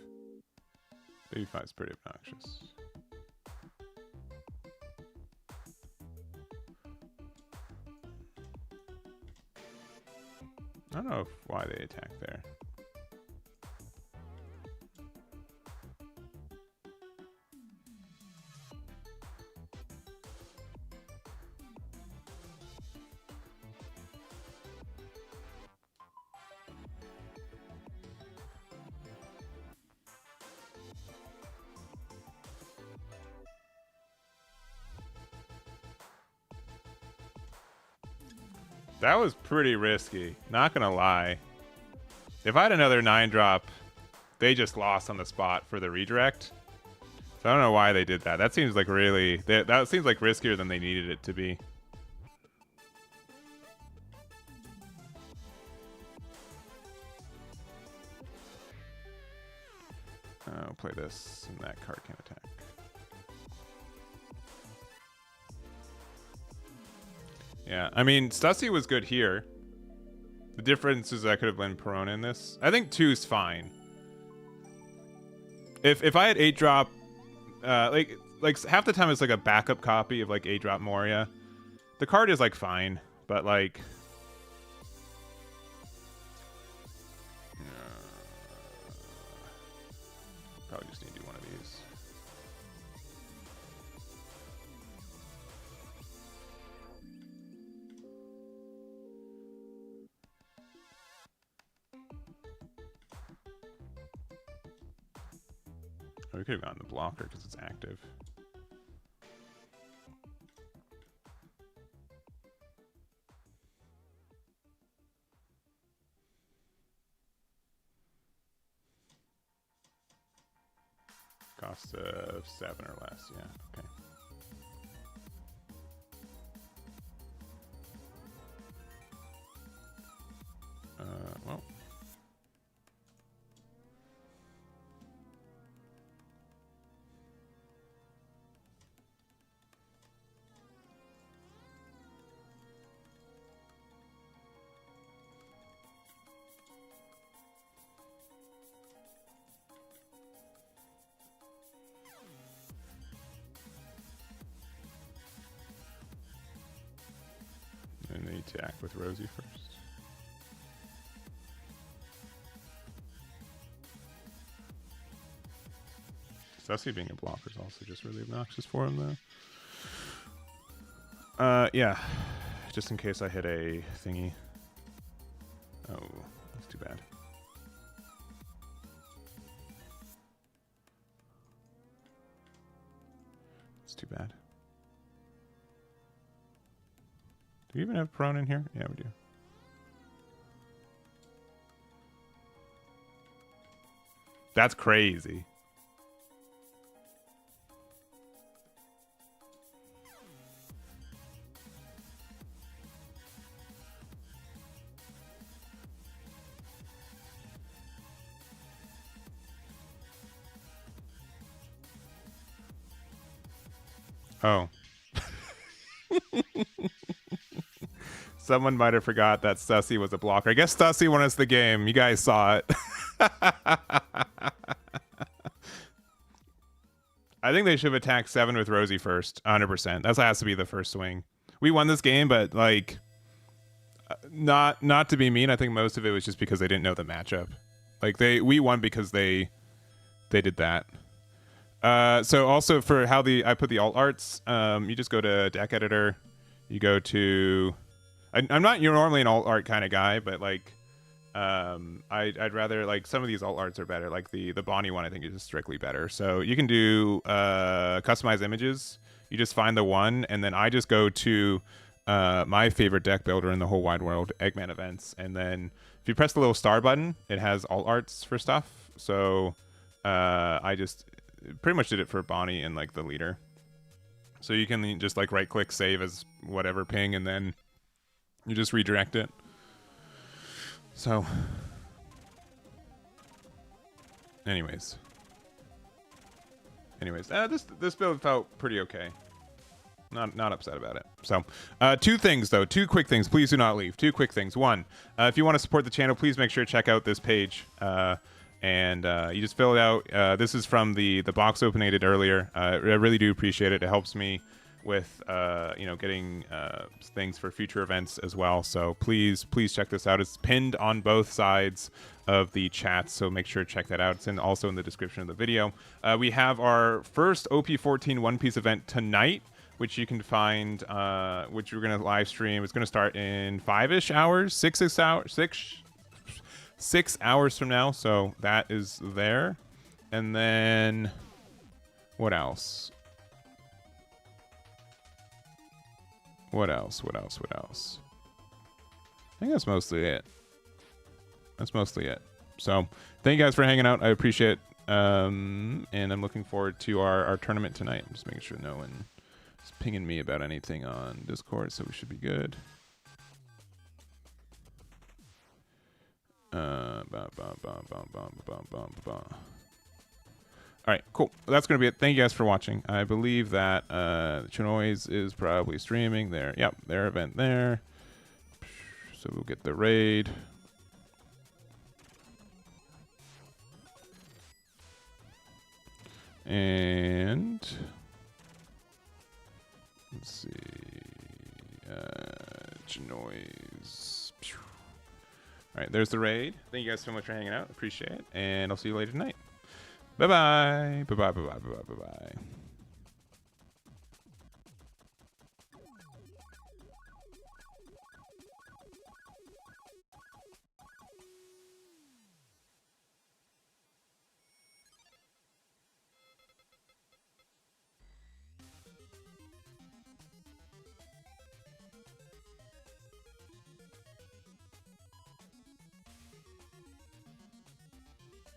Baby 5 is pretty obnoxious. I don't know why they attacked there. That was pretty risky, not gonna lie. If I had another 9-drop, they just lost on the spot for the redirect. So I don't know why they did that. That seems like really... That seems like riskier than they needed it to be. I'll play this, and that card can attack. Yeah, I mean, Stussy was good here. The difference is I could have been Perona in this. I think 2's fine. If I had 8-drop, like half the time it's like a backup copy of like 8-drop Moria. The card is like fine, but like... probably just need to do one of these. Oh, we could have gotten the blocker because it's active. Cost of 7 or less, yeah, okay. Well. I need to act with Rosie first. Sussy being a blocker is also just really obnoxious for him, though. Yeah. Just in case I hit a thingy. Oh, that's too bad. It's too bad. Do we even have prone in here? Yeah, we do. That's crazy. Oh. Someone might have forgot that Stussy was a blocker. I guess Stussy won us the game. You guys saw it. I think they should have attacked 7 with Rosie first. 100%. That has to be the first swing. We won this game, but like, not to be mean. I think most of it was just because they didn't know the matchup. Like we won because they did that. So also for how I put the alt arts, you just go to deck editor. You go to, I'm not normally an alt art kind of guy, but like, I'd rather, like, some of these alt arts are better. Like the Bonnie one, I think is just strictly better. So you can do customize images. You just find the one, and then I just go to my favorite deck builder in the whole wide world, Eggman Events, and then if you press the little star button, it has alt arts for stuff. So I just pretty much did it for Bonnie and like the leader. So you can just like right click, save as whatever ping, and then you just redirect it. So anyways, this build felt pretty okay. Not upset about it. So, two things though, two quick things. Please do not leave. Two quick things. One, if you want to support the channel, please make sure to check out this page. And you just fill it out. This is from the box opening I did earlier. I really do appreciate it. It helps me with getting things for future events as well. So please check this out. It's pinned on both sides of the chat, so make sure to check that out. It's also in the description of the video. We have our first OP14 One Piece event tonight, which you can find, which we're going to live stream. It's going to start in 5-ish hours, 6 hours from now. So that is there. And then what else? What else? I think that's mostly it. So thank you guys for hanging out. I appreciate it. And I'm looking forward to our tournament tonight. I'm just making sure no one is pinging me about anything on Discord, so we should be good. All right, cool. That's going to be it. Thank you guys for watching. I believe that Chinoise is probably streaming there. Yep, their event there. So we'll get the raid. And let's see. Chinoise. All right, there's the raid. Thank you guys so much for hanging out. Appreciate it. And I'll see you later tonight. Bye-bye. Bye-bye.